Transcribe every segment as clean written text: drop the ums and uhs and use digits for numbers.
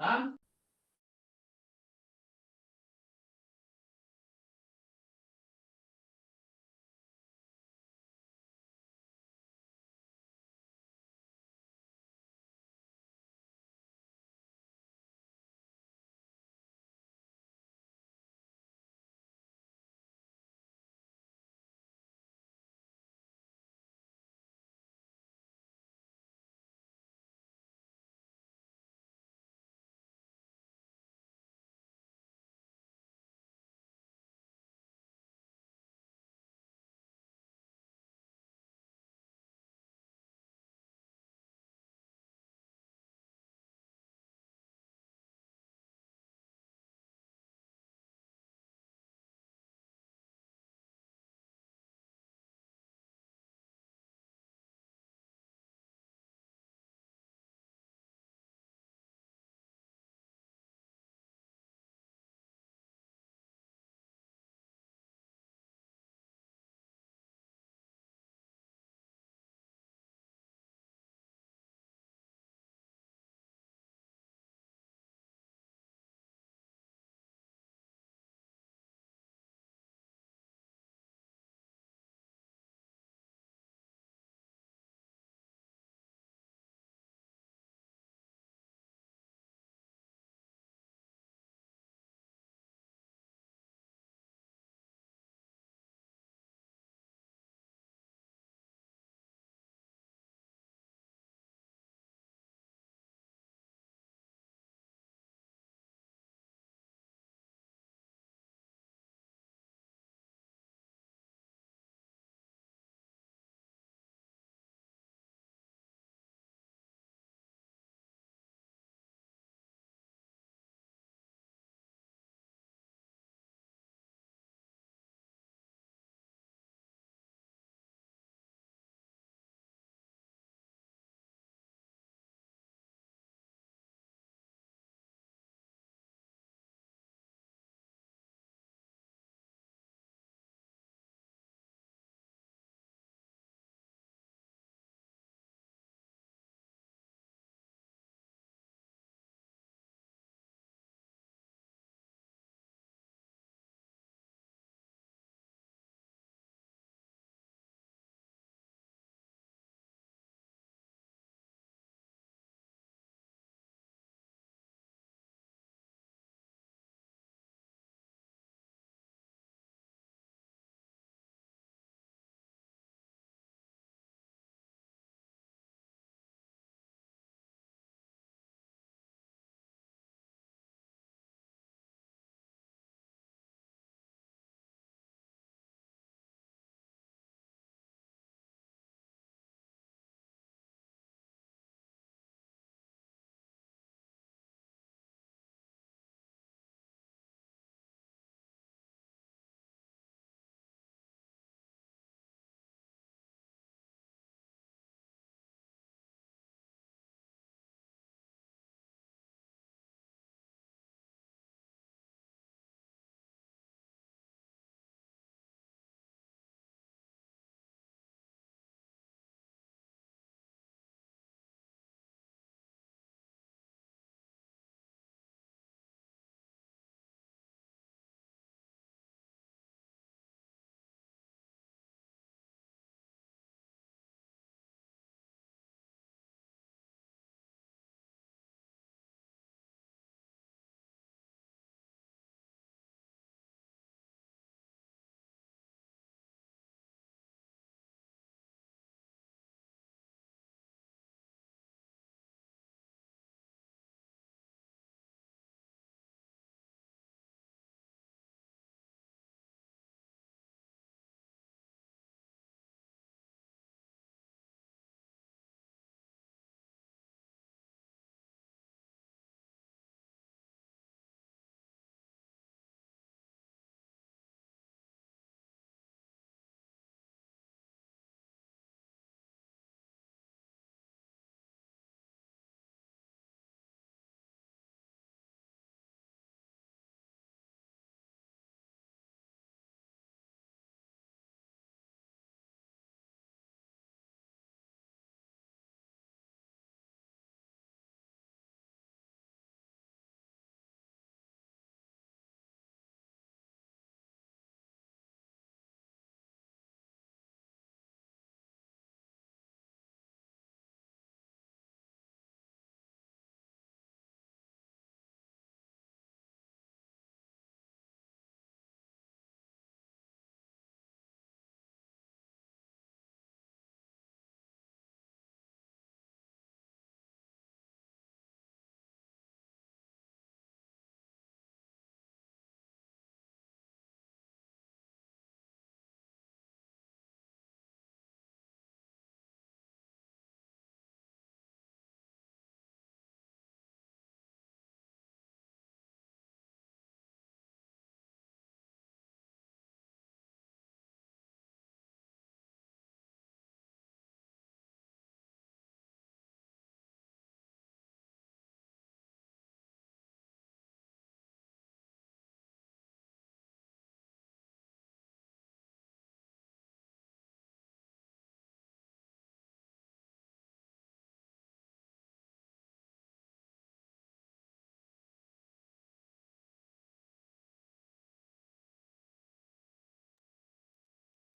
Ah,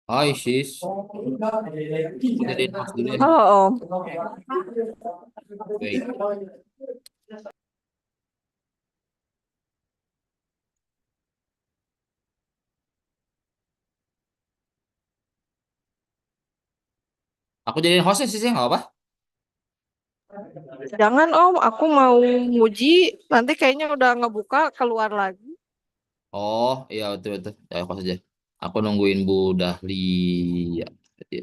Hai sis, aku jadiin host dulu ya. Halo Om. Baik, aku jadiin hostnya sih nggak apa? Jangan Om, aku mau muji, nanti kayaknya udah ngebuka keluar lagi. Oh iya betul betul, ya host aja. Aku nungguin Bu Dahli. Ya, berarti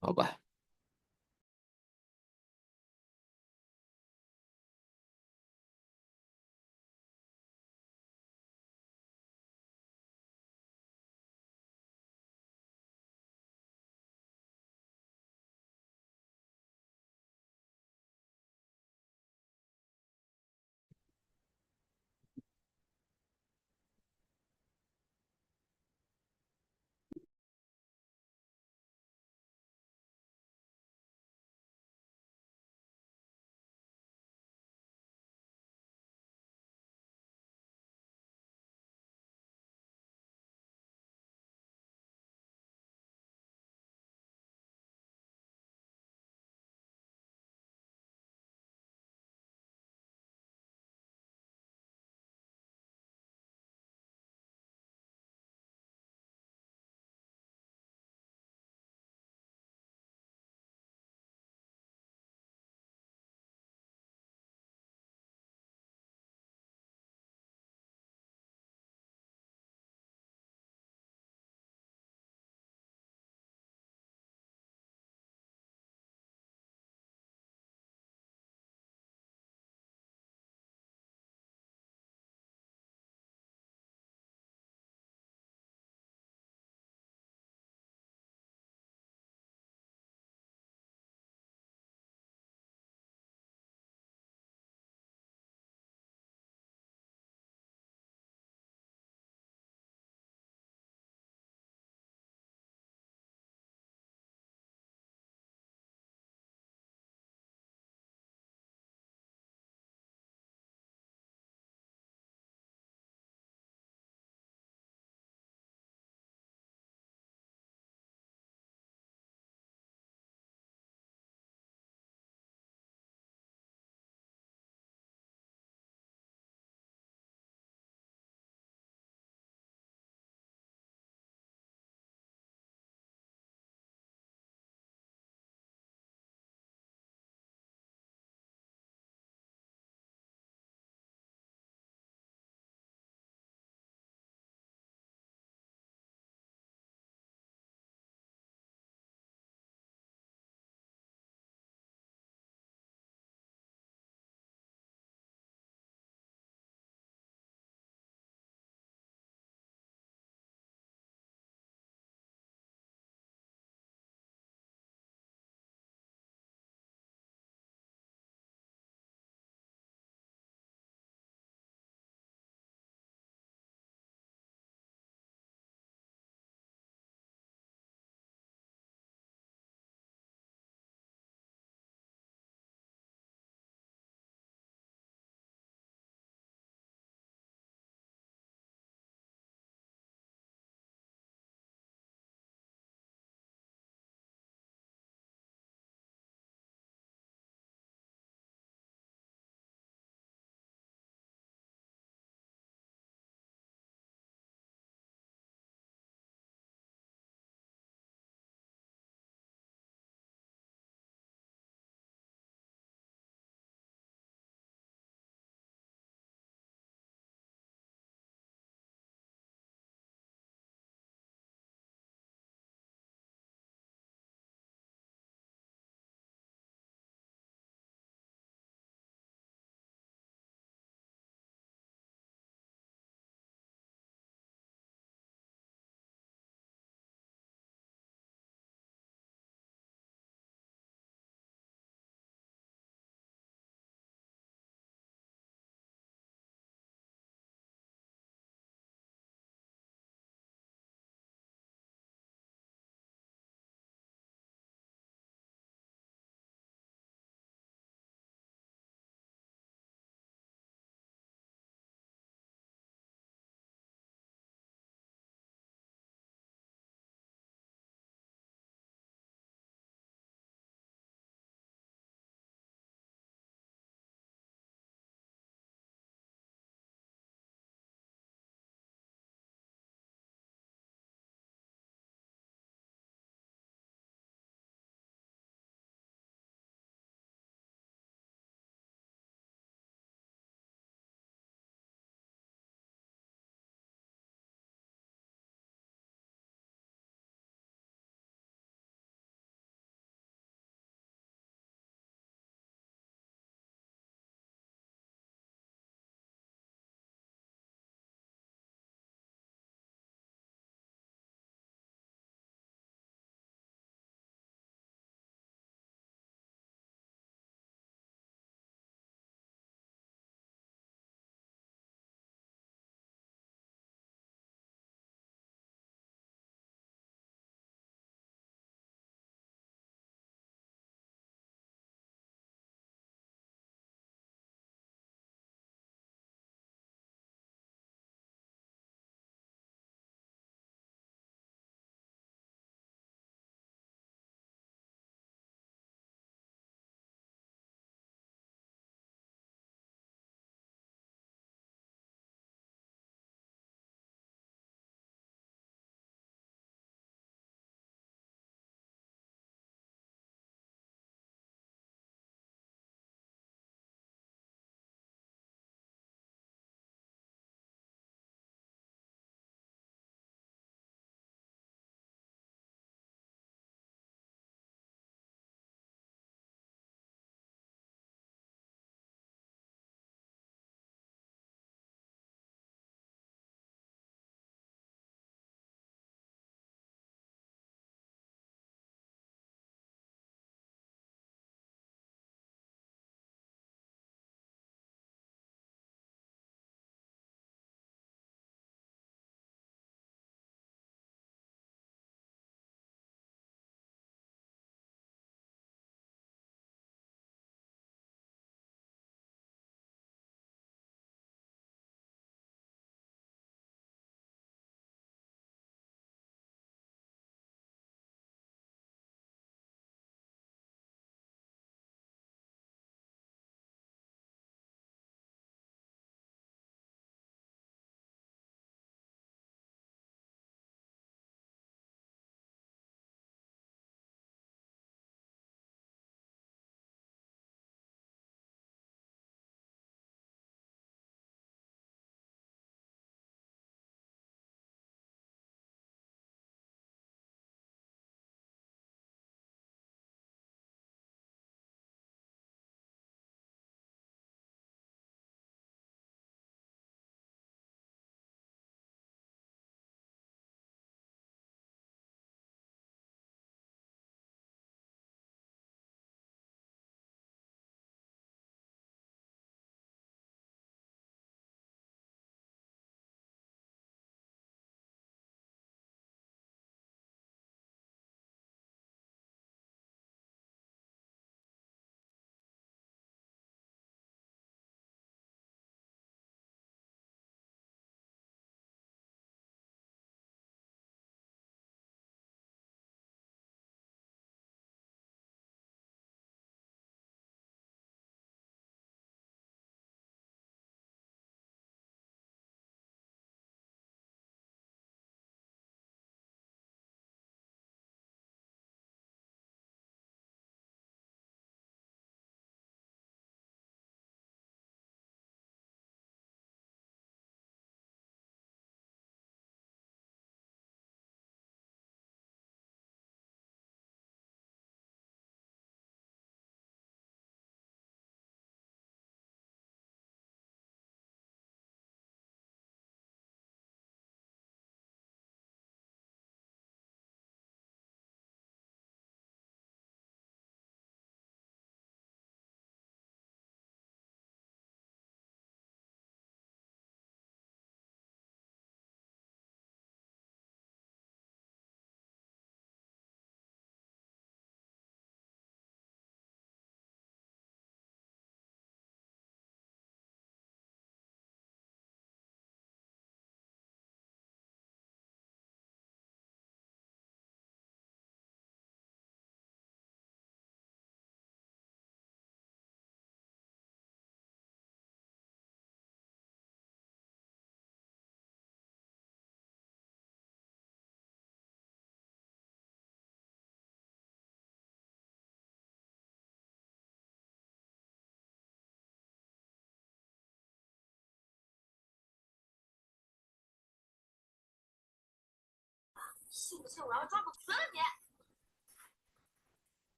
apa?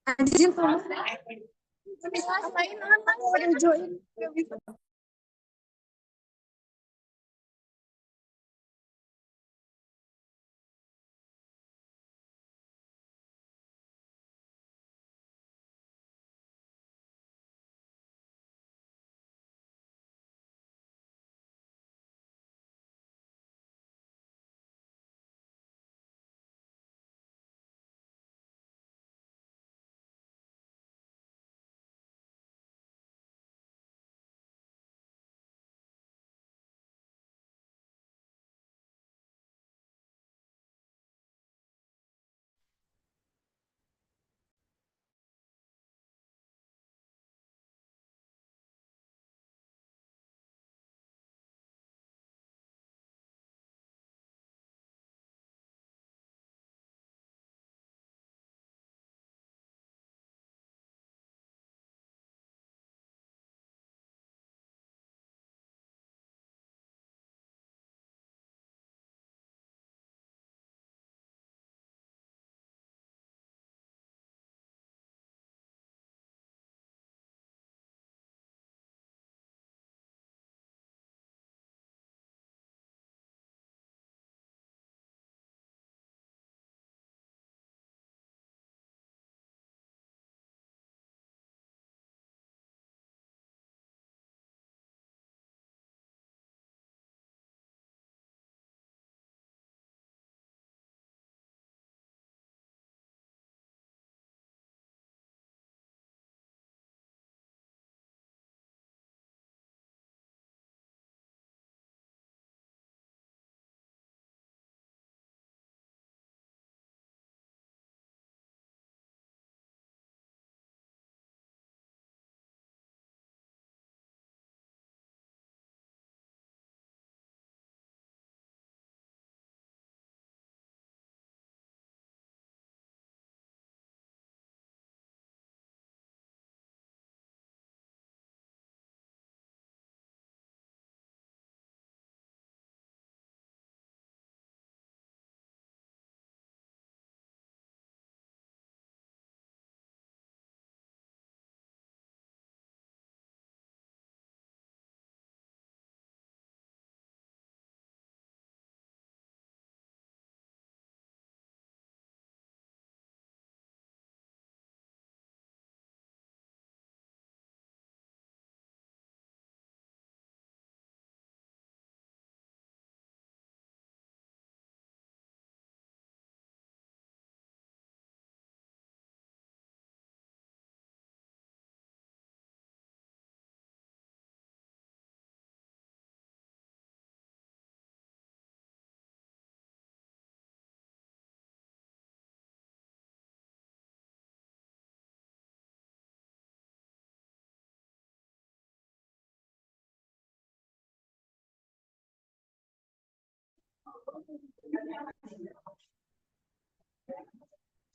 Anjir kamu ngapain anak udah join.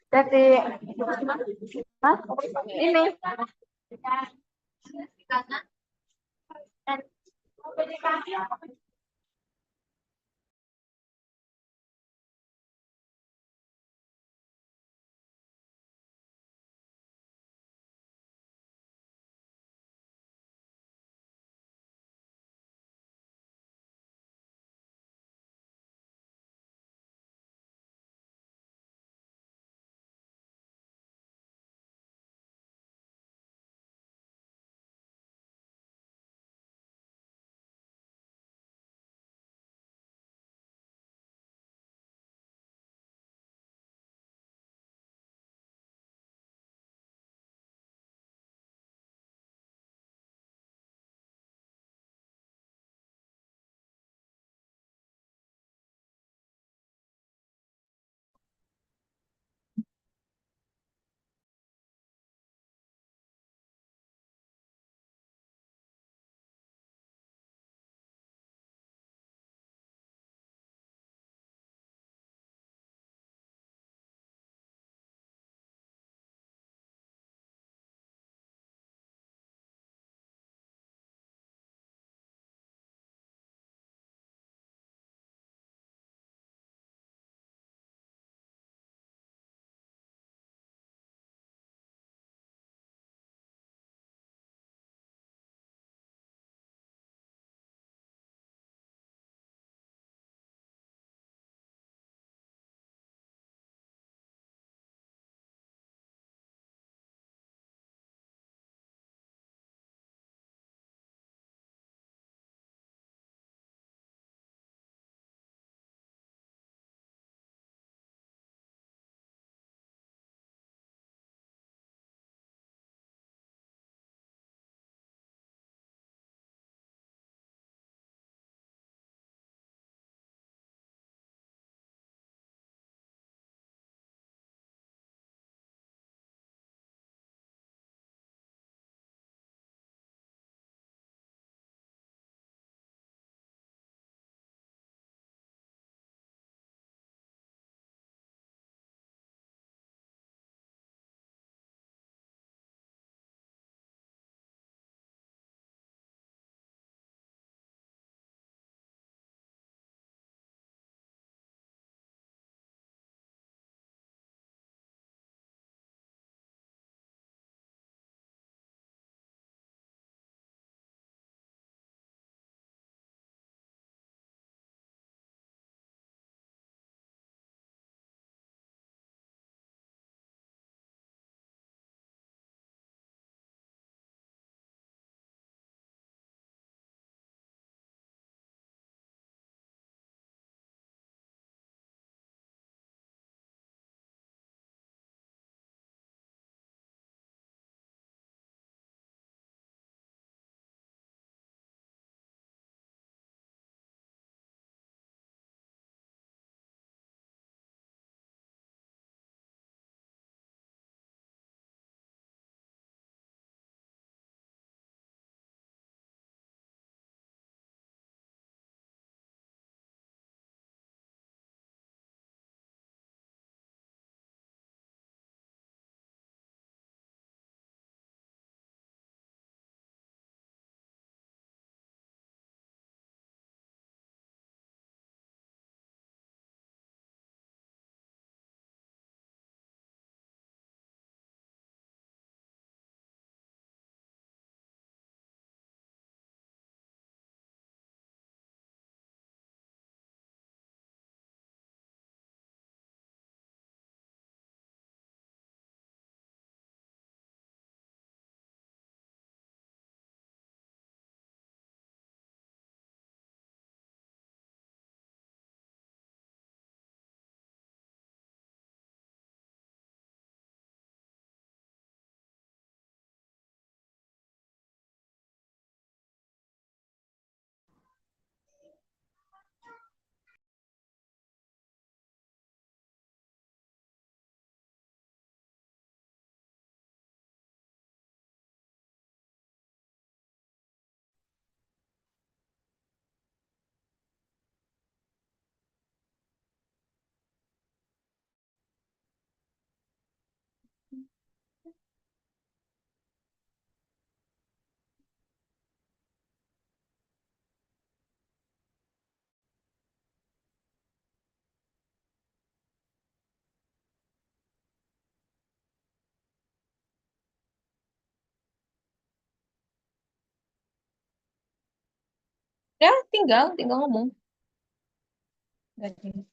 Dari Hah? Ini Ya, tinggal ngomong. Nggak tinggal.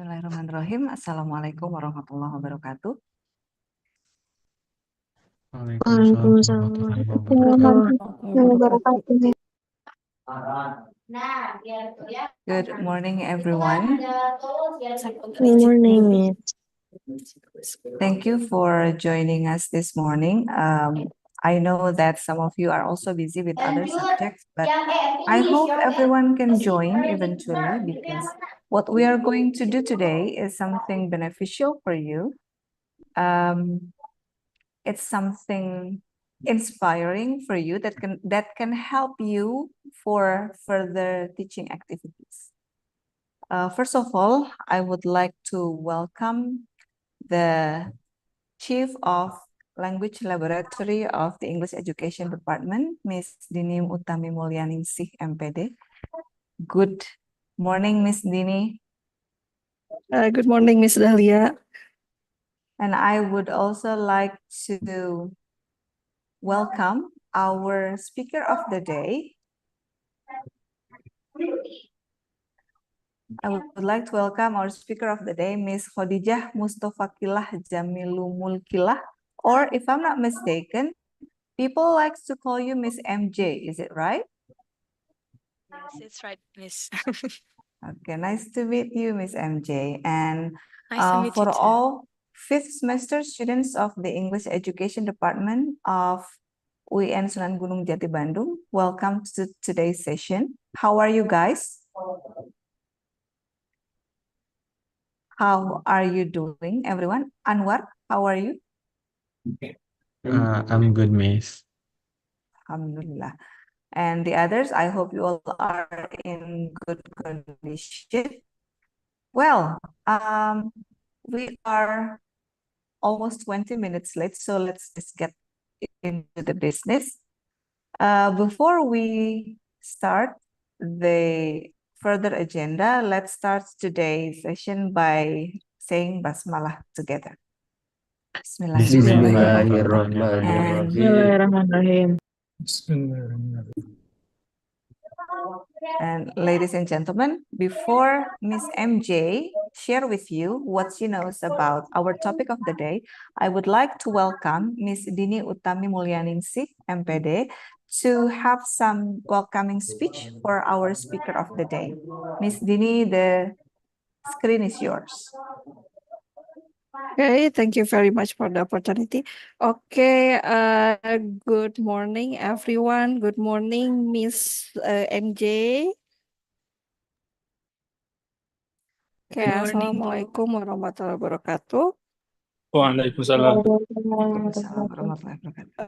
Bismillahirrahmanirrahim. Assalamualaikum warahmatullahi wabarakatuh. Waalaikumsalam warahmatullahi wabarakatuh. Wabarakatuh. Good morning, everyone. Good morning, Miss. Thank you for joining us this morning. I know that some of you are also busy with other subjects, but I hope everyone can join eventually because what we are going to do today is something beneficial for you. It's something inspiring for you that can help you for further teaching activities. First of all, I would like to welcome the Chief of Language Laboratory of the English Education Department, Miss Dini Utami Mulyaningsih, MPD. Good morning, Miss Dini. Good morning, Miss Dahlia. And I would also like to welcome our speaker of the day. I would like to welcome our speaker of the day, Miss Khadijah Mustafakilah Jamilu Mulkilah, or if I'm not mistaken, people like to call you Miss MJ, is it right? Yes, it's right, Miss. Okay, nice to meet you, Miss MJ. And Nice to meet you for too. all fifth semester students of the English Education Department of UIN Sunan Gunung Jati Bandung, welcome to today's session. How are you guys? How are you doing, everyone? Anwar, how are you? I'm good, Miss. Alhamdulillah. And the others, I hope you all are in good condition. Well, we are almost 20 minutes late, so let's just get into the business. Before we start the further agenda, let's start today's session by saying basmalah together. Bismillahirrahmanirrahim. And ladies and gentlemen, before Miss MJ share with you what she knows about our topic of the day, I would like to welcome Miss Dini Utami Mulyaningsih, MPD, to have some welcoming speech for our speaker of the day. Miss Dini, the screen is yours. Okay, thank you very much for the opportunity. Okay, good morning, everyone. Good morning, Miss MJ. Okay, Assalamualaikum warahmatullahi wabarakatuh. Waalaikumsalam.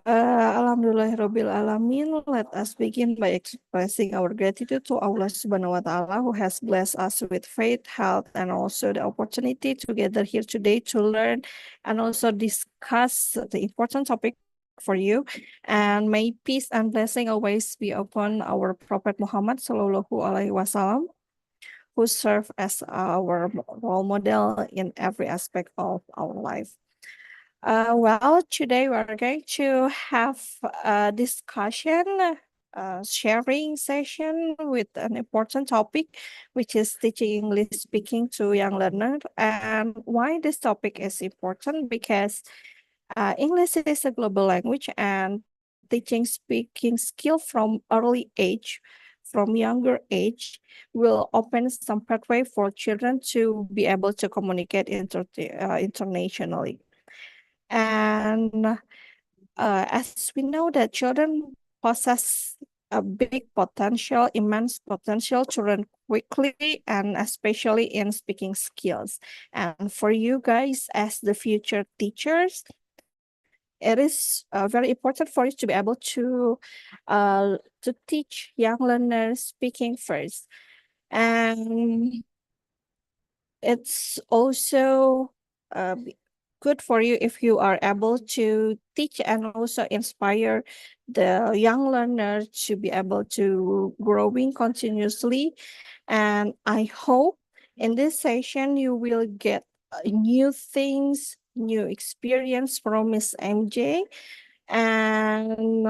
Alhamdulillahirabbil alamin. Let us begin by expressing our gratitude to Allah Subhanahu wa Ta'ala who has blessed us with faith, health, and also the opportunity to gather here today to learn and also discuss the important topic for you. And may peace and blessing always be upon our Prophet Muhammad Sallallahu Alaihi Wasallam, who serve as our role model in every aspect of our life. Well, today we are going to have a discussion, sharing session with an important topic, which is teaching English speaking to young learners. And why this topic is important? Because English is a global language, and teaching speaking skill from early age, from younger age, will open some pathway for children to be able to communicate internationally. And as we know that children possess a big potential, immense potential to learn quickly and especially in speaking skills. And for you guys as the future teachers, it is very important for you to be able to teach young learners speaking first. And it's also good for you if you are able to teach and also inspire the young learner to be able to growing continuously. And I hope in this session you will get new things, new experience from Miss MJ. And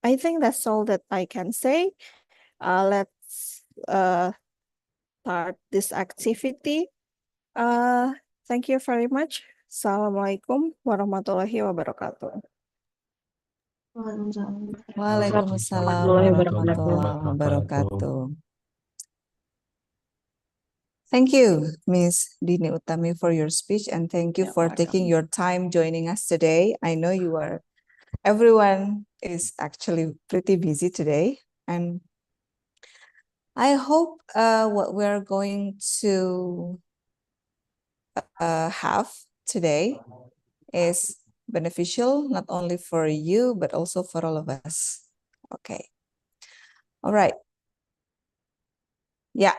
I think that's all that I can say. Let's start this activity. Thank you very much. Assalamualaikum warahmatullahi wabarakatuh. Waalaikumsalam warahmatullahi wabarakatuh. Thank you, Miss Dini Utami, for your speech, and thank you for taking your time joining us today. I know everyone is actually pretty busy today, and I hope what we're going to have today is beneficial not only for you but also for all of us. Okay. All right. Yeah.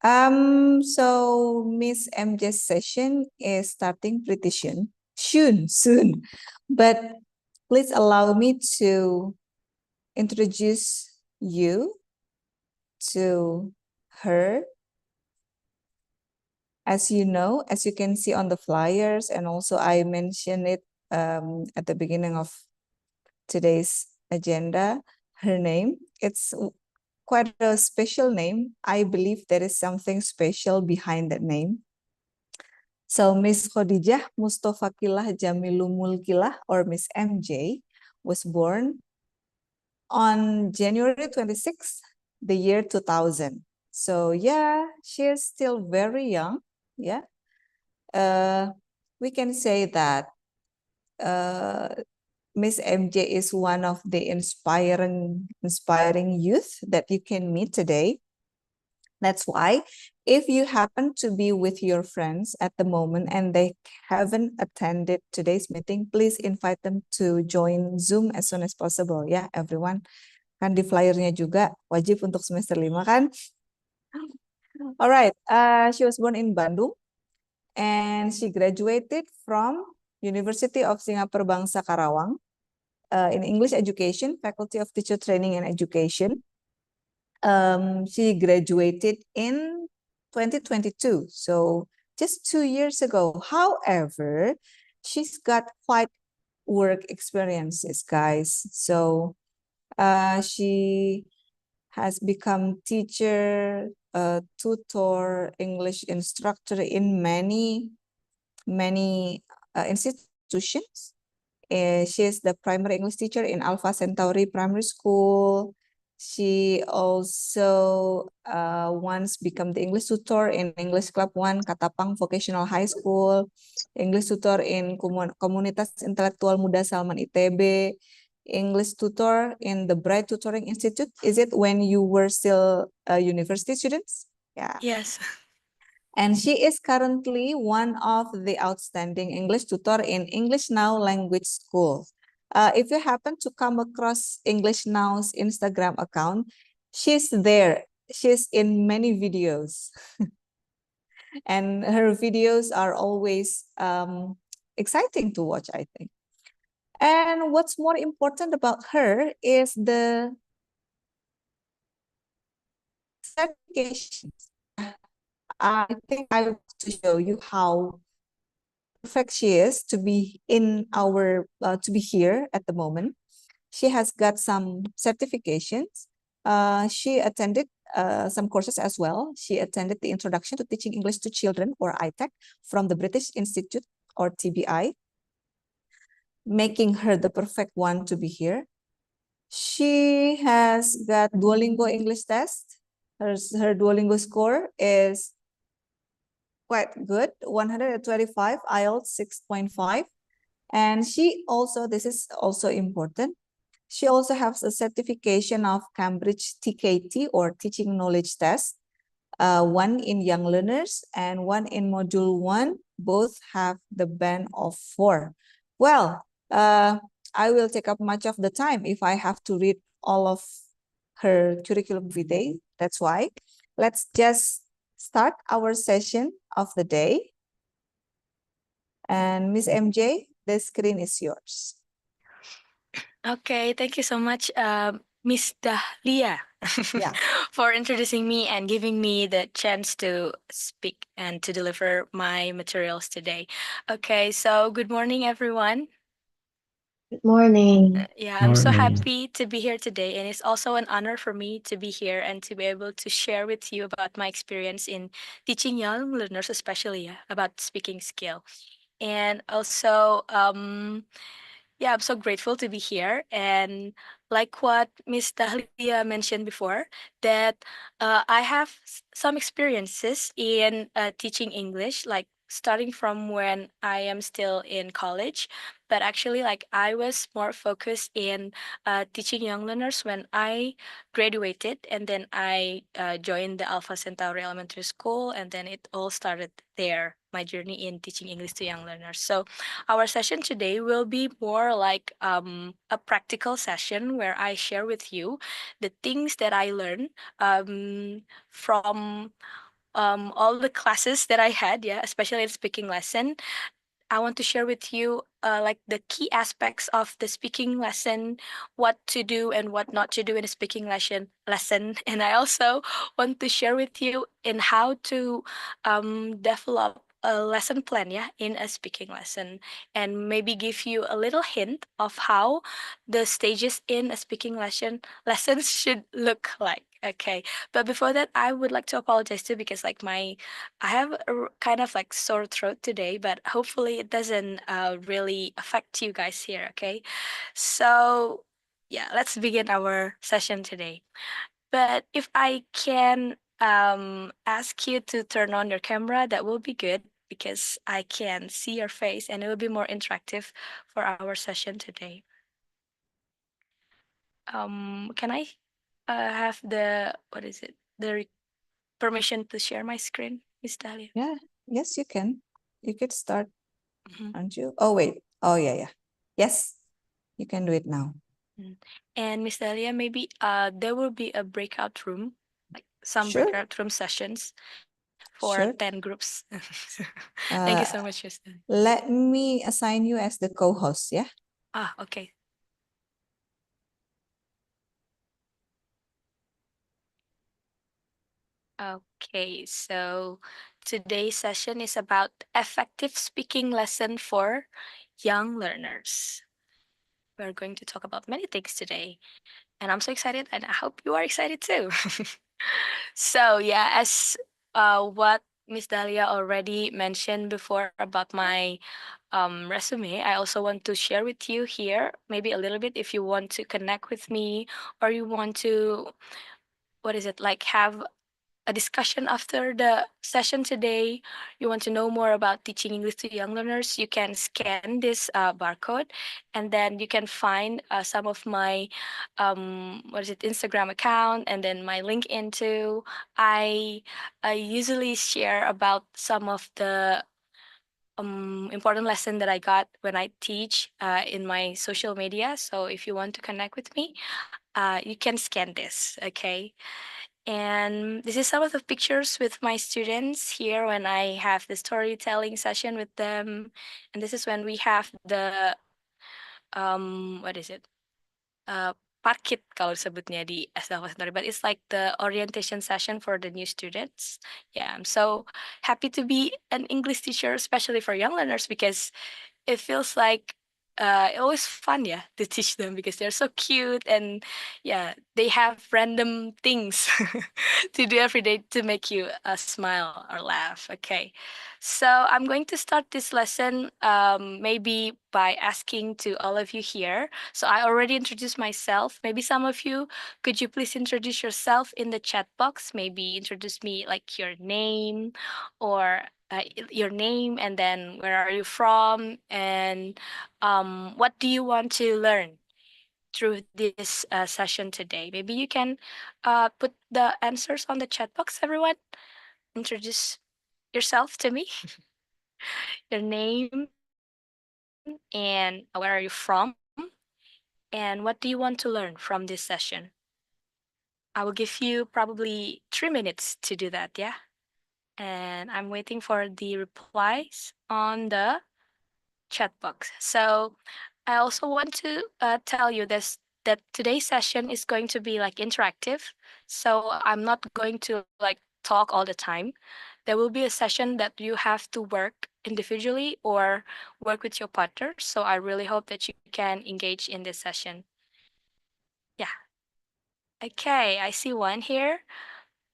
So Miss MJ's session is starting pretty soon. But please allow me to introduce you to her. As you know, as you can see on the flyers, and also I mentioned it at the beginning of today's agenda, her name, it's quite a special name. I believe there is something special behind that name. So Miss Khadijah Mustafakilah Jamilumulkilah, or Miss MJ, was born on January 26th, the year 2000. So yeah, she is still very young. Yeah, we can say that Miss MJ is one of the inspiring youth that you can meet today. That's why if you happen to be with your friends at the moment and they haven't attended today's meeting, please invite them to join Zoom as soon as possible. Ya, everyone. Kan di flyernya juga wajib untuk semester 5 kan? Alright, she was born in Bandung and she graduated from University of Singapore Bangsa Karawang in English Education, Faculty of Teacher Training and Education. She graduated in 2022, so just 2 years ago. However, she's got quite work experiences, guys. So she has become teacher, tutor, English instructor in many institutions. She is the primary English teacher in Alpha Centauri Primary School. She also once become the English tutor in English Club 1 Katapang Vocational High School, English tutor in Komunitas Intelektual Muda Salman ITB, English tutor in the Bright Tutoring Institute. Is it when you were still university students? Yeah. Yes. And she is currently one of the outstanding English tutor in English Now Language School. If you happen to come across English Now's Instagram account, she's there. She's in many videos. And her videos are always exciting to watch, I think. And what's more important about her is the certifications. I think I want to show you how perfect she is to be in our to be here at the moment. She has got some certifications. She attended some courses as well. She attended the Introduction to Teaching English to Children, or ITEC, from the British Institute, or TBI, making her the perfect one to be here. She has got Duolingo English test. Her Duolingo score is quite good, 125, IELTS 6.5. And she also, this is also important, she also has a certification of Cambridge TKT, or Teaching Knowledge Test, one in young learners and one in module 1. Both have the band of 4. Well, I will take up much of the time if I have to read all of her curriculum vitae. That's why. Let's just start our session of the day. And Miss MJ, the screen is yours. Okay, thank you so much, Miss Dahlia, Yeah. for introducing me and giving me the chance to speak and to deliver my materials today. Okay, so good morning, everyone. Good morning. Yeah, I'm so Morning. happy to be here today, and it's also an honor for me to be here and to be able to share with you about my experience in teaching young learners, especially about speaking skill. And also, yeah, I'm so grateful to be here. And like what Miss Dahlia mentioned before, that I have some experiences in teaching English, like starting from when I am still in college. But actually, like I was more focused in teaching young learners when I graduated, and then I joined the Alpha Centauri Elementary School, and then it all started there, my journey in teaching English to young learners. So our session today will be more like a practical session where I share with you the things that I learned from all the classes that I had, yeah, especially in speaking lesson. I want to share with you like the key aspects of the speaking lesson, what to do and what not to do in a speaking lesson. And I also want to share with you in how to develop a lesson plan, yeah, in a speaking lesson, and maybe give you a little hint of how the stages in a speaking lessons should look like. Okay, but before that, I would like to apologize too, because like I have a kind of like sore throat today, but hopefully it doesn't really affect you guys here, okay? So, yeah, let's begin our session today. But if I can ask you to turn on your camera, that will be good, because I can see your face and it will be more interactive for our session today. Can I have the, what is it? Permission to share my screen, Miss Dahlia? Yeah, yes, you can. You could start, Mhm. aren't you? Oh, wait. Oh, yeah. Yes, you can do it now. And Miss Dahlia, maybe there will be a breakout room, like some Sure. breakout room sessions for Sure. 10 groups. Thank you Uh, so much, Miss Dahlia. Let me assign you as the co-host, yeah? Okay. Okay, so today's session is about effective speaking lesson for young learners. We're going to talk about many things today, and I'm so excited, and I hope you are excited too. So yeah, as what Miss Dahlia already mentioned before about my resume, I also want to share with you here, maybe a little bit if you want to connect with me or you want to, what is it, like have a discussion after the session today, you want to know more about teaching English to young learners, you can scan this barcode and then you can find some of my what is it, Instagram account and then my LinkedIn too. I usually share about some of the important lesson that I got when I teach in my social media. So if you want to connect with me, you can scan this, okay? And this is some of the pictures with my students here when I have the storytelling session with them. And this is when we have the, what is it? Parkit kalau disebutnya di SDL Sendiri, but it's like the orientation session for the new students. Yeah, I'm so happy to be an English teacher, especially for young learners, because it feels like always fun, yeah, to teach them because they're so cute and yeah, they have random things to do every day to make you smile or laugh. Okay, so I'm going to start this lesson maybe by asking to all of you here. So I already introduced myself. Maybe some of you, could you please introduce yourself in the chat box? Maybe introduce me like your name or your name and then where are you from and what do you want to learn through this session today. Maybe you can put the answers on the chat box, everyone. Introduce yourself to me, your name and where are you from and what do you want to learn from this session. I will give you probably 3 minutes to do that, yeah? And I'm waiting for the replies on the chat box. So I also want to tell you this that today's session is going to be like interactive. So I'm not going to like talk all the time. There will be a session that you have to work individually or work with your partner. So I really hope that you can engage in this session. Yeah. Okay, I see one here.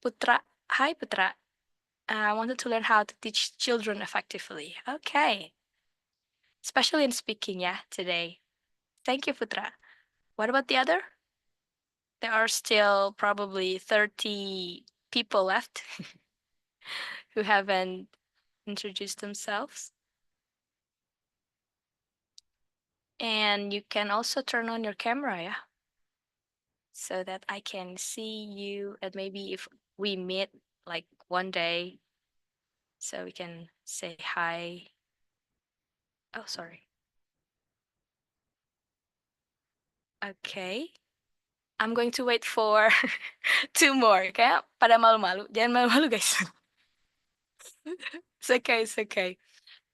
Putra. Hi, Putra. I wanted to learn how to teach children effectively. Okay. Especially in speaking, yeah, today. Thank you, Putra. What about the other? There are still probably 30 people left who haven't introduced themselves. And you can also turn on your camera, yeah, so that I can see you and maybe if we meet like one day, so we can say hi. Oh, sorry. Okay. I'm going to wait for 2 more, okay? Pada malu-malu. Jangan malu-malu, guys. It's okay, it's okay.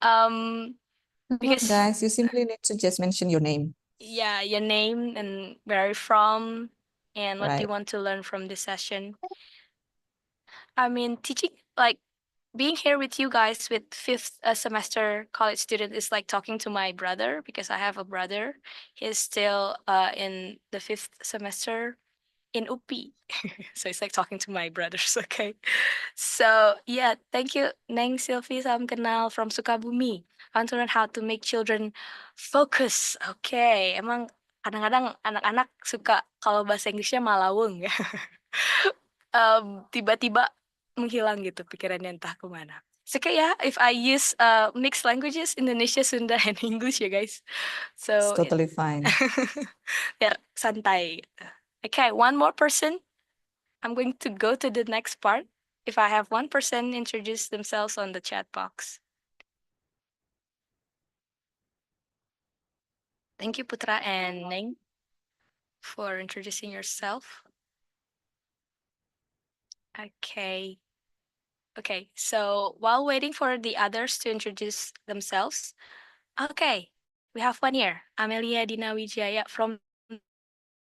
No, Because guys, you simply need to just mention your name. yeah, your name and where you're from and what do you Right. want to learn from this session. I mean, teaching, like being here with you guys with fifth semester college student is like talking to my brother because I have a brother. He's still in the fifth semester in UPI. So it's like talking to my brothers, okay? So yeah, thank you, Neng Sylvie, salam kenal from Sukabumi. I want to learn how to make children focus. Okay, emang kadang-kadang anak-anak suka kalau bahasa Inggrisnya malawung ya. Tiba-tiba menghilang gitu pikirannya entah kemana. It's okay ya if I use mixed languages, Indonesia, Sunda, and English ya guys. It's So totally fine. biar santai gitu. Okay, one more person. I'm going to go to the next part. If I have one person introduce themselves on the chat box. Thank you, Putra and Ning, for introducing yourself. Okay. Okay, so while waiting for the others to introduce themselves, okay, we have one here, Amelia Dina Wijaya from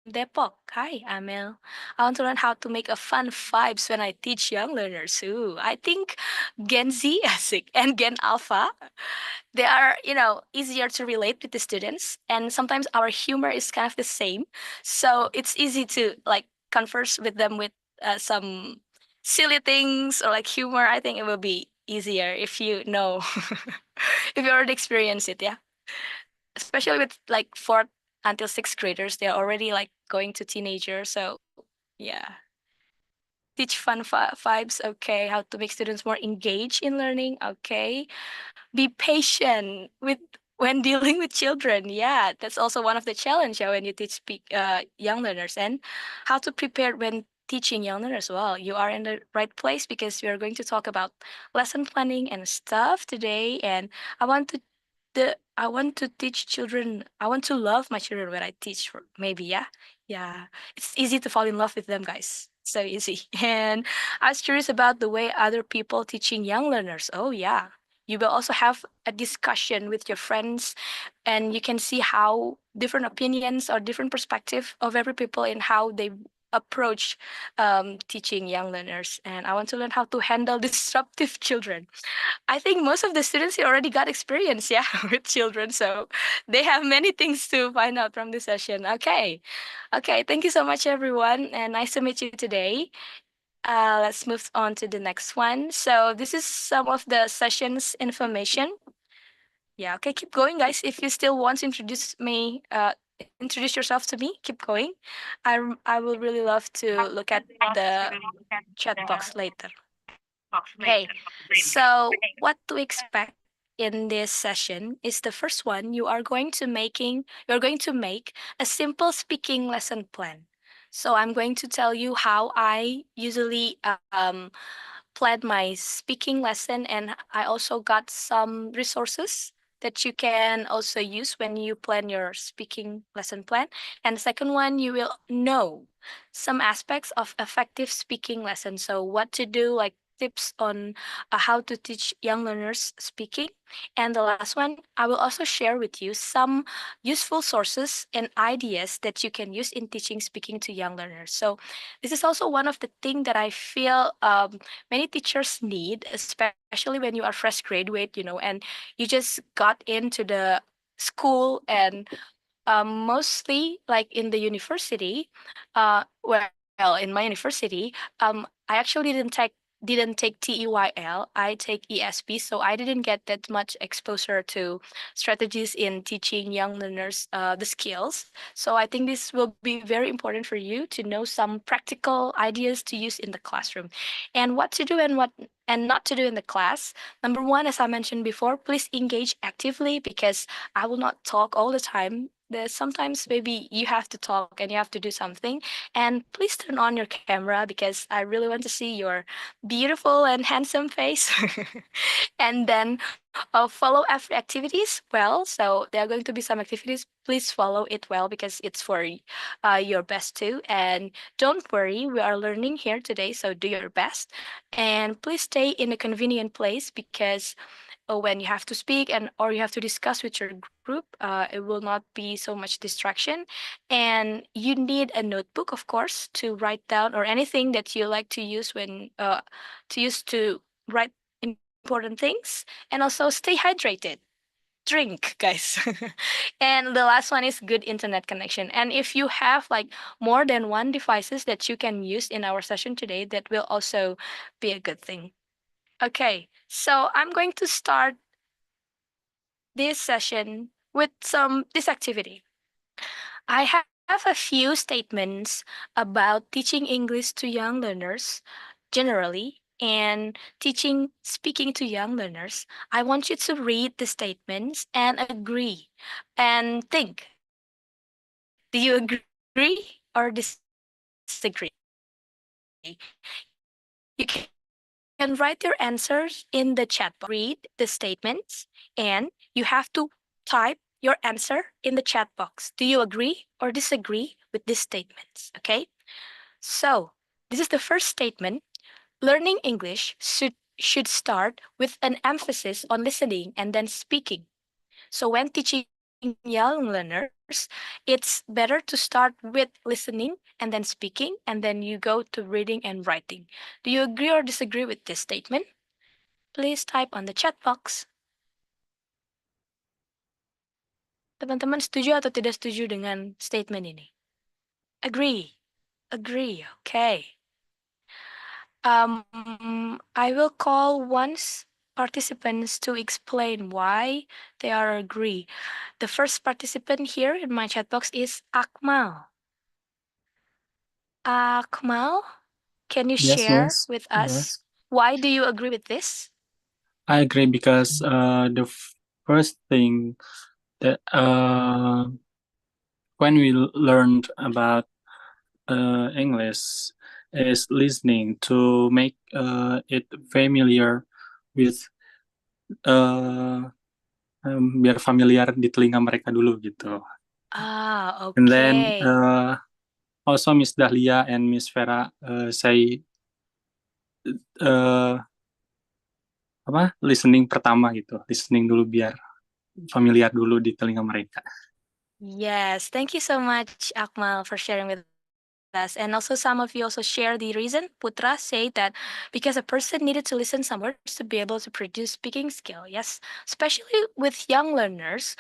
Depok. Hi, Amel. I want to learn how to make a fun vibes when I teach young learners. Ooh, I think Gen Z asik, and Gen Alpha, they are, easier to relate with the students. And sometimes our humor is kind of the same. So it's easy to like converse with them with some silly things or like humor. I think it will be easier if you know, if you already experienced it. Yeah. Especially with like fourth until sixth graders, they're already like going to teenagers. So yeah, teach fun vibes. Okay, how to make students more engaged in learning. Okay, be patient with when dealing with children. Yeah, that's also one of the challenge, yeah, when you teach young learners, and how to prepare when teaching young learners. Well, you are in the right place because we are going to talk about lesson planning and stuff today. And I want to I want to teach children. I want to love my children when I teach. Maybe, yeah, yeah. It's easy to fall in love with them, guys. So easy. And I was curious about the way other people teaching young learners. Oh yeah, you will also have a discussion with your friends, and you can see how different opinions or different perspective of every people in how they approach teaching young learners. And I want to learn how to handle disruptive children. I think most of the students here already got experience, yeah, with children. So they have many things to find out from this session. Okay. Okay. Thank you so much, everyone. And nice to meet you today. Let's move on to the next one. So this is some of the session's information. Yeah, okay, keep going, guys. If you still want to introduce yourself to me, keep going. I will really love to look at the chat box later. Okay, so what to expect in this session is the first one. You're going to make a simple speaking lesson plan. So I'm going to tell you how I usually plan my speaking lesson, and I also got some resources that you can also use when you plan your speaking lesson plan. And the second one, you will know some aspects of effective speaking lesson. So what to do, like tips on how to teach young learners speaking. And the last one, I will also share with you some useful sources and ideas that you can use in teaching speaking to young learners. So this is also one of the things that I feel many teachers need, especially when you are fresh graduate, and you just got into the school. And mostly like in the university, well, in my university, I actually didn't take TEYL. I take ESP, so I didn't get that much exposure to strategies in teaching young learners the skills. So I think this will be very important for you to know some practical ideas to use in the classroom, and what to do and not to do in the class. Number one, as I mentioned before, please engage actively, because I will not talk all the time. There's sometimes maybe you have to talk and you have to do something. And please turn on your camera, because I really want to see your beautiful and handsome face. And then follow every activities well. So there are going to be some activities. Please follow it well, because it's for your best too. And don't worry, we are learning here today. So do your best. And please stay in a convenient place, because when you have to speak and or you have to discuss with your group, it will not be so much distraction. And you need a notebook, of course, to write down, or anything that you like to use when to write important things. And also stay hydrated. Drink, guys. And the last one is good internet connection. And if you have like more than one devices that you can use in our session today, that will also be a good thing. Okay, so I'm going to start this session with this activity. I have a few statements about teaching English to young learners generally, and teaching speaking to young learners. I want you to read the statements and agree and think. Do you agree or disagree? You can write your answers in the chat box. Read the statements, and you have to type your answer in the chat box. Do you agree or disagree with these statements? Okay. So, this is the first statement. Learning English should start with an emphasis on listening and then speaking. So when teaching young learners, young learners, it's better to start with listening and then speaking, and then you go to reading and writing. Do you agree or disagree with this statement? Please type on the chat box. Teman-teman setuju atau tidak setuju dengan statement ini? Agree. Agree. Okay. I will call once participants to explain why they are agree. The first participant here in my chat box is Akmal. Akmal, can you Yes, share yes, with us yes. why do you agree with this? I agree because the first thing that when we learned about English is listening to make it familiar with biar familiar di telinga mereka dulu gitu. And then Okay. also Miss Dahlia and Miss Vera say uh, apa listening pertama gitu, listening dulu biar familiar dulu di telinga mereka. Yes, thank you so much, Akmal, for sharing with us. And also some of you also share the reason. Putra said that because a person needed to listen some words to be able to produce speaking skill. Yes, especially with young learners,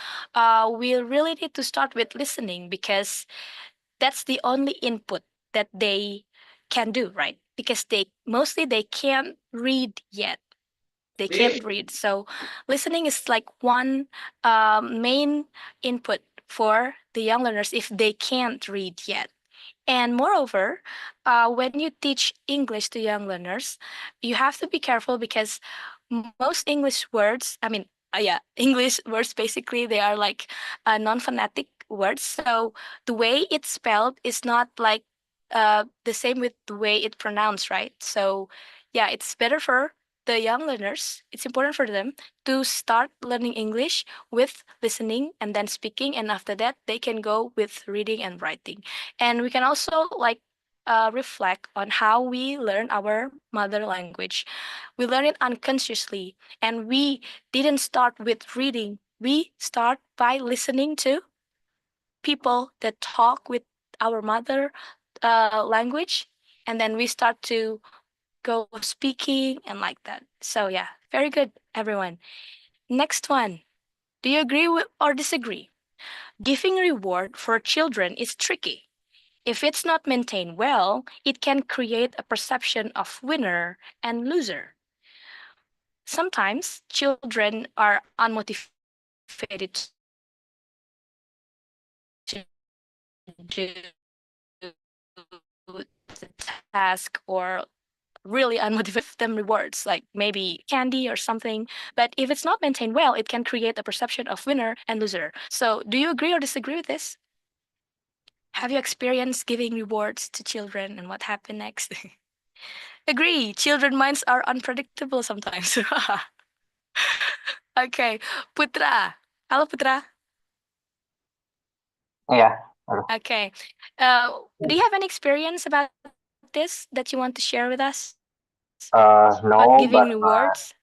we really need to start with listening because that's the only input that they can do, right? Because they can't read yet. They can't read. So listening is like one main input for the young learners if they can't read yet. And moreover, when you teach English to young learners, you have to be careful because most English words, English words basically, they are like non-phonetic words. So the way it's spelled is not like the same with the way it pronounced, right? So yeah, it's better for the young learners. It's important for them to start learning English with listening and then speaking, and after that, they can go with reading and writing. And we can also like reflect on how we learn our mother language. We learn it unconsciously, and we didn't start with reading. We start by listening to people that talk with our mother language, and then we start to go speaking and like that. So yeah, very good, everyone. Next one. Do you agree or disagree? Giving reward for children is tricky. If it's not maintained well, it can create a perception of winner and loser. Sometimes children are unmotivated to do the task or really unmotivated, give them rewards like maybe candy or something. But if it's not maintained well, it can create a perception of winner and loser. So do you agree or disagree with this? Have you experienced giving rewards to children and what happened next? Agree. Children minds are unpredictable sometimes. Okay, Putra. Halo Putra. Iya, aduh. Okay. Do you have any experience about this that you want to share with us about No, giving but rewards?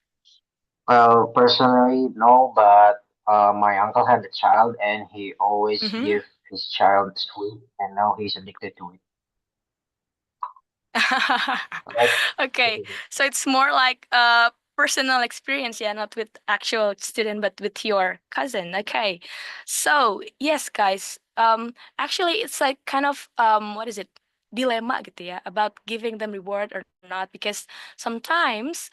well, personally, no, but my uncle had a child and he always Mm-hmm. give his child sweet, and now he's addicted to it. Like, Okay, so it's more like a personal experience, yeah, not with actual student, but with your cousin. Okay, so yes, guys, actually, it's like kind of what is it? Dilemma gitu ya about giving them reward or not because sometimes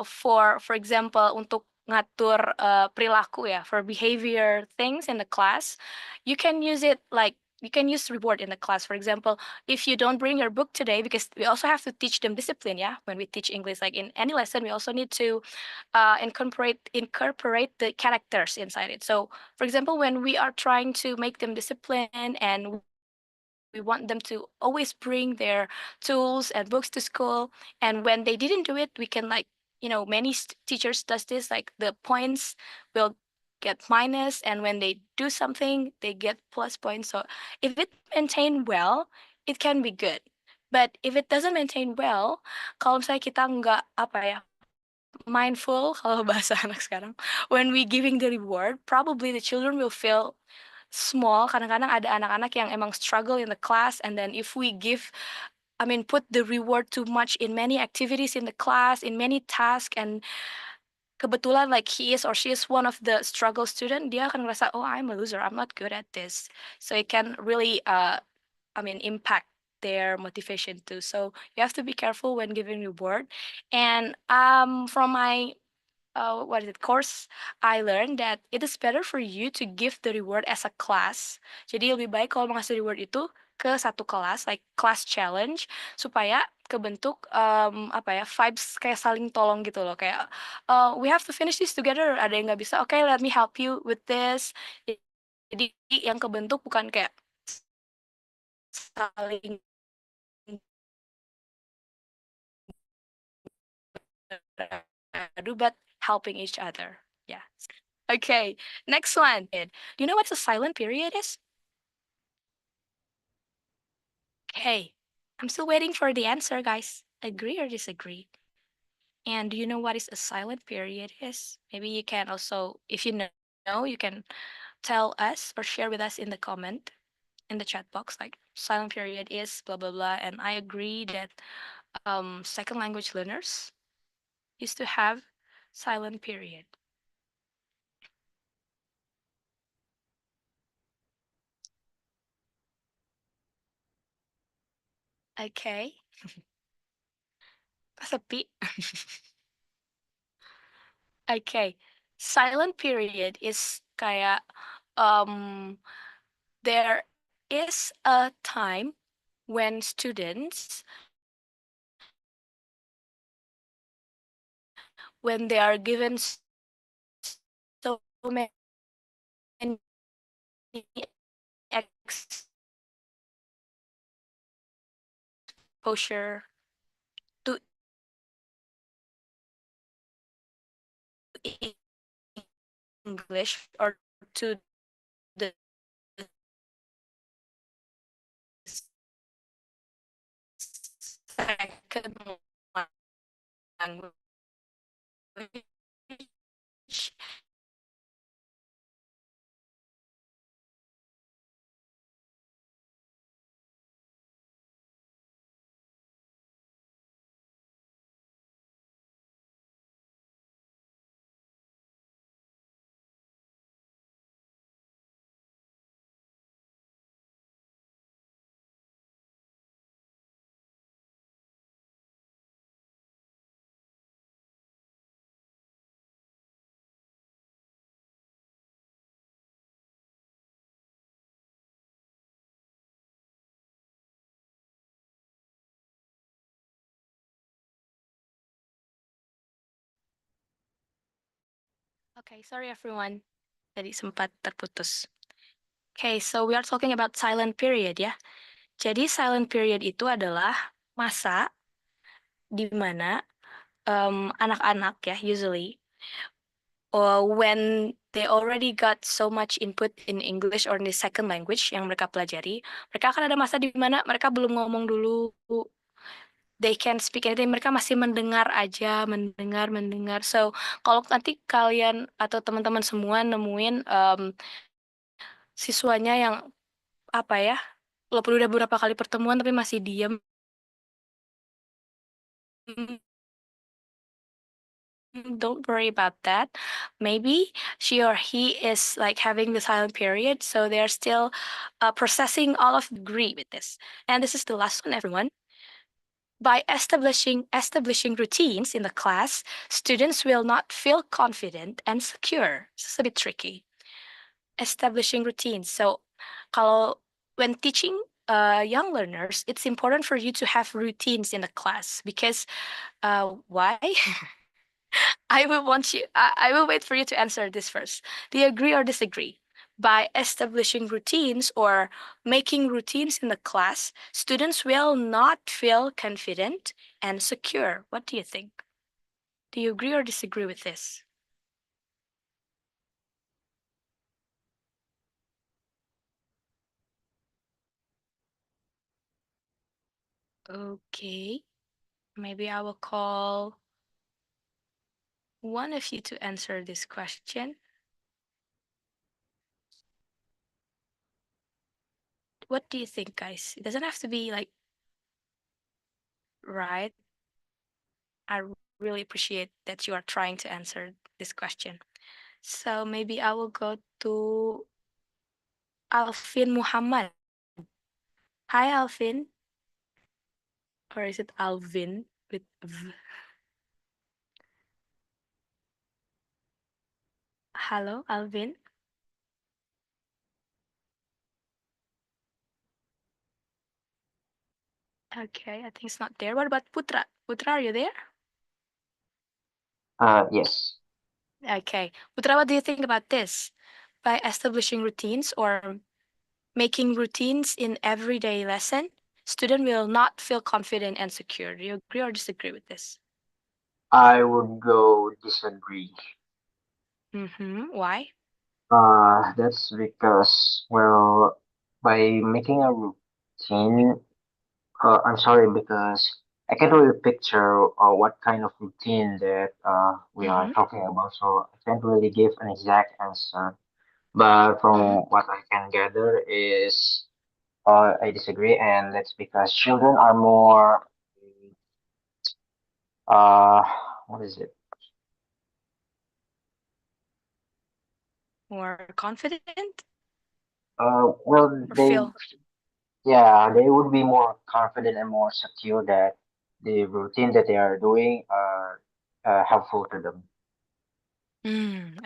for example untuk ngatur perilaku ya for behavior things in the class you can use it like you can use reward in the class. For example, if you don't bring your book today, because we also have to teach them discipline, yeah, when we teach English, like in any lesson, we also need to incorporate the characters inside it. So, for example, when we are trying to make them disciplined and we want them to always bring their tools and books to school, and when they didn't do it, we can like many teachers does this, like the points will get minus, and when they do something they get plus points. So if it maintained well, it can be good, but if it doesn't maintain well, kalau misalnya kita nggak apa ya mindful kalau bahasa anak sekarang. When we giving the reward, probably the children will feel small. Kadang-kadang ada anak-anak yang emang struggle in the class, and then if we give, put the reward too much in many activities in the class, in many tasks, and kebetulan like he is or she is one of the struggle student, dia akan ngerasa, oh, I'm a loser, I'm not good at this. So it can really, impact their motivation too. So you have to be careful when giving reward. And from my course, I learned that it is better for you to give the reward as a class. Jadi lebih baik kalau mengasih reward itu ke satu kelas, like class challenge, supaya kebentuk vibes kayak saling tolong gitu loh, kayak we have to finish this together. Ada yang nggak bisa, okay, let me help you with this. Jadi yang kebentuk bukan kayak saling but helping each other. Yeah. Okay, next one. Do you know what a silent period is? Okay, I'm still waiting for the answer, guys. Agree or disagree? And do you know what is a silent period is? Maybe you can also, if you know, you can tell us or share with us in the comment, in the chat box, like silent period is blah, blah, blah. And I agree that second language learners used to have silent period. Okay. Sepi. Okay. Silent period is kayak there is a time when students, when they are given so many exposure to English or to the second language, Okay, sorry everyone. Tadi sempat terputus. Okay, so we are talking about silent period ya. Jadi silent period itu adalah masa di mana anak-anak ya usually when they already got so much input in English or in the second language yang mereka pelajari, mereka akan ada masa di mana mereka belum ngomong dulu, they can speak anything, mereka masih mendengar aja, mendengar. So, kalau nanti kalian atau teman-teman semua nemuin siswanya yang apa ya, walaupun udah beberapa kali pertemuan tapi masih diam, don't worry about that. Maybe she or he is like having the silent period, so they're still processing all of agree with this. And this is the last one, everyone. By establishing routines in the class, students will not feel confident and secure. This is a bit tricky. Establishing routines. So, kalau when teaching young learners, it's important for you to have routines in the class because why? I will wait for you to answer this first. Do you agree or disagree? By establishing routines or making routines in the class, students will not feel confident and secure. What do you think? Do you agree or disagree with this? Okay, maybe I will call one of you to answer this question. What do you think, guys? It doesn't have to be like right. I really appreciate that you are trying to answer this question. So maybe I will go to Alvin Muhammad. Hi, Alvin. Or is it Alvin with V? Hello, Alvin. Okay, I think it's not there. What about Putra? Putra, are you there? Yes. Okay. Putra, what do you think about this? By establishing routines or making routines in everyday lesson, student will not feel confident and secure. Do you agree or disagree with this? I would go disagree. Why? That's because, well, by making a routine, I'm sorry, because I can't really picture what kind of routine that we are Mm-hmm. talking about, so I can't really give an exact answer. But Mm-hmm. from what I can gather is, I disagree, and that's because children are more, uh, what is it? More confident Well, or they, feel yeah, they would be more confident and more secure that the routine that they are doing are helpful to them.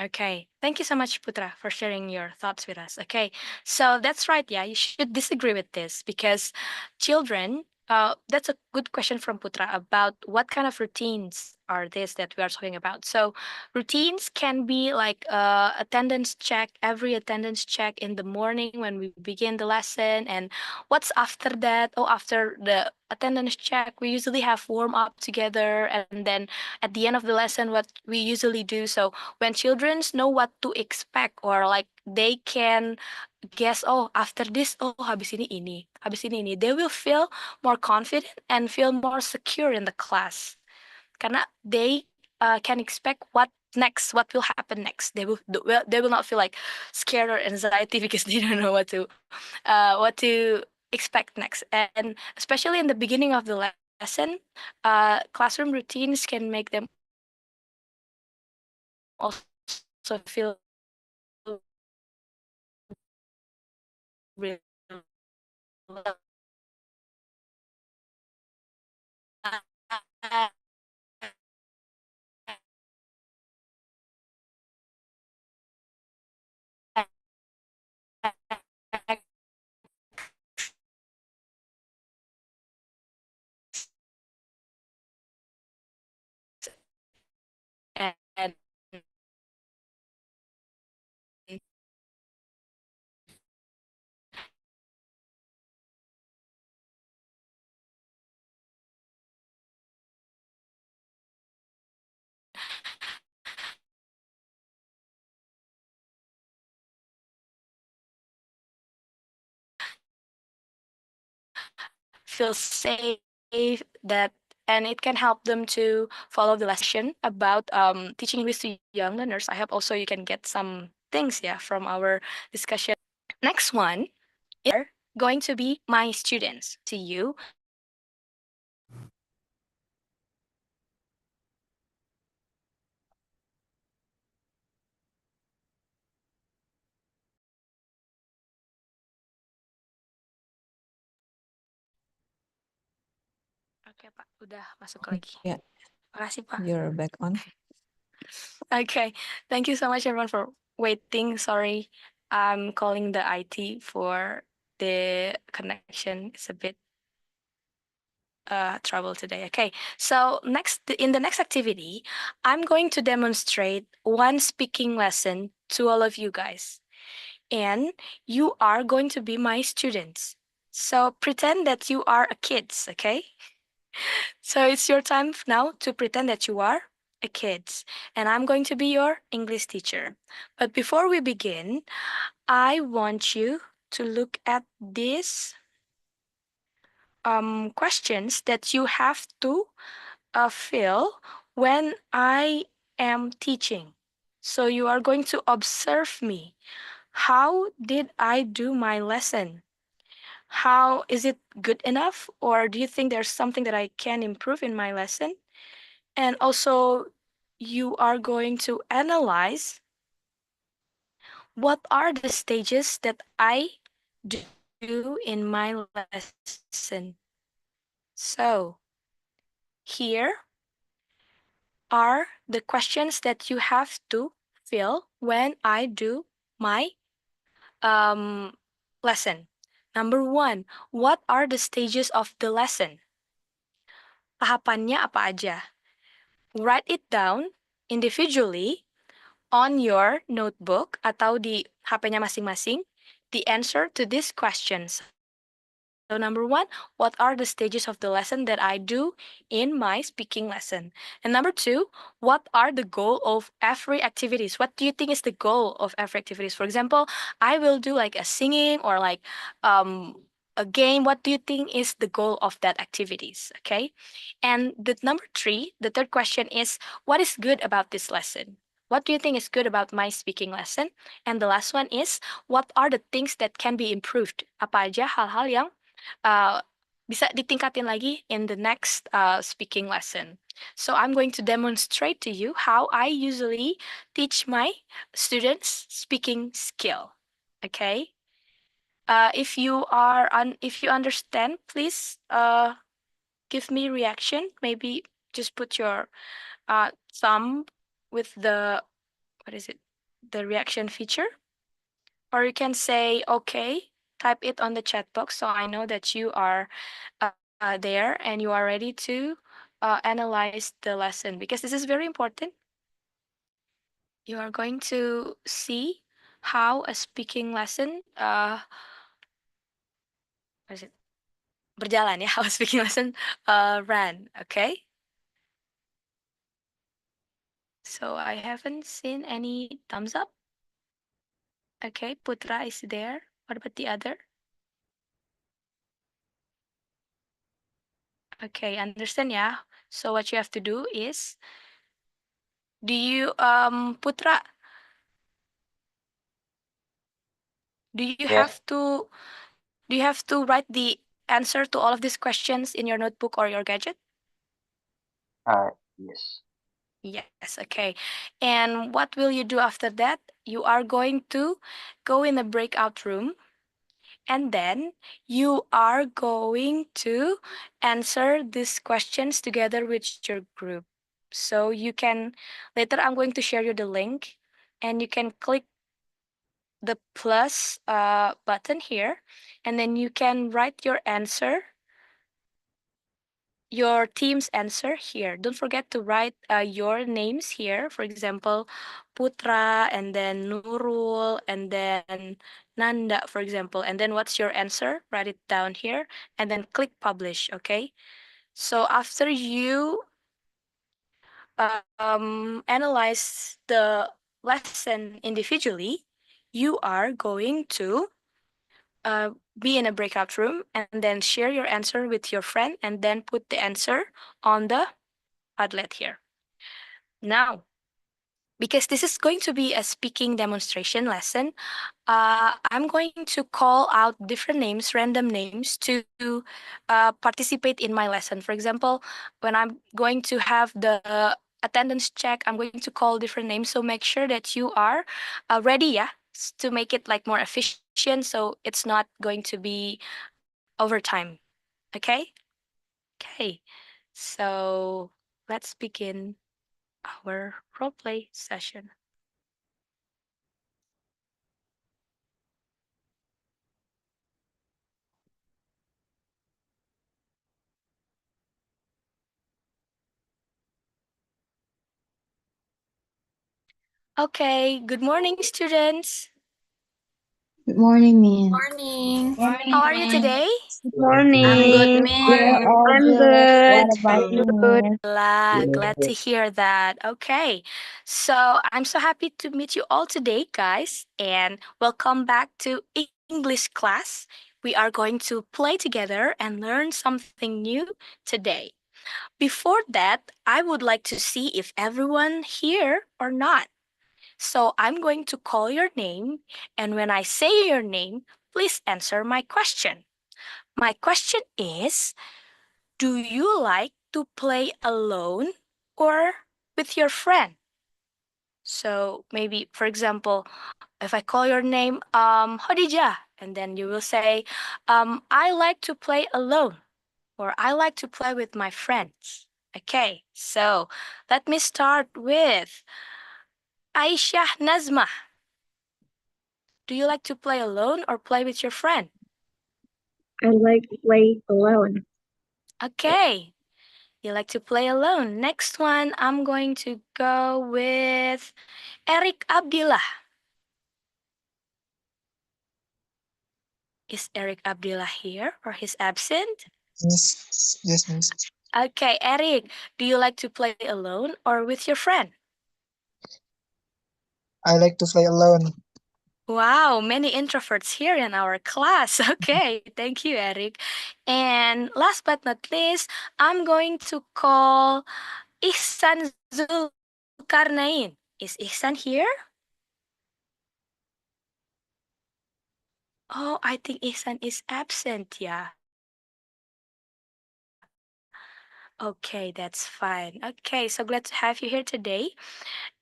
Okay. Thank you so much, Putra, for sharing your thoughts with us. Okay. So that's right. Yeah, you should disagree with this because children, that's a good question from Putra about what kind of routines are this that we are talking about. So routines can be like attendance check, every attendance check in the morning when we begin the lesson. And what's after that? Oh, after the attendance check, we usually have warm up together. And then at the end of the lesson, what we usually do. So when children know what to expect or like they can guess, oh, after this, oh, habis ini, they will feel more confident and feel more secure in the class karena they can expect what next, what will happen next. They will not feel like scared or anxiety because they don't know what to expect next. And especially in the beginning of the lesson, classroom routines can make them also feel and feel safe that and it can help them to follow the lesson about teaching English to young learners. I hope also you can get some things, yeah, from our discussion. Next one are going to be my students to you. Oke, Pak, udah masuk lagi. Yeah, Makasih, Pak. you're back on. Okay, thank you so much everyone for waiting. Sorry, I'm calling the IT for the connection. It's a bit trouble today. Okay, so in the next activity, I'm going to demonstrate one speaking lesson to all of you guys. And you are going to be my students. So pretend that you are a kids, okay? So it's your time now to pretend that you are a kids, and I'm going to be your English teacher. But before we begin, I want you to look at these questions that you have to fill when I am teaching. So you are going to observe me. How did I do my lesson? How is it good enough? Or do you think there's something that I can improve in my lesson? And also, you are going to analyze what are the stages that I do in my lesson. So, here are the questions that you have to fill when I do my lesson. Number 1, what are the stages of the lesson? Tahapannya apa aja? Write it down individually on your notebook atau di HP-nya masing-masing the answer to this question. So number 1, what are the stages of the lesson that I do in my speaking lesson? And number 2, what are the goal of every activities? What do you think is the goal of every activities? For example, I will do like a singing or like a game. What do you think is the goal of that activities? Okay. And the number 3, the third question is, what is good about this lesson? What do you think is good about my speaking lesson? And the last one is, what are the things that can be improved? Apa aja hal-hal yang uh, bisa ditingkatin lagi in the next speaking lesson. So I'm going to demonstrate to you how I usually teach my students speaking skill. Okay. If you understand, please give me reaction. Maybe just put your thumb with the, what is it? The reaction feature. Or you can say, okay, type it on the chat box so I know that you are there and you are ready to analyze the lesson, because this is very important. You are going to see how a speaking lesson what is it? Berjalan ya, how a speaking lesson ran, okay? So I haven't seen any thumbs up. Okay, Putra is there. What about the other? Okay, understand ya. So what you have to do is, do you Putra, do you Yes. have to write the answer to all of these questions in your notebook or your gadget? Yes. Yes, okay. And what will you do after that? You are going to go in a breakout room, and then you are going to answer these questions together with your group. So you can, later I'm going to share you the link, and you can click the plus button here, and then you can write your answer, your team's answer here. Don't forget to write your names here. For example, Putra, and then Nurul, and then Nanda, for example. And then what's your answer? Write it down here, and then click publish, okay? So after you analyze the lesson individually, you are going to be in a breakout room and then share your answer with your friend, and then put the answer on the Padlet here. Now, because this is going to be a speaking demonstration lesson, I'm going to call out different names, random names, to participate in my lesson. For example, when I'm going to have the attendance check, I'm going to call different names. So make sure that you are ready, yeah, to make it like more efficient, so it's not going to be over time. Okay? Okay. So let's begin our role play session. Okay, good morning, students. Good morning, Miss. Morning. How are you today? Good I'm good, morning. We're Miss. all I'm good. good. What about you, Good. Miss? Glad to hear that. Okay, so I'm so happy to meet you all today, guys, and welcome back to English class. We are going to play together and learn something new today. Before that, I would like to see if everyone here or not. So I'm going to call your name, and when I say your name, please answer my question. My question is, do you like to play alone or with your friend? So maybe, for example, if I call your name, Khadijah, and then you will say, I like to play alone or I like to play with my friends. Okay, so let me start with Aisyah Nazma. Do you like to play alone or play with your friend? I like to play alone. Okay, you like to play alone. Next one, I'm going to go with Eric Abdillah. Is Eric Abdillah here or he's absent? Yes, miss. Okay, Eric, do you like to play alone or with your friend? I like to play alone. Wow, many introverts here in our class. Okay, thank you, Eric. And last but not least, I'm going to call Ihsan Zulkarnain. Is Ihsan here? Oh, I think Ihsan is absent, yeah. Okay, that's fine. Okay, so glad to have you here today.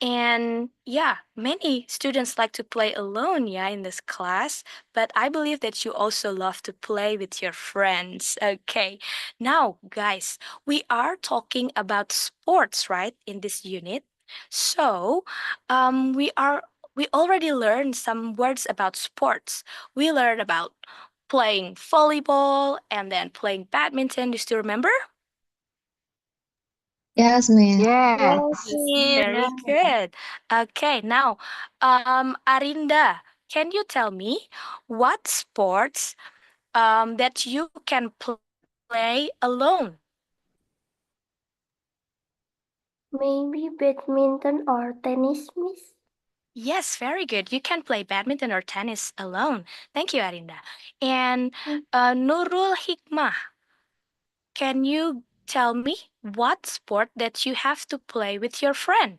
And yeah, many students like to play alone, yeah, in this class, but I believe that you also love to play with your friends. Okay, now, guys, we are talking about sports, right, in this unit. So, we already learned some words about sports. We learned about playing volleyball and then playing badminton. Do you still remember? Yes, miss. Yes. Yes, Very good. Okay, now, Arinda, can you tell me what sports that you can play alone? maybe badminton or tennis, miss. Yes, very good. You can play badminton or tennis alone. Thank you, Arinda. And Nurul Hikmah, can you tell me what sport that you have to play with your friend?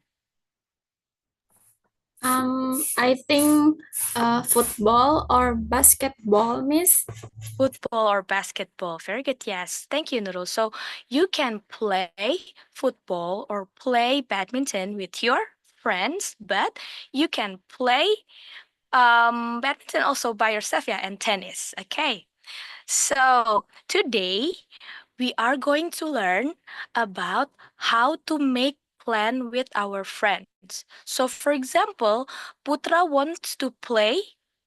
I think football or basketball, miss. Football or basketball. Very good. Yes. Thank you, Nurul. So you can play football or play badminton with your friends, but you can play badminton also by yourself, yeah, and tennis. Okay. So today we are going to learn about how to make plan with our friends. So for example, Putra wants to play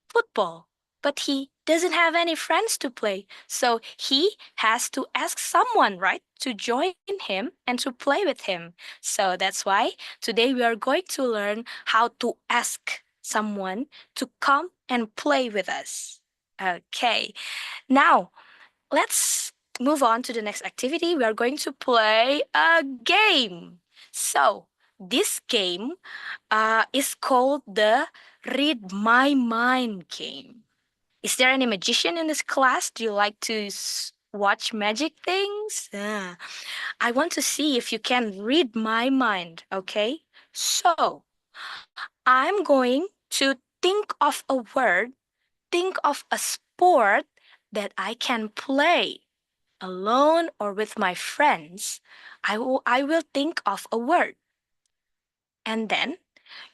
football, but he doesn't have any friends to play. So he has to ask someone, right, to join him and to play with him. So that's why today we are going to learn how to ask someone to come and play with us. Okay. Now, let's move on to the next activity. We are going to play a game. So, this game is called the Read My Mind game. Is there any magician in this class? Do you like to watch magic things? I want to see if you can read my mind, okay? So, I'm going to think of a word, think of a sport that I can play alone or with my friends. I will think of a word. And then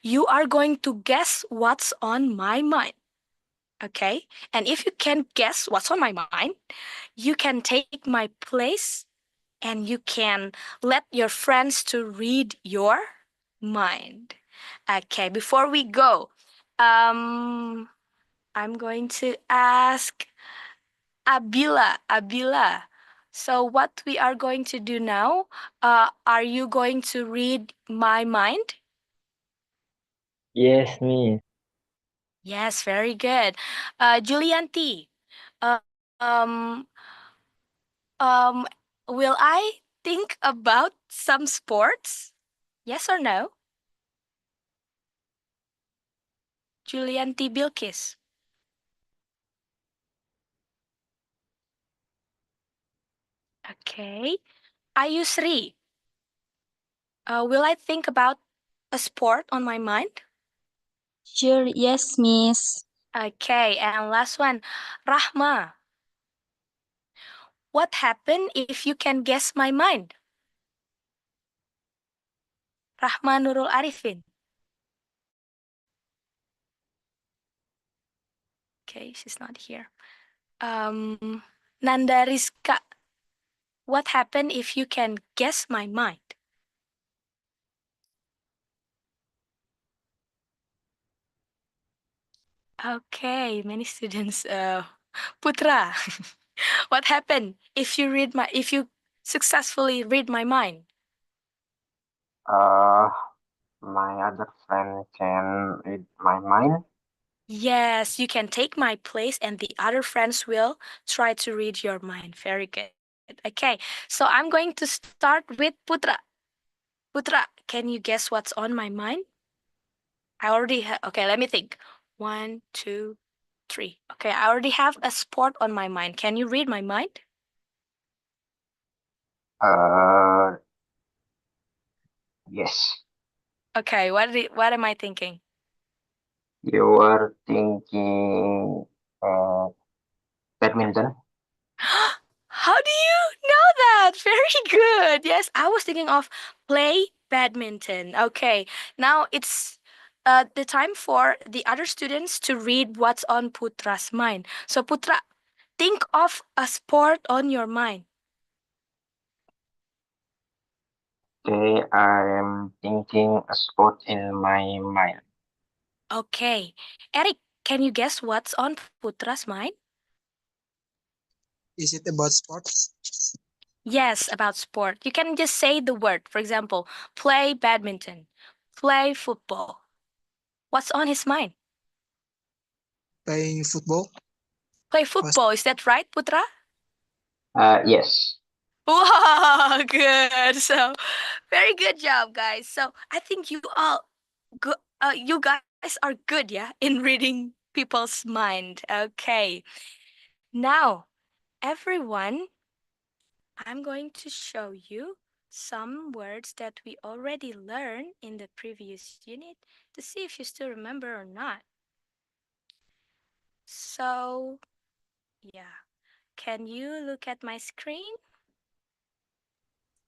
you are going to guess what's on my mind. Okay? And if you can guess what's on my mind, you can take my place and you can let your friends to read your mind. Okay, before we go, I'm going to ask Abila. So what we are going to do now, are you going to read my mind? Yes, miss. Yes, very good. Julianti, uh, um, um, will I think about some sports? Yes or no? Julianti Bilkis. Okay. Ayusri, will I think about a sport on my mind? Sure, yes, Miss. Okay, and last one, Rahma. What happened if you can guess my mind? Rahma Nurul Arifin. Okay, she's not here. Nanda Rizka. What happened if you can guess my mind? Okay, many students. Putra, what happened if you successfully read my mind? My other friend can read my mind. Yes, you can take my place and the other friends will try to read your mind. Very good. Okay, so I'm going to start with Putra. Putra, can you guess what's on my mind? I already have, okay, let me think. 1, 2, 3. Okay, I already have a sport on my mind. Can you read my mind? Uh, yes. Okay, what am I thinking? You were thinking badminton. How do you know that? Very good. Yes, I was thinking of play badminton. Okay, now it's the time for the other students to read what's on Putra's mind. So, Putra, think of a sport on your mind. Okay, I am thinking a sport in my mind. Okay, Eric, can you guess what's on Putra's mind? Is it about sports? Yes, about sport. You can just say the word. For example, play badminton, play football. What's on his mind? Playing football? Play football. Is that right, Putra? Yes. Wow, good. So, very good job, guys. So, I think you all good. You guys are good, yeah, in reading people's mind. Okay. Now, everyone, I'm going to show you some words that we already learned in the previous unit to see if you still remember or not. So, yeah. Can you look at my screen?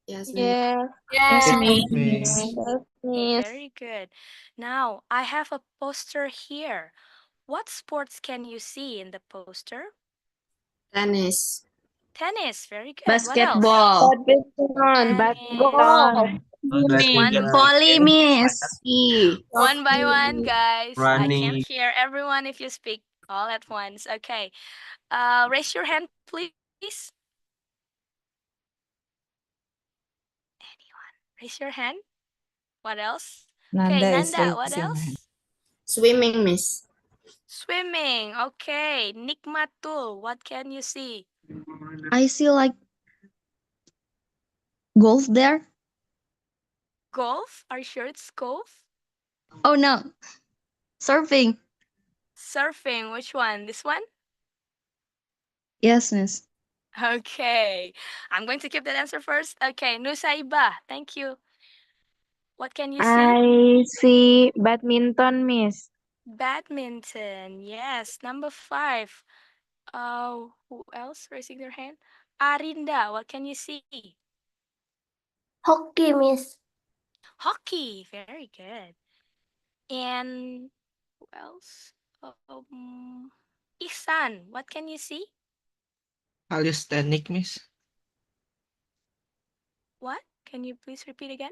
Yes, Yes. Yes, Yes, Miss. Miss. Yes, Miss. Very good. Now, I have a poster here. What sports can you see in the poster? Tennis. Tennis, very good. What else? Basketball. Badminton. Tennis. Golf. One Swimming. Volley, Miss. Hockey. one by one, guys. I can't Running. hear everyone if you speak all at once. Okay. Raise your hand, please. Anyone? Raise your hand. What else? Okay, Nanda is Nanda, what raising her hand. else? Swimming, Miss. Swimming. Okay. Nikmatul, what can you see? I see like golf there. Golf? Are you sure it's golf? Oh no, surfing. Surfing. Which one? This one? Yes, Miss. Okay. I'm going to keep that answer first. Okay. Nusaiba, thank you. What can you see? I see badminton, Miss. Badminton. Yes. Number 5. Who else raising their hand? Arinda, what can you see? Hockey, Miss. Hockey. Very good. And who else? Ihsan, what can you see? Calisthenic, Miss. What? Can you please repeat again?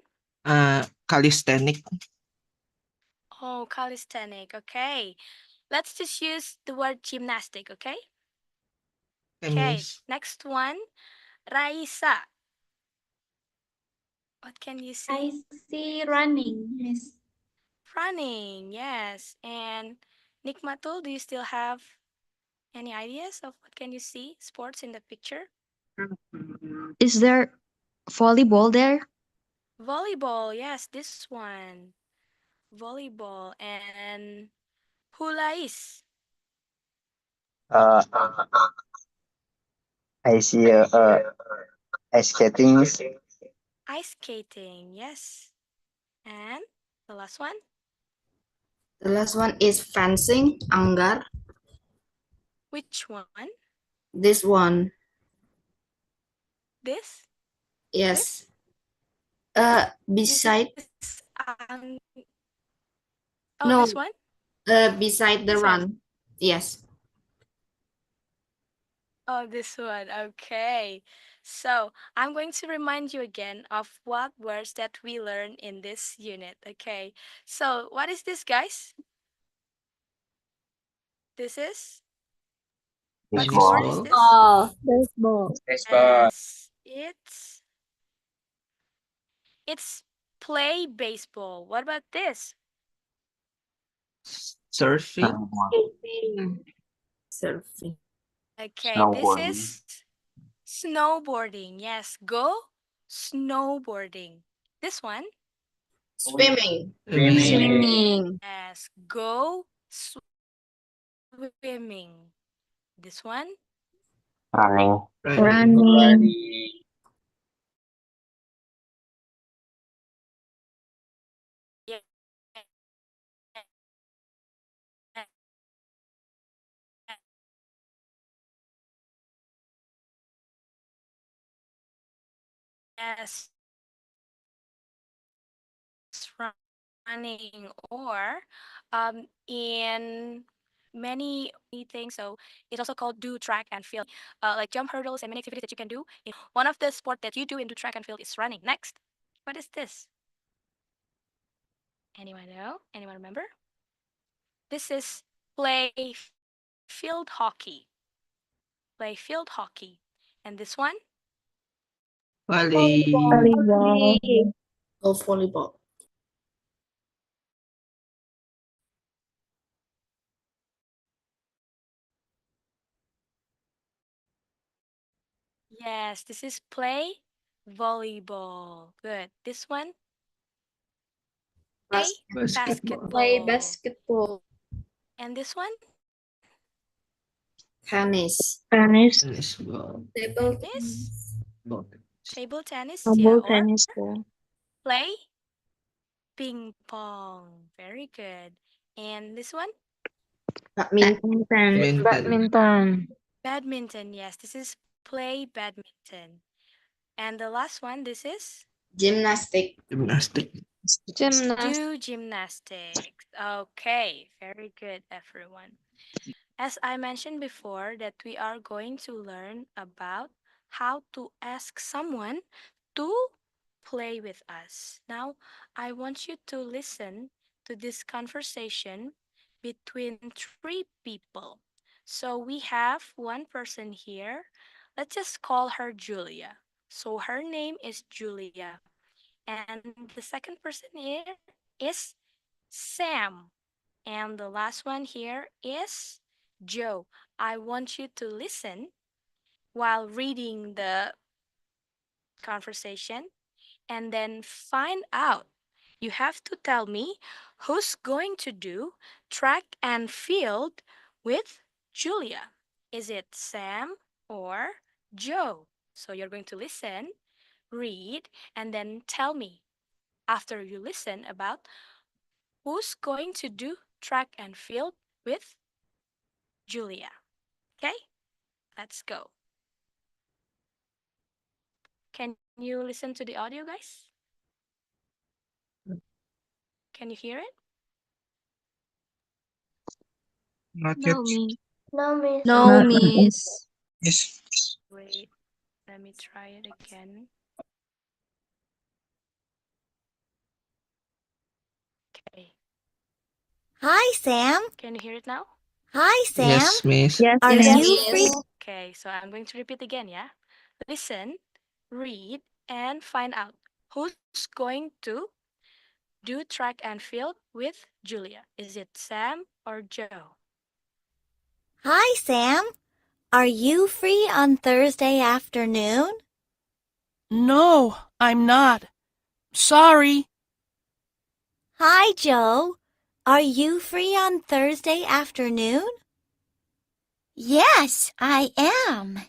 Calisthenic. Oh, calisthenic. Okay. Let's just use the word gymnastic, okay? Okay, Miss. next one. Raisa. What can you see? I see running, Miss. Running, yes. And Nikmatul, do you still have any ideas of what can you see? Sports in the picture? Is there volleyball there? Volleyball, yes, this one. Volleyball and hulais. I see ice skating. Ice skating, yes. And the last one? The last one is fencing, anggar. Which one? This one, This? yes. This Beside, is oh, no, this one? beside the This one. run. Yes. Oh, this one. Okay. So I'm going to remind you again of what words that we learned in this unit. Okay. So what is this, guys? This is what sport is Baseball. Baseball. this? Ball. Baseball. Yes, it's play baseball. What about this? Surfing. Snowboard. Surfing. Okay, this Snowboarding. is snowboarding. Yes, go snowboarding. This one? Swimming. Swimming. Swimming. Yes, go swimming. This one? Running. Running. Running. Yeah. Yes, running or in many things. So it's also called do track and field, like jump hurdles and many activities that you can do. One of the sport that you do in do track and field is running. Next, what is this? Anyone know? Anyone remember? This is play field hockey. Play field hockey. And this one? Volley. Volleyball. Go volleyball. Yes, this is play volleyball. Good. This one? Play Basketball. Play basketball. basketball. And this one? Tennis. Tennis. Tennis ball. Table Tennis? Ball. Table tennis, yeah. Table Or tennis ball. play ping pong. Very good. And this one? badminton. Badminton. Badminton. Badminton, yes. This is play badminton. And the last one, this is? Gymnastic. Gymnastic. Gymnast. Do gymnastics. Okay, very good, everyone. As I mentioned before, that we are going to learn about how to ask someone to play with us. Now, I want you to listen to this conversation between three people. So we have one person here. Let's just call her Julia. So her name is Julia. And the second person here is Sam. And the last one here is Joe. I want you to listen while reading the conversation and then find out. You have to tell me who's going to do track and field with Julia. Is it Sam or Joe? So you're going to listen, read, and then tell me after you listen about who's going to do track and field with Julia. Okay, let's go. Can you listen to the audio, guys? Can you hear it? Not yet. No, miss. No, miss. No, miss. Yes. Wait, let me try it again. Okay, Hi, Sam. can you hear it now? Hi, Sam. Yes, miss. Yes, Are miss. you free? Okay, so I'm going to repeat again, yeah? Listen, read, and find out who's going to do track and field with Julia. Is it Sam or Joe? Hi, Sam. Are you free on Thursday afternoon? No, I'm not. Sorry. Hi, Joe. Are you free on Thursday afternoon? Yes, I am.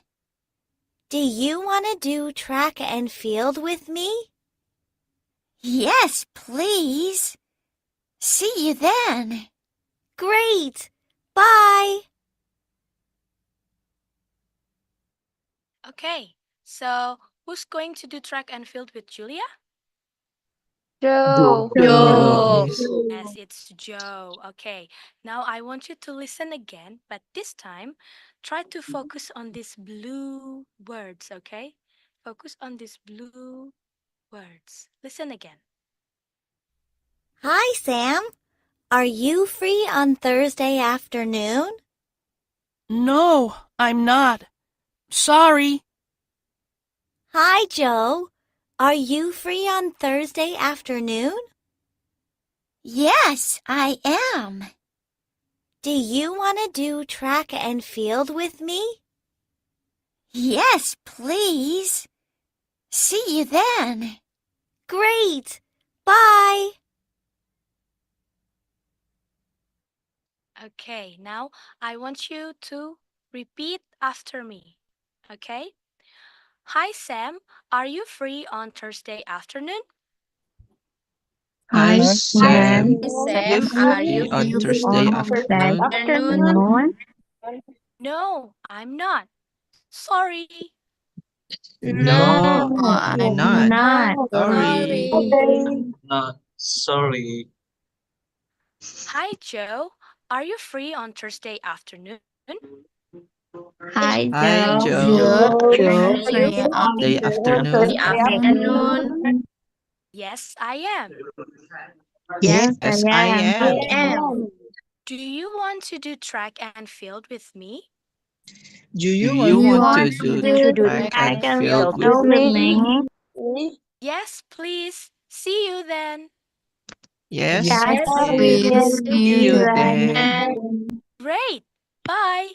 Do you want to do track and field with me? Yes, please. See you then. Great. Bye. Okay, so who's going to do track and field with Julia? Joe. Joe, Joe. Miss. Yes, it's Joe. Okay, now I want you to listen again, but this time try to focus on these blue words, okay? Focus on these blue words. Listen again. Hi, Sam. Are you free on Thursday afternoon? No, I'm not. Sorry. Hi, Joe. Are you free on Thursday afternoon? Yes, I am. Do you want to do track and field with me? Yes, please. See you then. Great. Bye. Okay, now I want you to repeat after me. Okay? Hi, Sam. Are you free on Thursday afternoon? Hi, Hi, Sam. Sam. Are you Sam, are you free on free Thursday on Thursday afternoon? afternoon? No, I'm not. Sorry. No, No, I'm I'm not. not. Sorry. Sorry. Not sorry. Hi, Joe. Are you free on Thursday afternoon? Hi, Hi, Joe. Joe. Joe. Are you Are free you on free on Thursday Thursday afternoon? afternoon? Yes, I am. Yes, I Yes, I am. am. Do you want to do track and field with me? Do Do you you want You to want do to want do to do track track and and field field with with me? me? Yes, please. See you then. Yes, Yes, please. please. See See you you then. then. Great. Bye.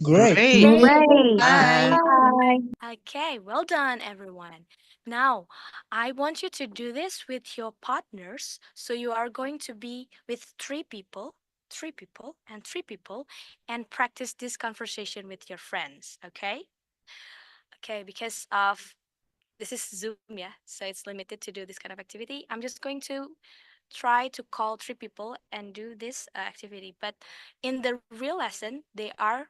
Great. Great. Great. Bye. Bye. Okay, well done, everyone. Now, I want you to do this with your partners. So you are going to be with three people, and three people, and practice this conversation with your friends. Okay? Okay, because of this is Zoom, yeah, so it's limited to do this kind of activity. I'm just going to try to call three people and do this activity. But in the real lesson, they are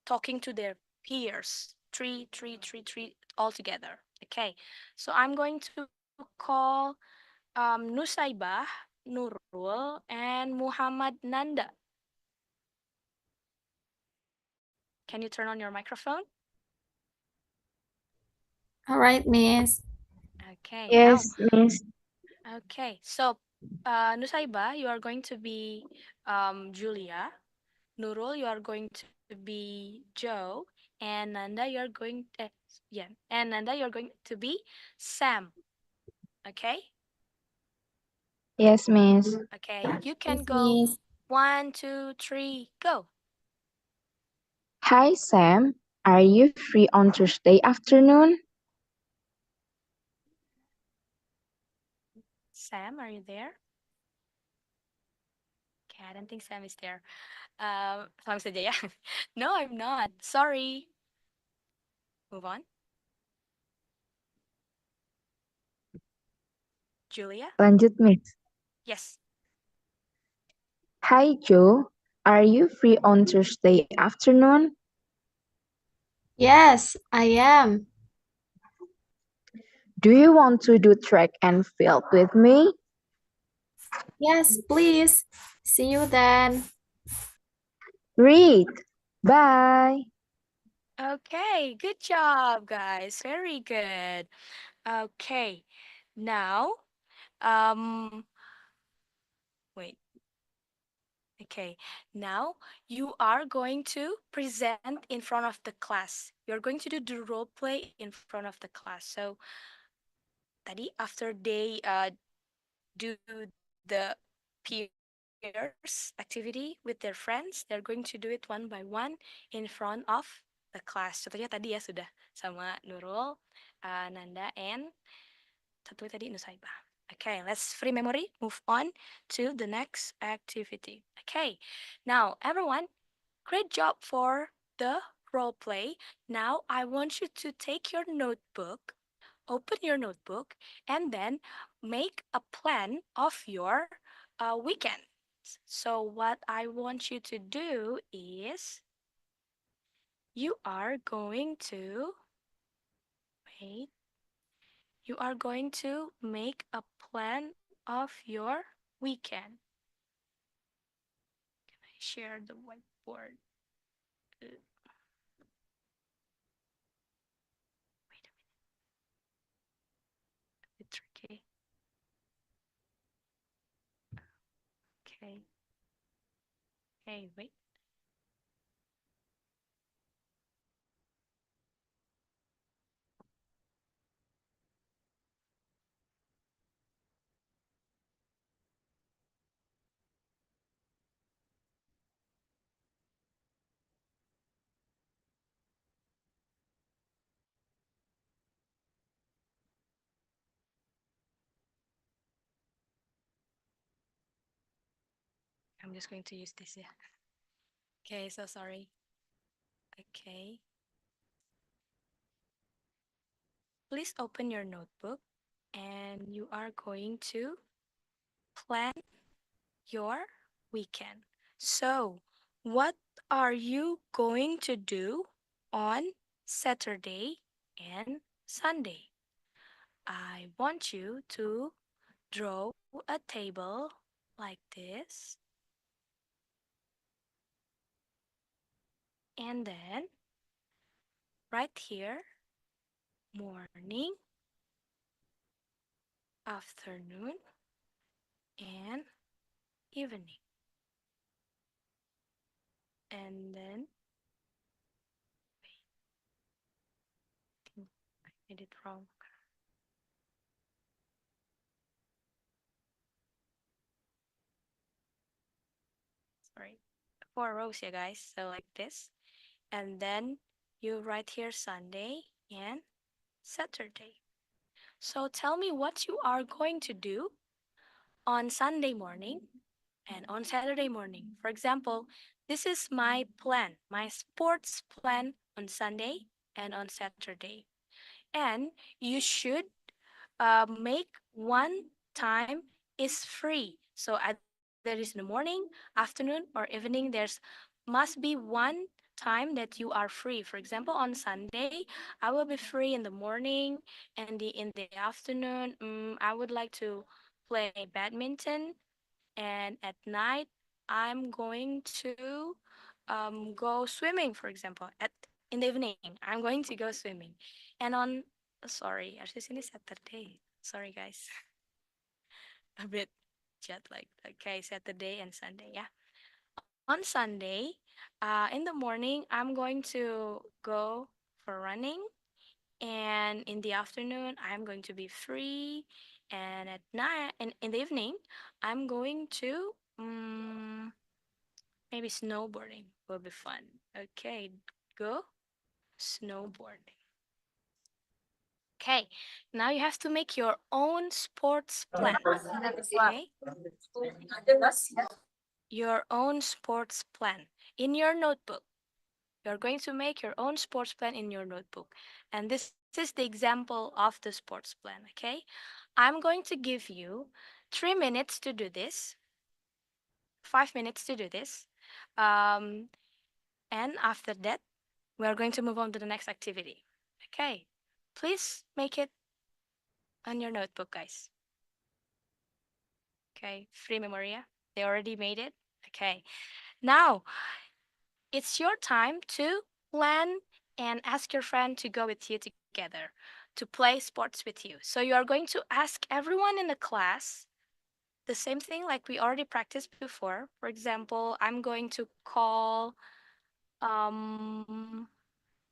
talking to their peers, three all together. Okay, so I'm going to call Nusaibah, Nurul, and Muhammad Nanda. Can you turn on your microphone? All right, Miss. Okay, now, Yes, Miss. okay, so Nusaibah, you are going to be Julia. Nurul, you are going to be Joe, and Nanda, you are going yeah, and Nanda, you're going to be Sam. Okay? Yes, Miss. Okay, you can Yes, go. Miss. 1, 2, 3, go. Hi, Sam. Are you free on Thursday afternoon? Sam, are you there? Okay, I don't think Sam is there. Langsung saja ya. No, I'm not. Sorry. Move on. Julia? Lanjut, Miss. Yes. Hi, Joe. Are you free on Thursday afternoon? Yes, I am. Do you want to do track and field with me? Yes, please. See you then. Great. Bye. Okay, good job, guys. Very good. Okay, now, um, wait. Okay, now you are going to present in front of the class. You're going to do the role play in front of the class. So, tadi after they do the peers activity with their friends, they're going to do it one by one in front of the class. Contohnya tadi ya sudah sama Nurul, Nanda, and satu lagi tadi Nusaibah. Okay, let's free memory. Move on to the next activity. Okay, now everyone, great job for the role play. Now I want you to take your notebook, open your notebook and then make a plan of your weekend. So what I want you to do is you are going to wait. You are going to make a plan of your weekend. Can I share the whiteboard? Wait a bit tricky. Okay. Hey, wait. I'm just going to use this, yeah. Okay, so sorry. Okay. Please open your notebook and you are going to plan your weekend. So, what are you going to do on Saturday and Sunday? I want you to draw a table like this. And then right here, morning, afternoon, and evening. And then I made it wrong. Sorry. 4 rows, yeah, guys. So like this. And then you write here Sunday and Saturday. So tell me what you are going to do on Sunday morning and on Saturday morning. For example, this is my plan, my sports plan on Sunday and on Saturday. And you should make one time is free. So either it's in the morning, afternoon, or evening, must be one time that you are free. For example, on Sunday, I will be free in the morning, and in the afternoon, I would like to play badminton, and at night, I'm going to go swimming. For example, at in the evening, I'm going to go swimming, and on sorry, harusnya sini Saturday. Sorry guys, a bit jet lagged. Okay, Saturday and Sunday, yeah. On Sunday, in the morning, I'm going to go for running, and in the afternoon, I'm going to be free, and at night, in the evening, I'm going to maybe snowboarding will be fun. Okay, go snowboarding. Okay, now you have to make your own sports plan. Okay, your own sports plan in your notebook. You're going to make your own sports plan in your notebook. And this is the example of the sports plan, okay? I'm going to give you 3 minutes to do this, 5 minutes to do this. And after that, we are going to move on to the next activity. Okay, please make it on your notebook, guys. Okay, free memoria. They already made it. Okay, now it's your time to plan and ask your friend to go with you together to play sports with you. So you are going to ask everyone in the class the same thing like we already practiced before. For example, I'm going to call um,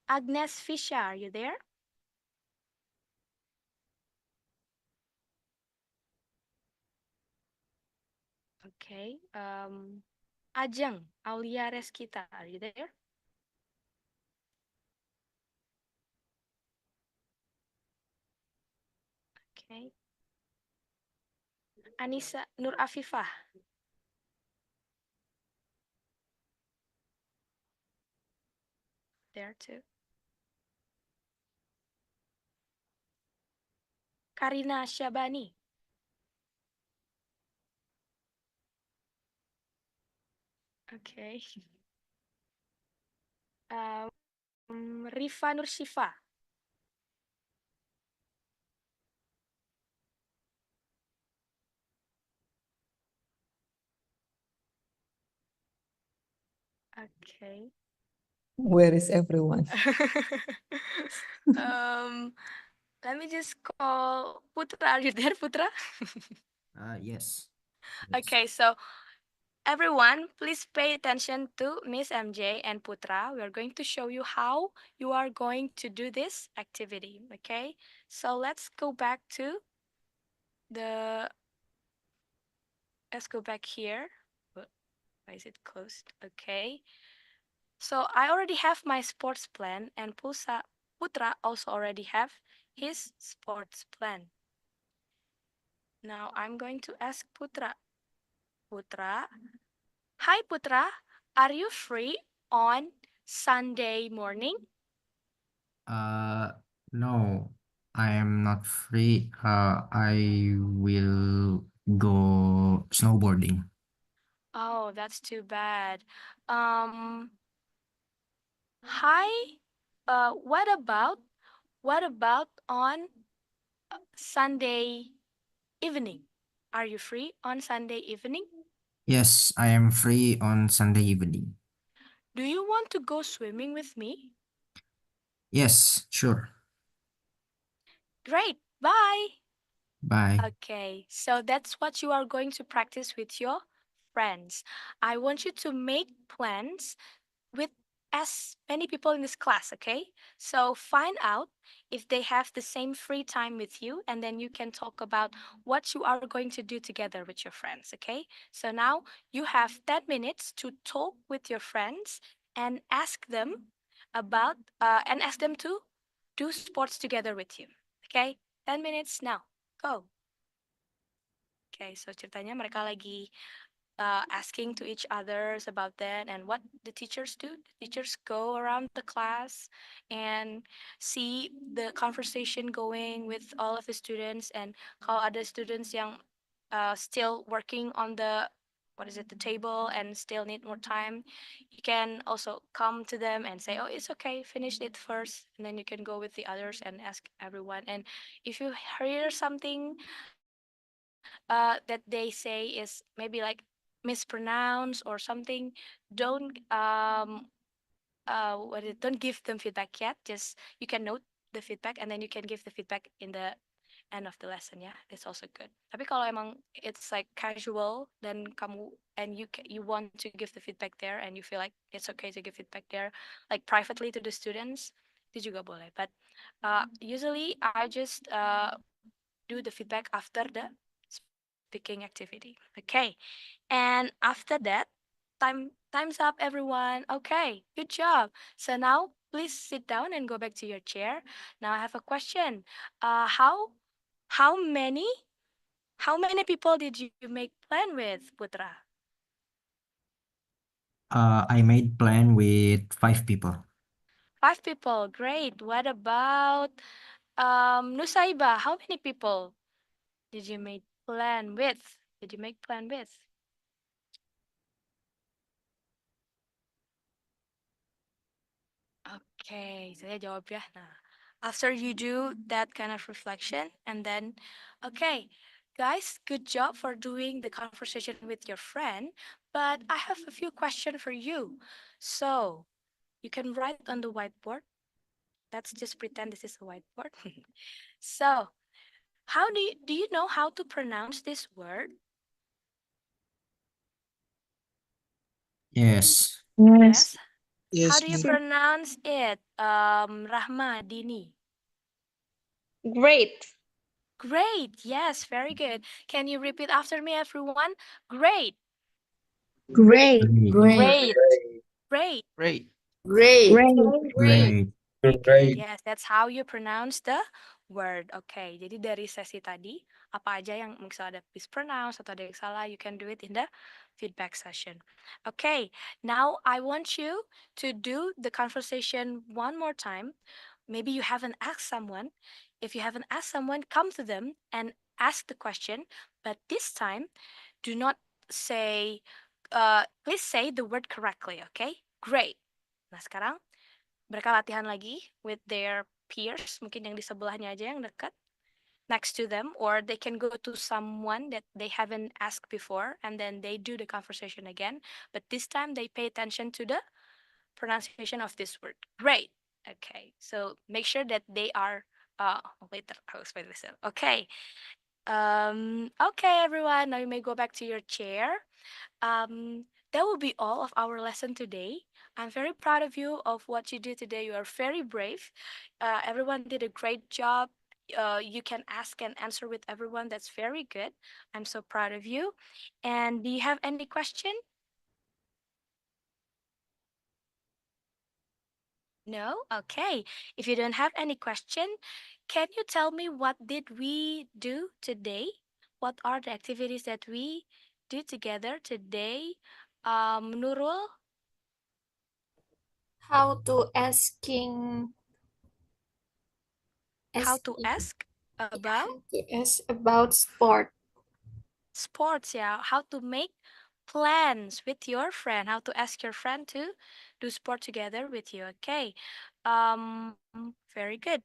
Agnes Fisher. Are you there? Okay. Ajeng Aulia Reskita. Are you there? Okay. Anissa Nur Afifah. There too. Karina Syabani. Okay. Rifa Nurshifa. Okay. Where is everyone? Let me just call Putra. Are you there, Putra? Yes. Okay, so everyone, please pay attention to Miss MJ and Putra. We are going to show you how you are going to do this activity. Okay, so the let's go back here. Why is it closed? Okay. So I already have my sports plan, and Putra also already have his sports plan. Now I'm going to ask Putra. Putra, hi Putra, are you free on Sunday morning? No, I am not free. I will go snowboarding. Oh, that's too bad. Um, Hi. What about on Sunday evening? Are you free on Sunday evening? Yes, I am free on Sunday evening. Do you want to go swimming with me? Yes, sure. Great. Bye. Bye. Okay, so that's what you are going to practice with your friends. I want you to make plans with as many people in this class, okay? So find out if they have the same free time with you, and then you can talk about what you are going to do together with your friends, okay? So now you have 10 minutes to talk with your friends and ask them to do sports together with you, okay? 10 minutes now. Go. Okay, so ceritanya mereka lagi asking to each others about that, and what the teachers do. The teachers go around the class and see the conversation going with all of the students, and kalau ada students yang still working on the table and still need more time, you can also come to them and say, oh, it's okay, finish it first, and then you can go with the others and ask everyone. And if you hear something that they say is maybe like mispronounced or something, don't don't give them feedback yet. Just you can note the feedback, and then you can give the feedback in the end of the lesson. Yeah, that's also good. Tapi kalau emang it's like casual, then kamu and you want to give the feedback there, and you feel like it's okay to give feedback there, like privately to the students, itu juga boleh. But usually I just do the feedback after the speaking activity. Okay, and after that, time's up, everyone. Okay, good job. So now please sit down and go back to your chair. Now I have a question. How many how many people did you make plan with, Putra? I made plan with 5 people. 5 people. Great. What about Nusaiba? How many people did you make plan with? Did you make plan with? Okay, saya jawab ya. Nah, after you do that kind of reflection, and then, okay, guys, good job for doing the conversation with your friend. But I have a few questions for you. So you can write on the whiteboard. Let's just pretend this is a whiteboard. So, how do you know how to pronounce this word? Yes. Yes. How Yes, do you pronounce it, Rahma Dini? Great. Great. Yes, very good. Can you repeat after me, everyone? Great. Great. Great. Great. Great. Great. Great. Great. Very good. Yes, that's how you pronounce the word. Okay, jadi dari sesi tadi, apa aja yang misal ada mispronounce atau ada yang salah, you can do it in the feedback session. Okay, now I want you to do the conversation one more time maybe you haven't asked someone. If you haven't asked someone, come to them and ask the question. But this time, do not say, please say the word correctly, okay? Great. Nah, sekarang mereka latihan lagi with their peers, mungkin yang di sebelahnya aja yang dekat, next to them, or they can go to someone that they haven't asked before, and then they do the conversation again. But this time, they pay attention to the pronunciation of this word. Great. Okay, so make sure that they are. Later I'll explain this. Okay. Okay, everyone. Now you may go back to your chair. That will be all of our lesson today. I'm very proud of you of what you did today. You are very brave. Everyone did a great job. You can ask and answer with everyone. That's very good. I'm so proud of you. And do you have any question? No? Okay. If you don't have any question, can you tell me what did we do today? What are the activities that we do together today? Nurul, How to asking how to asking ask about how to ask about sport. sports, yeah. How to make plans with your friend. How to ask your friend to do sport together with you. Okay. Very good.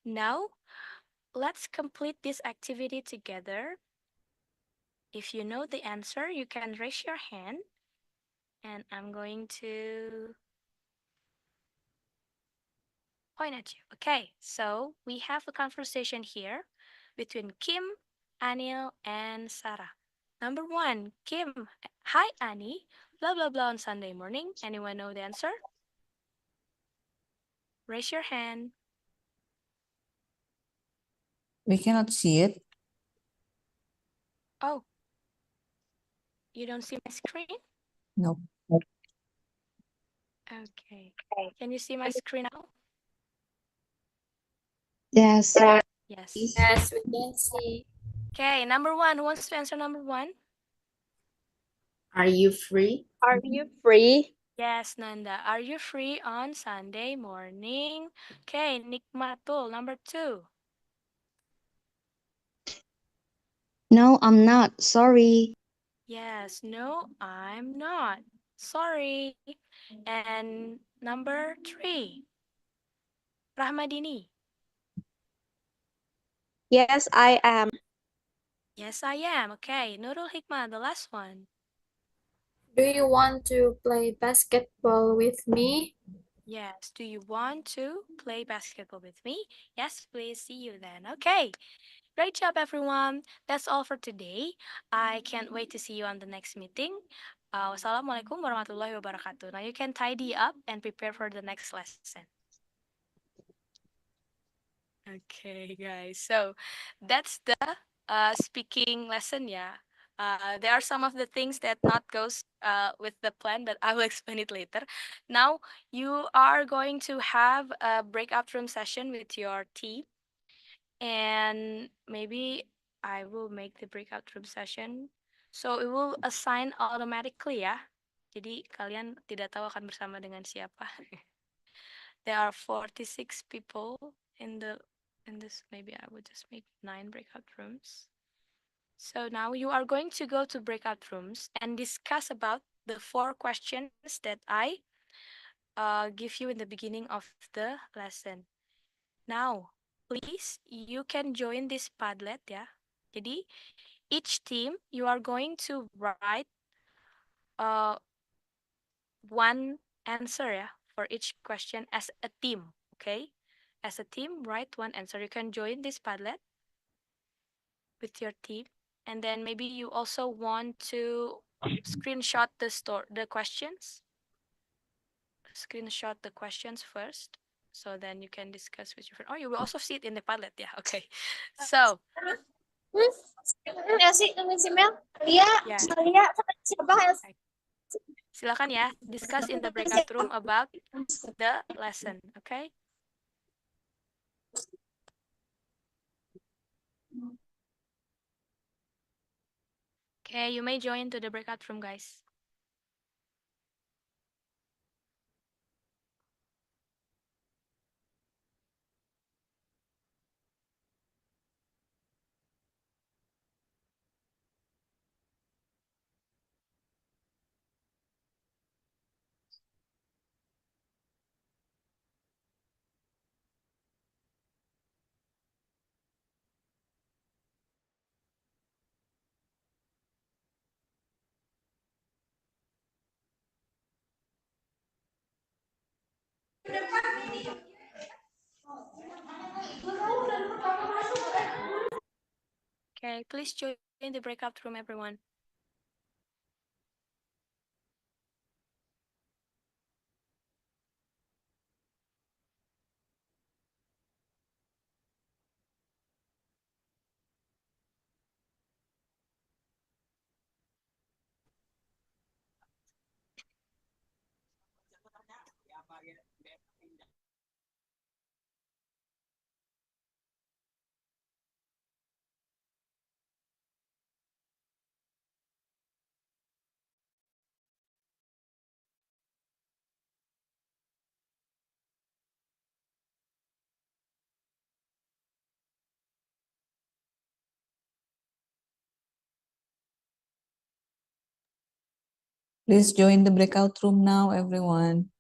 Now, let's complete this activity together. If you know the answer, you can raise your hand. And I'm going to point at you. Okay, so we have a conversation here between Kim, Anil, and Sarah. Number one, Kim. Hi, Annie. Blah, blah, blah on Sunday morning. Anyone know the answer? Raise your hand. We cannot see it. Oh, you don't see my screen? No. Okay. Can you see my screen now? Yes. Yes. Yes, we can see. Okay, number one. Who wants to answer number one? Are you free? Are you free? Yes, Nanda. Are you free on Sunday morning? Okay, Nikmatul, number two. No, I'm not. Sorry. Yes, no, I'm not. Sorry. And number three, Rahmadini. Yes, I am. Yes, I am. Okay, Nurul Hikmah, the last one. Do you want to play basketball with me? Yes, do you want to play basketball with me? Yes, please. See you then. Okay, great job, everyone. That's all for today. I can't wait to see you on the next meeting. Wassalamualaikum warahmatullahi wabarakatuh. Now you can tidy up and prepare for the next lesson. Okay, guys. So that's the speaking lesson. Yeah. There are some of the things that not goes with the plan, but I will explain it later. Now you are going to have a breakout room session with your team, and maybe I will make the breakout room session. So it will assign automatically ya. Jadi kalian tidak tahu akan bersama dengan siapa. There are 46 people in this. Maybe I would just make 9 breakout rooms. So now you are going to go to breakout rooms and discuss about the 4 questions that I give you in the beginning of the lesson. Now, please, you can join this Padlet ya. Jadi, each team you are going to write one answer ya for each question as a team, okay? As a team, write one answer. You can join this Padlet with your team, and then maybe you also want to screenshot the questions. Screenshot the questions first, so then you can discuss with your friend. Oh, you will also see it in the Padlet, yeah. Okay, so yeah, silakan ya, discuss in the breakout room about the lesson, okay? Okay, you may join to the breakout room, guys. Okay, please join the breakout room, everyone. Please join the breakout room now, everyone.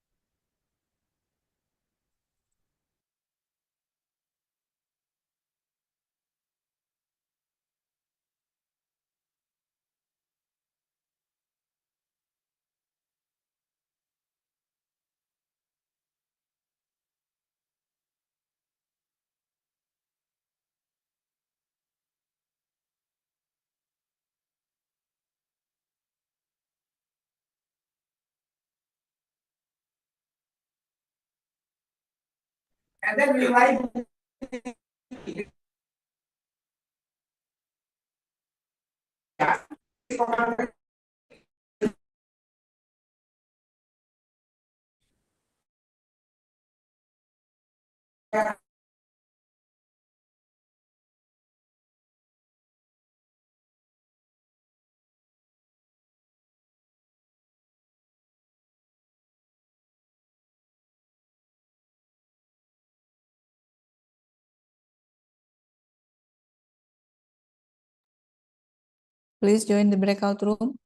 And then we write Please join the breakout room.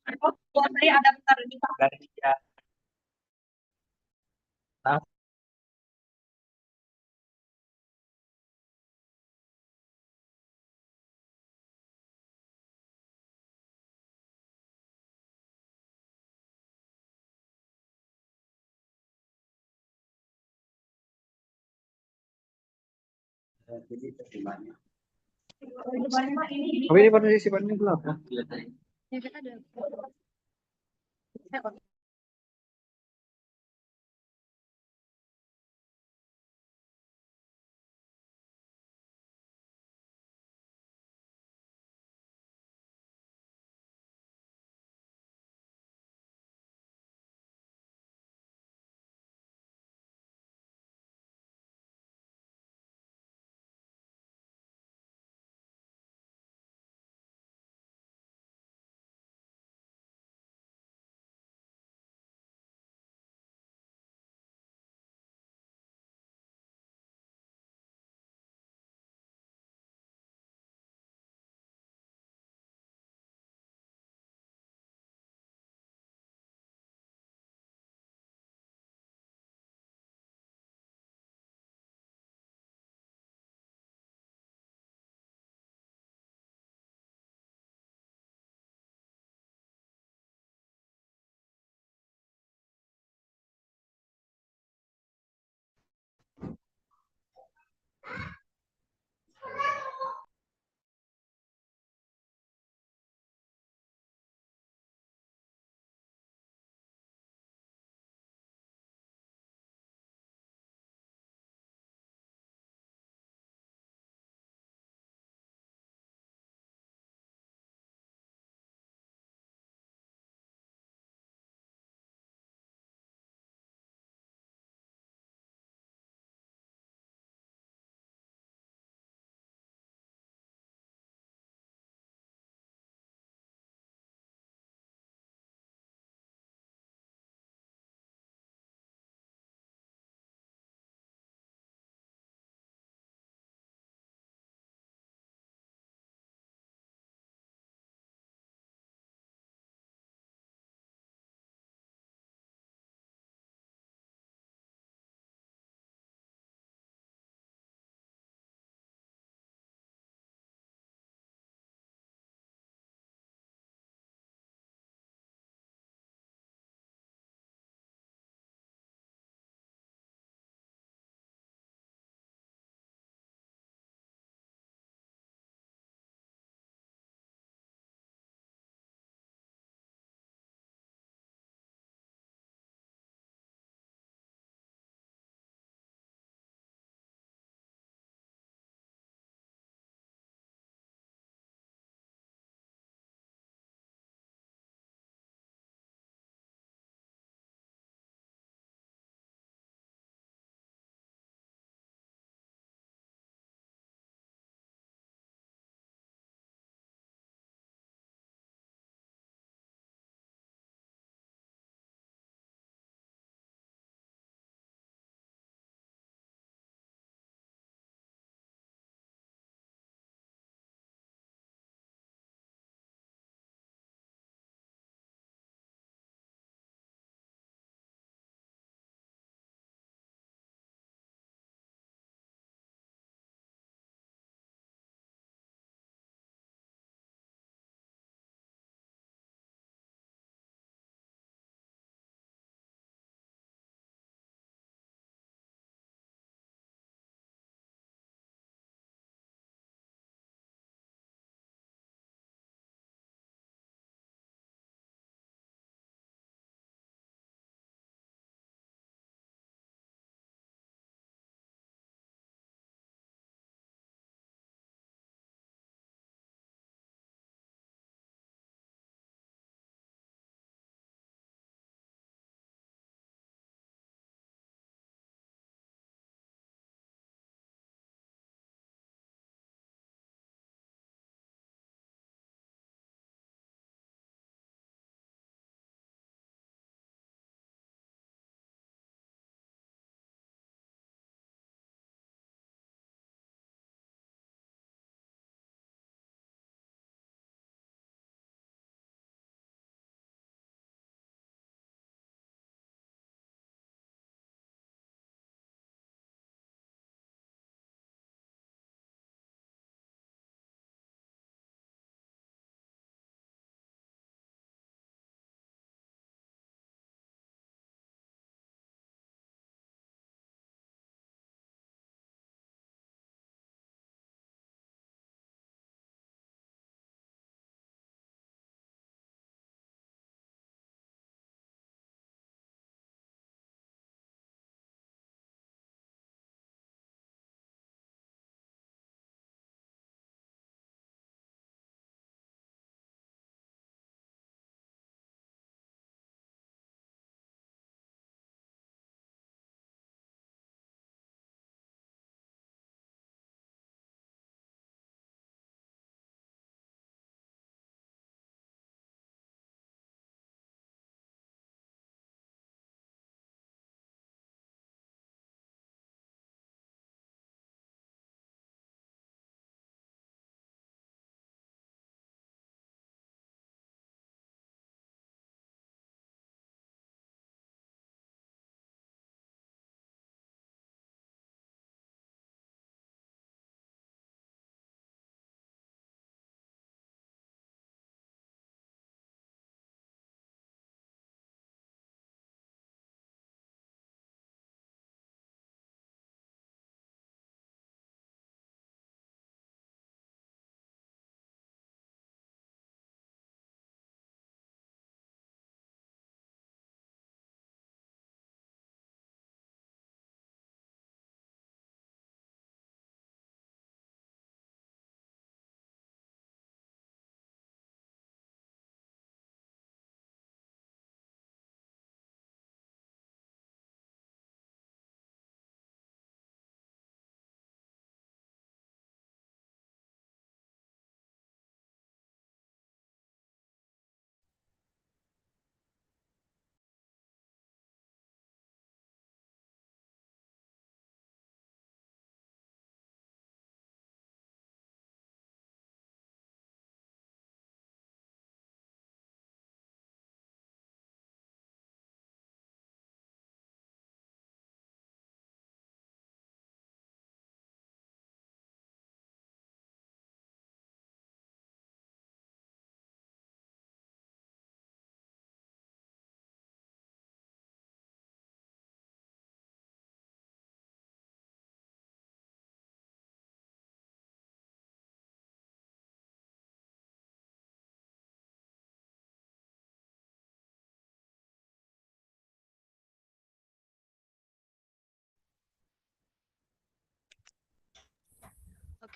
Saya ada bentar di Oh, ini partisipannya berapa?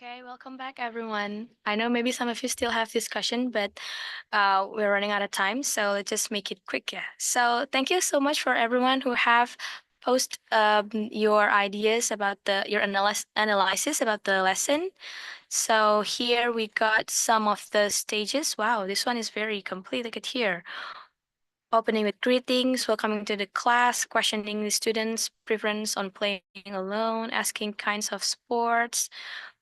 Okay, welcome back, everyone. I know maybe some of you still have discussion, but we're running out of time, so let's just make it quick. Yeah. So thank you so much for everyone who have post your ideas about your analysis about the lesson. So here we got some of the stages. Wow, this one is very complete. Look at here. Opening with greetings, welcoming to the class, questioning the students' preference on playing alone, asking kinds of sports,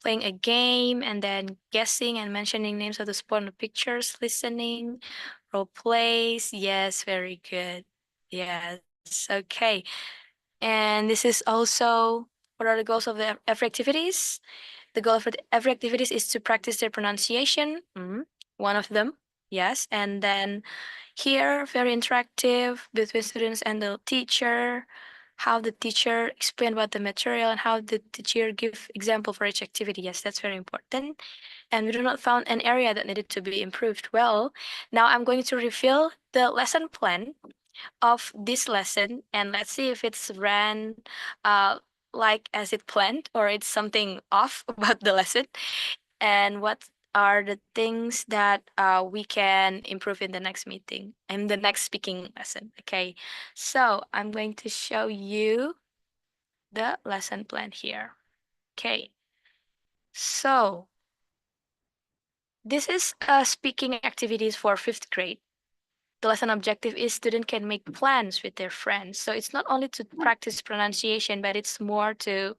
playing a game, and then guessing and mentioning names of the sport on the pictures, listening, role plays. Yes, very good. Yes, okay. And this is also what are the goals of every activities? The goal of every activities is to practice their pronunciation. One of them, yes. And then here, very interactive between students and the teacher, how the teacher explain about the material and how the teacher give example for each activity. Yes, that's very important. And we do not found an area that needed to be improved. Well, now I'm going to reveal the lesson plan of this lesson, and let's see if it's ran uh, like as it planned or it's something off about the lesson, and what are the things that we can improve in the next meeting and the next speaking lesson. Okay, so I'm going to show you the lesson plan here. Okay, so this is speaking activities for 5th grade. The lesson objective is student can make plans with their friends. So it's not only to practice pronunciation, but it's more to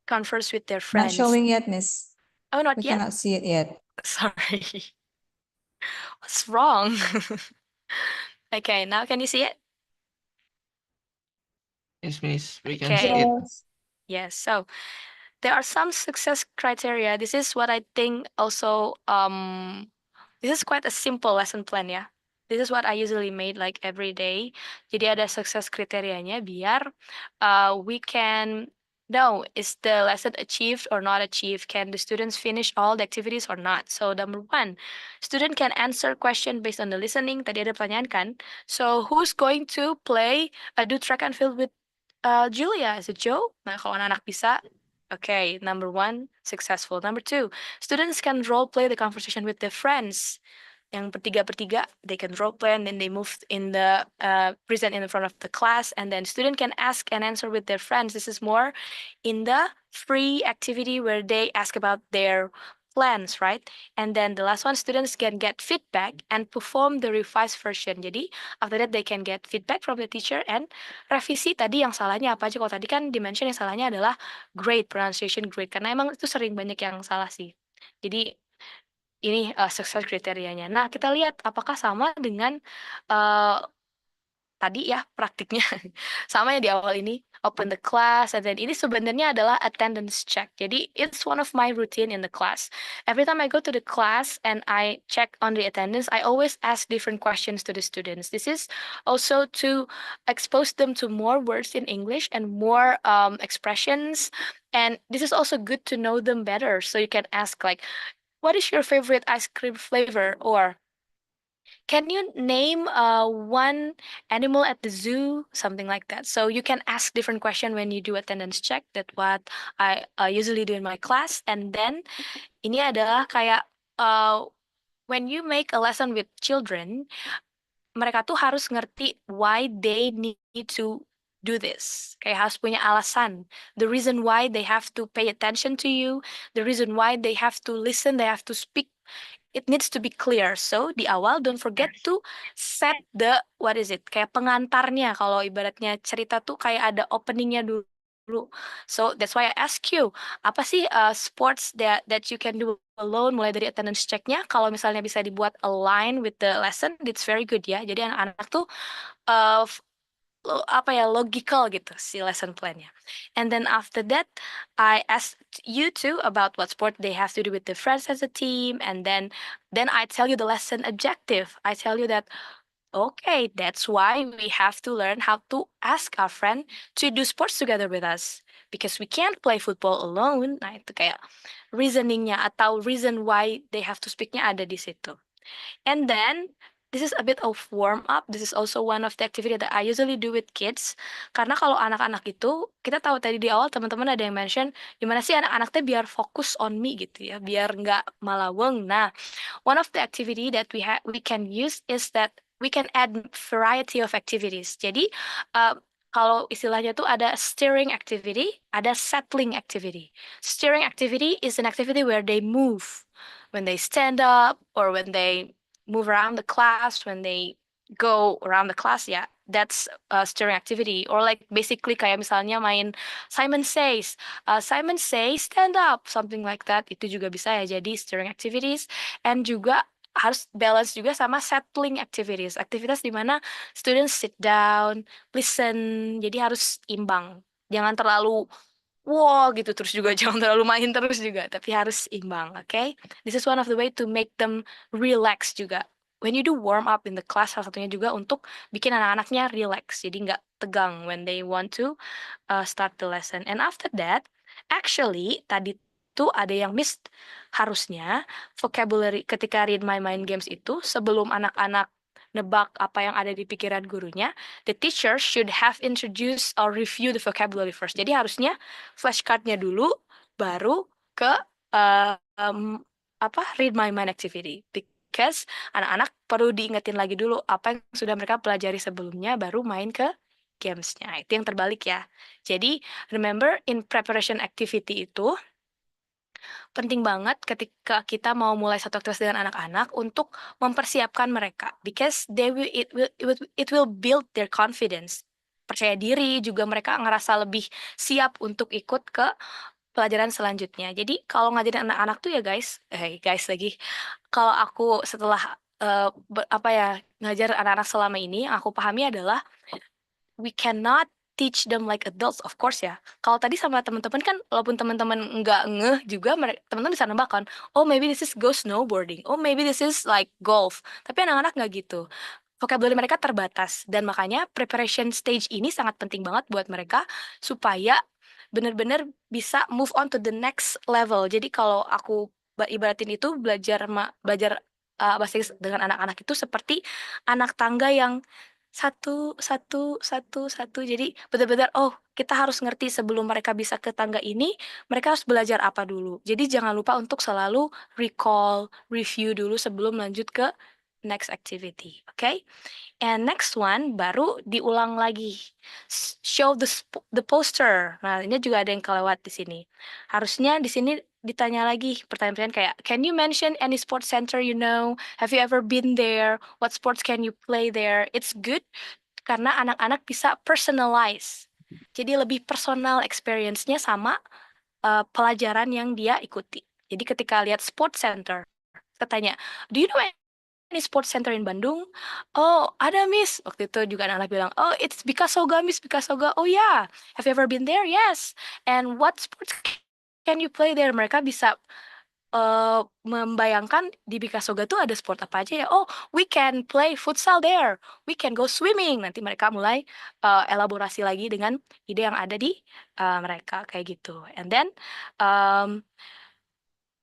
converse with their Not friends. showing yet, Miss. Oh, not We yet? cannot see it yet. Sorry. What's wrong? Okay, now can you see it? Yes, miss. We can Okay. see it. Yes. Yes. So there are some success criteria. This is what I think also this is quite a simple lesson plan ya. This is what I usually made like every day. Jadi ada success kriterianya biar we can know is the lesson achieved or not achieved. Can the students finish all the activities or not? So number one, student can answer question based on the listening. Tadi ada pertanyaan kan. So who's going to play do track and field with Julia? Is it Joe? Nah, kalau anak-anak bisa, okay, number one, successful. Number two, students can role play the conversation with their friends. Yang bertiga, they can role play and then they move in the present in front of the class, and then student can ask and answer with their friends. This is more in the free activity where they ask about their plans, right? And then the last one, students can get feedback and perform the revised version. Jadi after that they can get feedback from the teacher and revisi tadi yang salahnya apa aja. Kalau tadi kan dimension yang salahnya adalah grade, pronunciation grade, karena emang itu sering banyak yang salah sih. Jadi ini success kriterianya. Nah, kita lihat apakah sama dengan tadi ya praktiknya. Sama ya di awal ini, open the class, and then ini sebenarnya adalah attendance check. Jadi it's one of my routine in the class. Every time I go to the class and I check on the attendance, I always ask different questions to the students. This is also to expose them to more words in English and more expressions. And this is also good to know them better. So you can ask like, what is your favorite ice cream flavor? Or can you name one animal at the zoo? Something like that. So you can ask different question when you do attendance check. That's what I usually do in my class. And then ini adalah kayak when you make a lesson with children, mereka tuh harus ngerti why they need to do this. Kayak harus punya alasan. The reason why they have to pay attention to you, the reason why they have to listen, they have to speak. It needs to be clear. So di awal don't forget to set the what is it? Kayak pengantarnya. Kalau ibaratnya cerita tuh kayak ada openingnya dulu. So that's why I ask you, apa sih sports that you can do alone mulai dari attendance checknya? Kalau misalnya bisa dibuat align with the lesson, it's very good ya. Jadi anak-anak tuh uh, apa ya logical gitu si lesson plan-nya. And then after that, I asked you too about what sport they have to do with the friends as a team, and then I tell you the lesson objective. I tell you that okay, that's why we have to learn how to ask our friend to do sports together with us because we can't play football alone. Nah, itu kayak reasoningnya atau reason why they have to speaknya ada di situ. And then this is a bit of warm up. This is also one of the activity that I usually do with kids. Karena kalau anak-anak itu, kita tahu tadi di awal teman-teman ada yang mention, gimana sih anak-anak teh biar fokus on me gitu ya, biar nggak malaweng. Nah, one of the activity that we can use is that we can add variety of activities. Jadi, kalau istilahnya tuh ada steering activity, ada settling activity. Steering activity is an activity where they move. When they stand up or when they move around the class, when they go around the class, ya, that's a steering activity. Or like basically kayak misalnya main Simon Says, Simon Says stand up, something like that. Itu juga bisa ya jadi steering activities. And juga harus balance juga sama settling activities. Aktivitas di mana students sit down, listen, jadi harus imbang. Jangan terlalu wow gitu terus juga, jangan terlalu main terus juga, tapi harus imbang, okay? This is one of the way to make them relax juga. When you do warm up in the class, salah satunya juga untuk bikin anak-anaknya relax, jadi nggak tegang when they want to start the lesson. And after that, actually tadi tuh ada yang missed. Harusnya vocabulary ketika read my mind games itu sebelum anak-anak nebak apa yang ada di pikiran gurunya, the teacher should have introduced or review the vocabulary first. Jadi harusnya flashcardnya dulu, baru ke read my mind activity. Because anak-anak perlu diingetin lagi dulu apa yang sudah mereka pelajari sebelumnya, baru main ke gamesnya. Itu yang terbalik ya. Jadi remember in preparation activity itu penting banget ketika kita mau mulai satu aktivitas dengan anak-anak untuk mempersiapkan mereka, because it will build their confidence, percaya diri, juga mereka ngerasa lebih siap untuk ikut ke pelajaran selanjutnya. Jadi kalau ngajarin anak-anak tuh ya guys lagi, kalau aku setelah ngajar anak-anak selama ini, yang aku pahami adalah we cannot teach them like adults, of course ya. Kalau tadi sama teman-teman kan, walaupun teman-teman nggak ngeh juga, teman-teman bisa nembak kan, oh maybe this is go snowboarding, oh maybe this is like golf. Tapi anak-anak nggak gitu. Vocabulary mereka terbatas, dan makanya preparation stage ini sangat penting banget buat mereka supaya benar-benar bisa move on to the next level. Jadi kalau aku ibaratin itu belajar bahasa Inggris dengan anak-anak itu seperti anak tangga yang satu satu satu satu, jadi benar-benar kita harus ngerti sebelum mereka bisa ke tangga ini mereka harus belajar apa dulu. Jadi jangan lupa untuk selalu recall, review dulu sebelum lanjut ke next activity, okay? And next one baru diulang lagi. Show the poster. Nah, ini juga ada yang kelewat di sini. Harusnya di sini ditanya lagi pertanyaan-pertanyaan kayak, can you mention any sports center you know? Have you ever been there? What sports can you play there? It's good karena anak-anak bisa personalize. Jadi lebih personal experience-nya sama pelajaran yang dia ikuti. Jadi ketika lihat sports center, kita tanya, do you know any sports center in Bandung? Oh, ada Miss. Waktu itu juga anak-anak bilang, oh, it's Bikasoga, Miss Bikasoga. Oh yeah, have you ever been there? Yes. And what sports can you play there? Mereka bisa membayangkan di Bikasoga tuh ada sport apa aja ya. Oh, we can play futsal there. We can go swimming. Nanti mereka mulai elaborasi lagi dengan ide yang ada di mereka kayak gitu. And then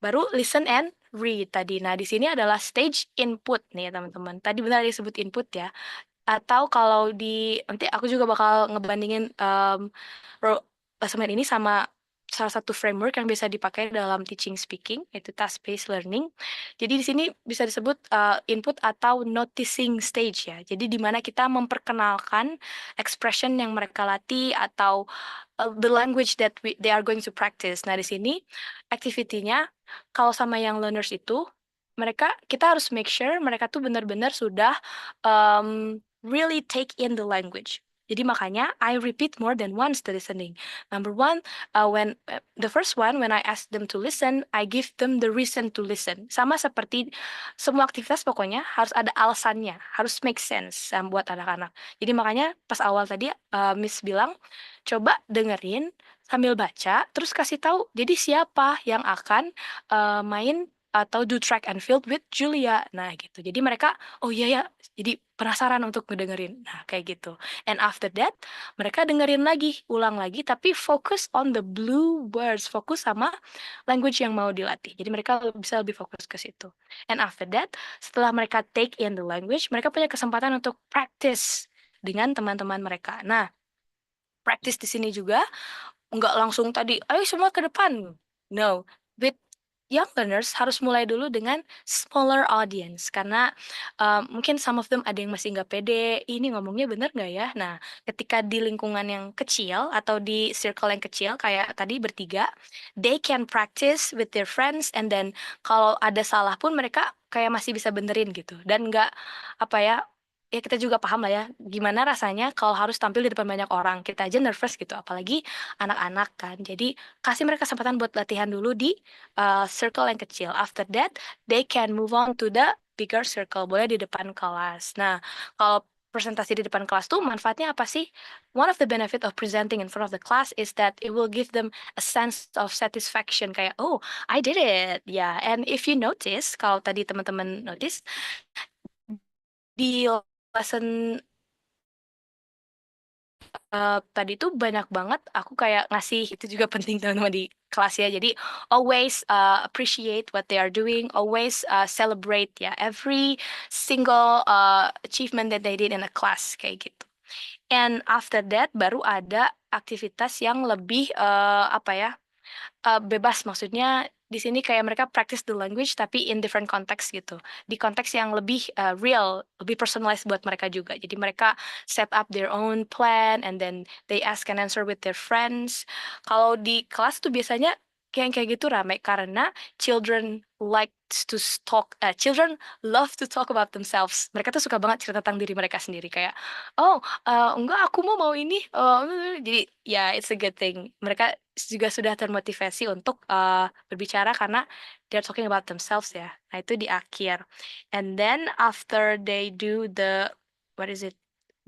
baru listen and read tadi. Nah, di sini adalah stage input nih teman-teman. Tadi benar disebut input ya. Atau kalau nanti aku juga bakal ngebandingin assignment ini sama salah satu framework yang bisa dipakai dalam teaching speaking, yaitu task-based learning. Jadi di sini bisa disebut input atau noticing stage ya. Jadi di mana kita memperkenalkan expression yang mereka latih atau the language that they are going to practice. Nah, di sini activity-nya kalau sama yang learners itu kita harus make sure mereka tuh benar-benar sudah really take in the language. Jadi makanya I repeat more than once the listening. Number one, when the first one when I ask them to listen, I give them the reason to listen. Sama seperti semua aktivitas pokoknya harus ada alasannya, harus make sense buat anak-anak. Jadi makanya pas awal tadi Miss bilang coba dengerin sambil baca, terus kasih tahu. Jadi siapa yang akan main atau do track and field with Julia. Nah, gitu. Jadi mereka, oh iya ya, jadi penasaran untuk ngedengerin. Nah, kayak gitu. And after that, mereka dengerin lagi, ulang lagi, tapi fokus on the blue words, fokus sama language yang mau dilatih. Jadi mereka bisa lebih fokus ke situ. And after that, setelah mereka take in the language, mereka punya kesempatan untuk practice dengan teman-teman mereka. Nah, practice di sini juga nggak langsung tadi, ayo semua ke depan. No, with young learners harus mulai dulu dengan smaller audience karena mungkin some of them ada yang masih nggak pede, ini ngomongnya bener nggak ya? Nah, ketika di lingkungan yang kecil atau di circle yang kecil kayak tadi bertiga, they can practice with their friends and then kalau ada salah pun mereka kayak masih bisa benerin gitu dan nggak apa ya. Ya kita juga paham lah ya, gimana rasanya kalau harus tampil di depan banyak orang. Kita aja nervous gitu, apalagi anak-anak kan. Jadi kasih mereka kesempatan buat latihan dulu di circle yang kecil. After that, they can move on to the bigger circle. Boleh di depan kelas. Nah, kalau presentasi di depan kelas tuh manfaatnya apa sih? One of the benefit of presenting in front of the class is that it will give them a sense of satisfaction. Kayak, oh, I did it. Ya, yeah. And if you notice, kalau tadi teman-teman notice, di lesson tadi tuh banyak banget aku kayak ngasih itu juga penting teman-teman di kelas ya. Jadi always appreciate what they are doing, always celebrate ya every single achievement that they did in a class kayak gitu. And after that baru ada aktivitas yang lebih apa ya? Bebas maksudnya di sini kayak mereka practice the language tapi in different context gitu. Di konteks yang lebih real, lebih personalized buat mereka juga. Jadi mereka set up their own plan and then they ask and answer with their friends. Kalau di kelas tuh biasanya kayak gitu rame karena children like to talk, children love to talk about themselves. Mereka tuh suka banget cerita tentang diri mereka sendiri kayak, oh enggak aku mau ini. Jadi ya it's a good thing. Mereka juga sudah termotivasi untuk berbicara karena they're talking about themselves ya. Nah itu di akhir. And then after they do the what is it?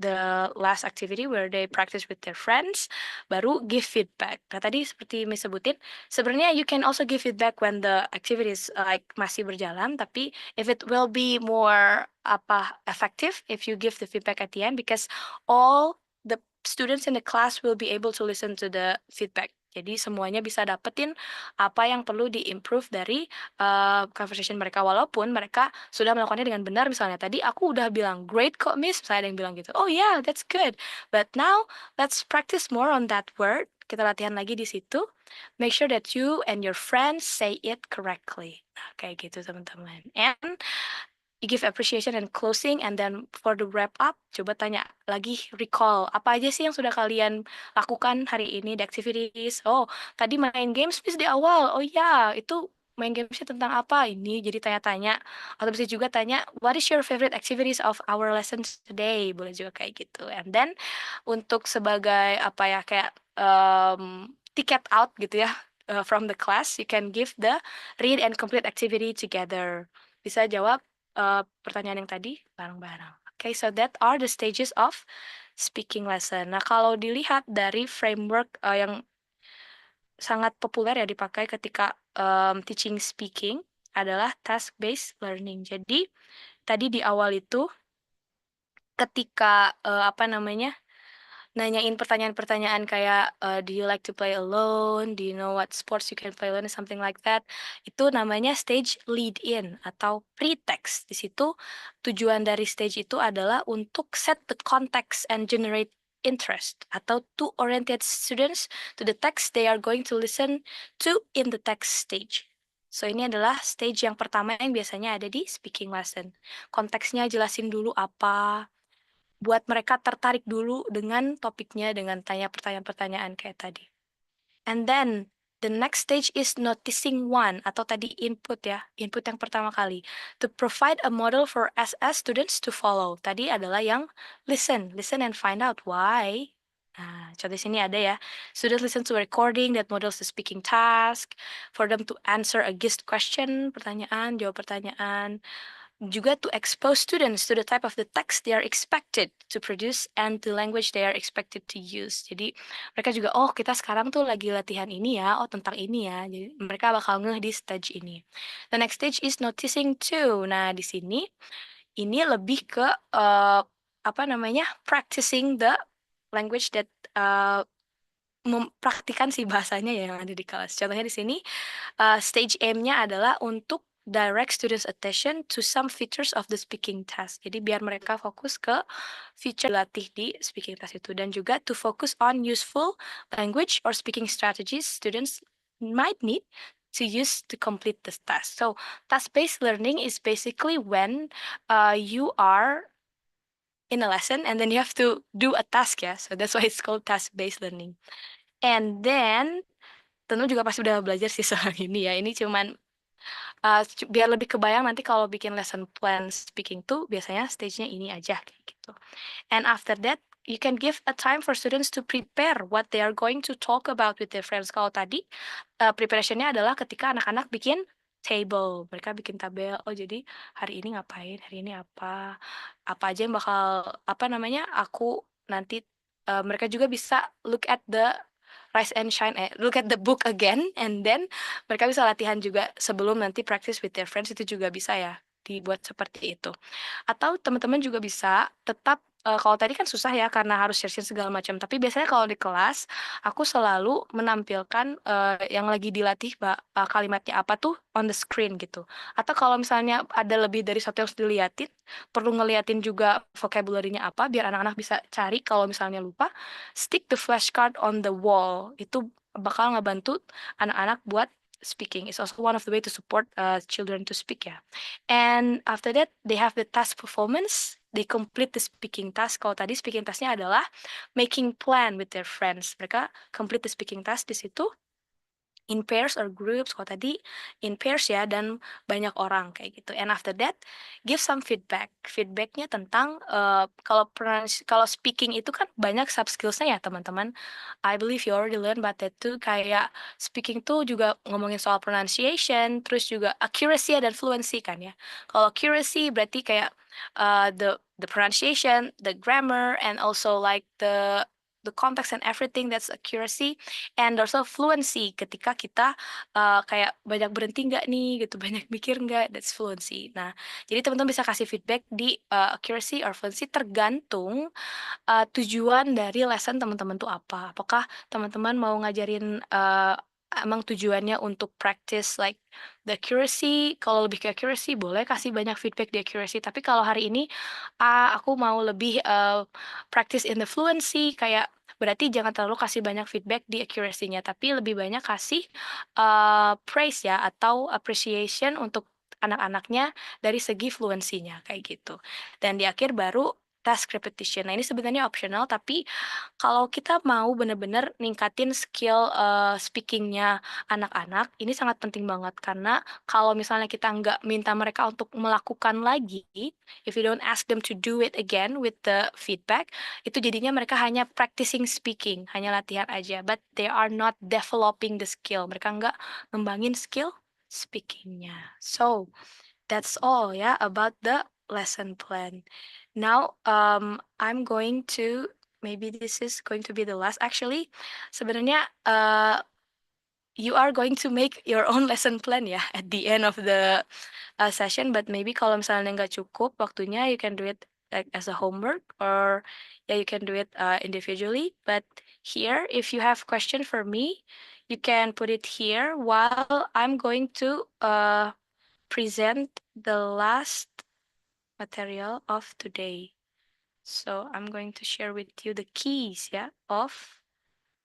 The last activity where they practice with their friends, baru give feedback. Nah tadi seperti Miss sebutin, sebenarnya you can also give feedback when the activities like masih berjalan, tapi if it will be more effective if you give the feedback at the end because all the students in the class will be able to listen to the feedback. Jadi semuanya bisa dapetin apa yang perlu di-improve dari conversation mereka walaupun mereka sudah melakukannya dengan benar. Misalnya tadi aku udah bilang great kok miss, misalnya ada yang bilang gitu. Oh yeah, that's good. But now let's practice more on that word. Kita latihan lagi di situ. Make sure that you and your friends say it correctly. Nah, kayak gitu teman-teman. And you give appreciation and closing and then for the wrap up coba tanya lagi recall apa aja sih yang sudah kalian lakukan hari ini the activities. Oh tadi main games please di awal. Oh ya itu main gamesnya tentang apa ini, jadi tanya-tanya atau bisa juga tanya what is your favorite activities of our lessons today, boleh juga kayak gitu. And then untuk sebagai apa ya kayak ticket out gitu ya from the class you can give the read and complete activity together. Bisa jawab pertanyaan yang tadi bareng-bareng. Okay, so that are the stages of speaking lesson. Nah, kalau dilihat dari framework yang sangat populer ya dipakai ketika teaching speaking adalah task-based learning. Jadi, tadi di awal itu ketika nanyain pertanyaan-pertanyaan kayak do you like to play alone, do you know what sports you can play alone, something like that. Itu namanya stage lead in atau pretext. Di situ tujuan dari stage itu adalah untuk set the context and generate interest atau to orientate students to the text they are going to listen to in the text stage. So ini adalah stage yang pertama yang biasanya ada di speaking lesson. Konteksnya jelasin dulu apa, buat mereka tertarik dulu dengan topiknya, dengan tanya pertanyaan-pertanyaan kayak tadi. And then, the next stage is noticing one, atau tadi input ya, input yang pertama kali. To provide a model for SS students to follow. Tadi adalah yang listen and find out why. Nah, contoh sini ada ya. Students listen to a recording that models the speaking task. For them to answer a guest question, pertanyaan, jawab pertanyaan. juga to expose students to the type of the text they are expected to produce and the language they are expected to use. Jadi mereka juga, oh kita sekarang tuh lagi latihan ini ya, oh tentang ini ya. Jadi mereka bakal ngeh di stage ini. The next stage is noticing too. Nah di sini ini lebih ke apa namanya practicing the language that mempraktikan si bahasanya ya yang ada di kelas. Contohnya di sini stage aim-nya adalah untuk direct students' attention to some features of the speaking task. Jadi biar mereka fokus ke feature latih di speaking task itu dan juga to focus on useful language or speaking strategies students might need to use to complete this task. So task-based learning is basically when you are in a lesson and then you have to do a task ya. So that's why it's called task-based learning. And then tentu juga pasti udah belajar sih soal ini ya. Ini cuman biar lebih kebayang nanti kalau bikin lesson plan speaking tuh biasanya stage-nya ini aja kayak gitu. And after that, you can give a time for students to prepare what they are going to talk about with their friends. Kalau tadi preparation-nya adalah ketika anak-anak bikin table, mereka bikin tabel. Oh jadi hari ini ngapain, hari ini apa aja yang bakal apa namanya aku nanti mereka juga bisa look at the Rise and Shine, look at the book again, and then mereka bisa latihan juga sebelum nanti practice with their friends, itu juga bisa ya dibuat seperti itu. Atau teman-teman juga bisa tetap kalau tadi kan susah ya karena harus share segala macam. Tapi biasanya kalau di kelas aku selalu menampilkan yang lagi dilatih kalimatnya apa tuh on the screen gitu. Atau kalau misalnya ada lebih dari satu yang harus diliatin, perlu ngeliatin juga vocabulary-nya apa biar anak-anak bisa cari kalau misalnya lupa. Stick the flashcard on the wall. Itu bakal ngebantu anak-anak buat speaking. It's also one of the way to support children to speak ya. And after that, they have the task performance. They complete the speaking task. Kalau tadi speaking tasknya adalah making plan with their friends. Mereka complete the speaking task di situ in pairs or groups. Kalau tadi in pairs ya dan banyak orang kayak gitu. And after that, give some feedback. Feedbacknya tentang kalau speaking itu kan banyak sub skillsnya ya teman-teman. I believe you already learn about that too. Kayak speaking tuh juga ngomongin soal pronunciation, terus juga accuracy dan fluency kan ya. Kalau accuracy berarti kayak the pronunciation, the grammar, and also like the context and everything, that's accuracy. And also fluency, ketika kita kayak banyak berhenti nggak nih gitu, banyak mikir nggak, that's fluency. Nah, jadi teman-teman bisa kasih feedback di accuracy or fluency tergantung tujuan dari lesson teman-teman tuh apa. Apakah teman-teman mau ngajarin emang tujuannya untuk practice like the accuracy, kalau lebih ke accuracy boleh kasih banyak feedback di accuracy, tapi kalau hari ini aku mau lebih practice in the fluency, kayak berarti jangan terlalu kasih banyak feedback di accuracy-nya, tapi lebih banyak kasih praise ya atau appreciation untuk anak-anaknya dari segi fluensinya kayak gitu. Dan di akhir baru task repetition. Nah, ini sebenarnya optional, tapi kalau kita mau benar-benar ningkatin skill speakingnya anak-anak, ini sangat penting banget karena kalau misalnya kita nggak minta mereka untuk melakukan lagi, if you don't ask them to do it again with the feedback, itu jadinya mereka hanya practicing speaking, hanya latihan aja, but they are not developing the skill. Mereka nggak ngembangin skill speakingnya. So, that's all ya about the lesson plan. Now, I'm going to, maybe this is going to be the last. Actually, sebenarnya you are going to make your own lesson plan ya at the end of the session. But maybe kalau misalnya nggak cukup waktunya, you can do it like as a homework, or yeah, you can do it individually. But here, if you have question for me, you can put it here while I'm going to present the last material of today. So I'm going to share with you the keys ya of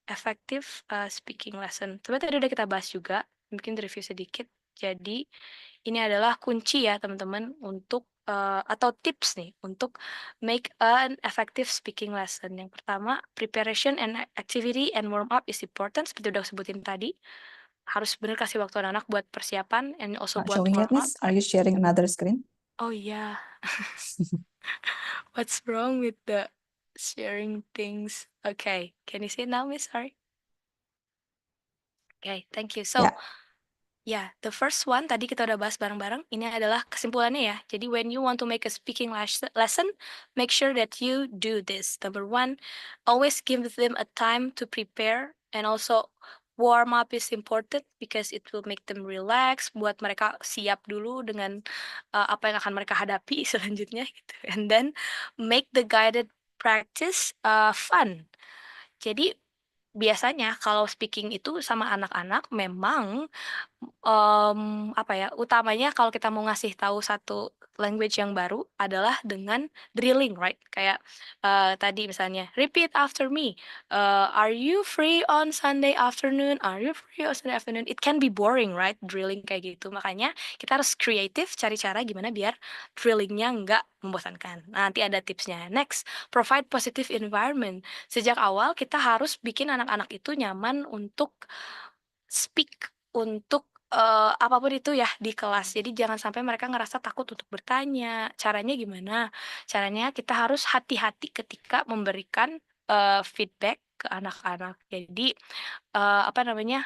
effective speaking lesson. Sebenarnya tadi udah kita bahas juga, mungkin review sedikit. Jadi ini adalah kunci ya teman-teman untuk atau tips nih untuk make an effective speaking lesson. Yang pertama, preparation and activity and warm up is important. Seperti udah sebutin tadi, harus bener kasih waktu anak-anak buat persiapan and also buat Showing warm it, up. Miss. Are you sharing another screen? Oh yeah. What's wrong with the sharing things? Okay, can you see it now, Miss? Sorry. Okay, thank you. So, Yeah. Ya, the first one tadi kita udah bahas bareng-bareng. Ini adalah kesimpulannya ya. Jadi when you want to make a speaking lesson, make sure that you do this. Number one, always give them a time to prepare, and also warm up is important because it will make them relax. Buat mereka siap dulu dengan apa yang akan mereka hadapi selanjutnya gitu. And then make the guided practice fun. Jadi biasanya kalau speaking itu sama anak-anak memang apa ya, utamanya kalau kita mau ngasih tahu satu language yang baru adalah dengan drilling, right? Kayak tadi misalnya, repeat after me. Are you free on Sunday afternoon? Are you free on Sunday afternoon? It can be boring, right? Drilling kayak gitu. Makanya kita harus kreatif cari cara gimana biar drillingnya nggak membosankan. Nah, nanti ada tipsnya. Next, provide positive environment. Sejak awal kita harus bikin anak-anak itu nyaman untuk speak, untuk apapun itu ya di kelas. Jadi jangan sampai mereka ngerasa takut untuk bertanya. Caranya gimana? Caranya kita harus hati-hati ketika memberikan feedback ke anak-anak. Jadi apa namanya?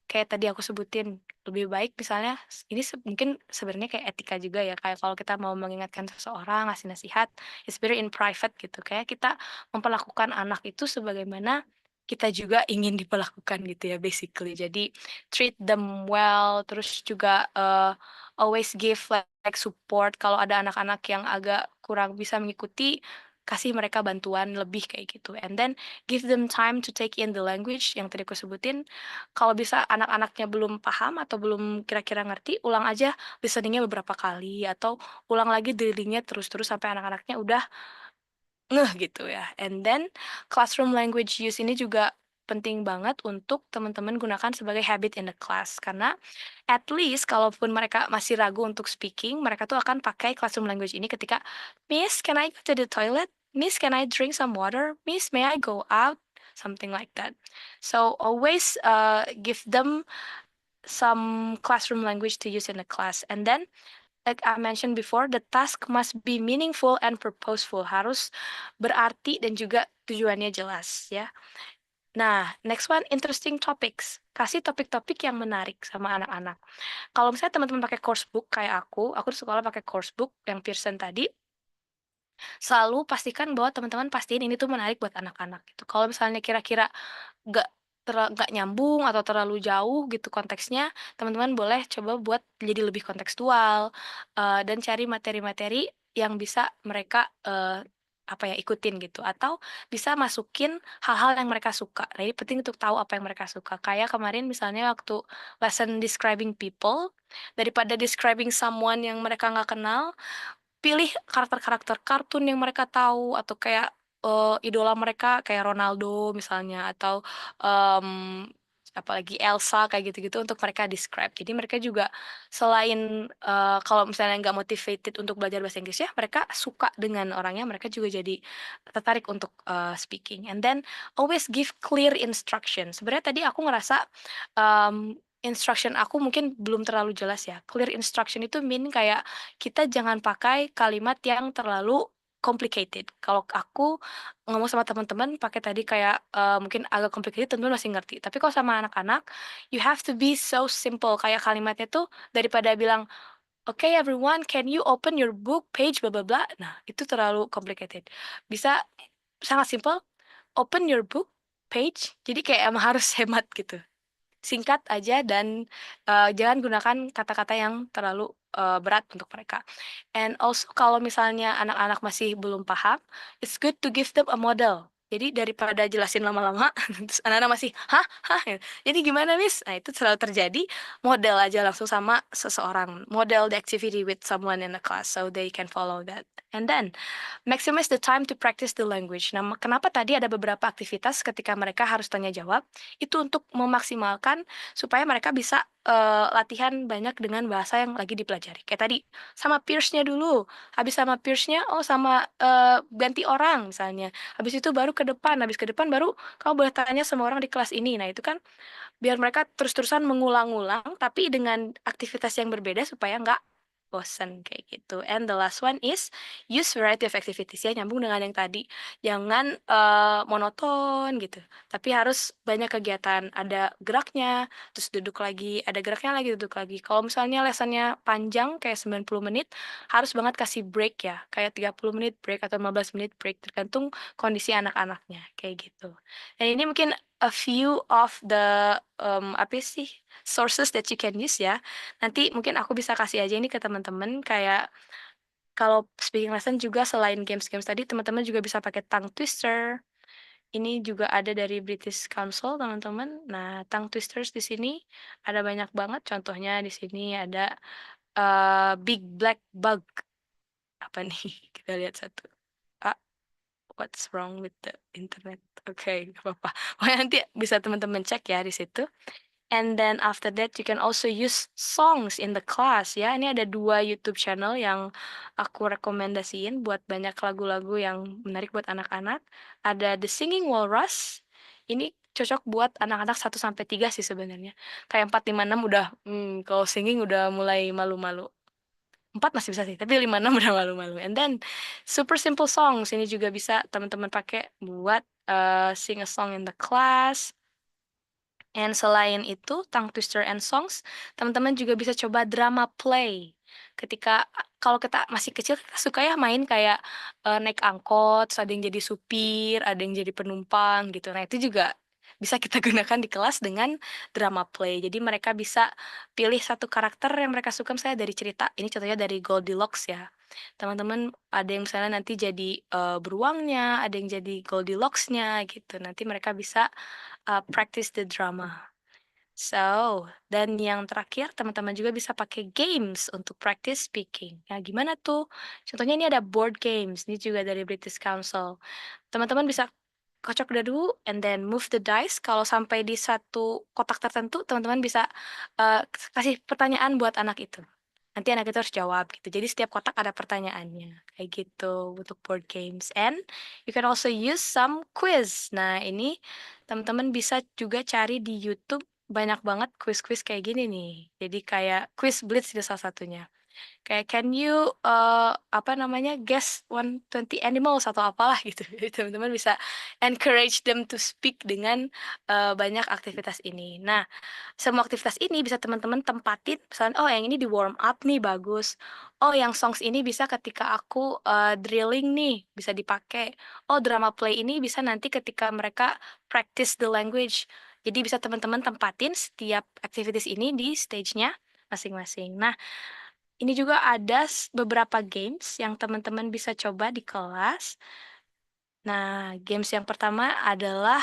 Kayak tadi aku sebutin, lebih baik misalnya ini mungkin sebenarnya kayak etika juga ya, kayak kalau kita mau mengingatkan seseorang, ngasih nasihat, it's better in private gitu. Kayak kita memperlakukan anak itu sebagaimana kita juga ingin diperlakukan gitu ya basically. Jadi treat them well, terus juga always give like support kalau ada anak-anak yang agak kurang bisa mengikuti, kasih mereka bantuan lebih kayak gitu. And then give them time to take in the language yang tadi aku sebutin. Kalau bisa anak-anaknya belum paham atau belum kira-kira ngerti, ulang aja listeningnya beberapa kali atau ulang lagi drillingnya terus-terus sampai anak-anaknya udah ngeh gitu ya. And then classroom language use ini juga penting banget untuk teman-teman gunakan sebagai habit in the class, karena at least kalaupun mereka masih ragu untuk speaking, mereka tuh akan pakai classroom language ini ketika, Miss, can I go to the toilet? Miss, can I drink some water? Miss, may I go out? Something like that. So always give them some classroom language to use in the class. And then, like I mentioned before, the task must be meaningful and purposeful. Harus berarti dan juga tujuannya jelas ya. Nah, next one, interesting topics. Kasih topik-topik yang menarik sama anak-anak. Kalau misalnya teman-teman pakai course book kayak aku di sekolah pakai course book yang Pearson tadi, selalu pastikan bahwa teman-teman pastiin ini tuh menarik buat anak-anak gitu. Kalau misalnya kira-kira nggak nggak nyambung atau terlalu jauh gitu konteksnya, teman-teman boleh coba buat jadi lebih kontekstual dan cari materi-materi yang bisa mereka apa ya ikutin gitu, atau bisa masukin hal-hal yang mereka suka. Nah, ini penting untuk tahu apa yang mereka suka. Kayak kemarin misalnya waktu lesson describing people, daripada describing someone yang mereka nggak kenal, pilih karakter-karakter kartun yang mereka tahu atau kayak idola mereka kayak Ronaldo misalnya, atau em, apalagi Elsa kayak gitu-gitu untuk mereka describe. Jadi mereka juga selain kalau misalnya nggak motivated untuk belajar bahasa Inggris ya, mereka suka dengan orangnya, mereka juga jadi tertarik untuk speaking. And then always give clear instruction. Sebenarnya tadi aku ngerasa instruction aku mungkin belum terlalu jelas ya. Clear instruction itu mean kayak kita jangan pakai kalimat yang terlalu complicated. Kalau aku ngomong sama teman-teman pakai tadi kayak mungkin agak complicated, teman-teman masih ngerti. Tapi kalau sama anak-anak, you have to be so simple. Kayak kalimatnya tuh daripada bilang, okay everyone, can you open your book page bla bla bla. Nah, itu terlalu complicated. Bisa sangat simple, open your book page. Jadi kayak emang harus hemat gitu, singkat aja, dan jangan gunakan kata-kata yang terlalu berat untuk mereka. And also kalau misalnya anak-anak masih belum paham, it's good to give them a model. Jadi daripada jelasin lama-lama, terus anak-anak masih, hah? Hah? Jadi gimana, Miss? Nah, itu selalu terjadi. Model aja langsung sama seseorang. Model the activity with someone in the class so they can follow that. And then, maximize the time to practice the language. Nah, kenapa tadi ada beberapa aktivitas ketika mereka harus tanya jawab? Itu untuk memaksimalkan supaya mereka bisa latihan banyak dengan bahasa yang lagi dipelajari. Kayak tadi, sama peers-nya dulu. Habis sama peers-nya, oh sama ganti orang misalnya. Habis itu baru ke depan. Habis ke depan baru kamu boleh tanya sama orang di kelas ini. Nah, itu kan biar mereka terus-terusan mengulang-ulang, tapi dengan aktivitas yang berbeda supaya nggak bosan kayak gitu. And the last one is use variety of activities, ya nyambung dengan yang tadi. Jangan monoton gitu, tapi harus banyak kegiatan. Ada geraknya, terus duduk lagi, ada geraknya lagi, duduk lagi. Kalau misalnya lessonnya panjang kayak 90 menit, harus banget kasih break ya, kayak 30 menit break atau 15 menit break, tergantung kondisi anak-anaknya kayak gitu. Dan ini mungkin a few of the apa sih sources that you can use ya. Nanti mungkin aku bisa kasih aja ini ke teman-teman, kayak kalau speaking lesson juga selain games-games tadi, teman-teman juga bisa pakai tongue twister. Ini juga ada dari British Council, teman-teman. Nah, tongue twisters di sini ada banyak banget. Contohnya di sini ada big black bug. Apa nih? Kita lihat satu. Ah, what's wrong with the internet? Oke, nggak apa-apa. Pokoknya nanti bisa teman-teman cek ya di situ. And then after that you can also use songs in the class ya. Ini ada 2 YouTube channel yang aku rekomendasiin buat banyak lagu-lagu yang menarik buat anak-anak. Ada The Singing Walrus. Ini cocok buat anak-anak 1 sampai 3 sih sebenarnya. Kayak 4 5 6 udah kalau singing udah mulai malu-malu. 4 masih bisa sih, tapi 5 6 udah malu-malu. And then Super Simple Songs ini juga bisa teman-teman pakai buat sing a song in the class. And selain itu, tongue twister and songs, teman-teman juga bisa coba drama play. Ketika kalau kita masih kecil, kita suka ya main kayak naik angkot, terus ada yang jadi supir, ada yang jadi penumpang gitu. Nah, itu juga bisa kita gunakan di kelas dengan drama play. Jadi mereka bisa pilih satu karakter yang mereka suka, misalnya dari cerita. Ini contohnya dari Goldilocks ya. Teman-teman ada yang misalnya nanti jadi beruangnya, ada yang jadi Goldilocks-nya gitu. Nanti mereka bisa practice the drama. So, dan yang terakhir, teman-teman juga bisa pakai games untuk practice speaking. Ya, gimana tuh? Contohnya ini ada board games, ini juga dari British Council. Teman-teman bisa kocok dadu, and then move the dice. Kalau sampai di satu kotak tertentu, teman-teman bisa kasih pertanyaan buat anak itu. Nanti anak itu harus jawab gitu. Jadi setiap kotak ada pertanyaannya. Kayak gitu untuk board games. And you can also use some quiz. Nah, ini teman-teman bisa juga cari di YouTube, banyak banget quiz-quiz kayak gini nih. Jadi kayak quiz blitz itu salah satunya. Kayak can you apa namanya guess 120 animals atau apalah gitu. Jadi teman-teman bisa encourage them to speak dengan banyak aktivitas ini. Nah, semua aktivitas ini bisa teman-teman tempatin, misalnya oh yang ini di warm up nih bagus. Oh yang songs ini bisa ketika aku drilling nih bisa dipakai. Oh drama play ini bisa nanti ketika mereka practice the language. Jadi bisa teman-teman tempatin setiap activities ini di stage-nya masing-masing. Nah, ini juga ada beberapa games yang teman-teman bisa coba di kelas. Nah, games yang pertama adalah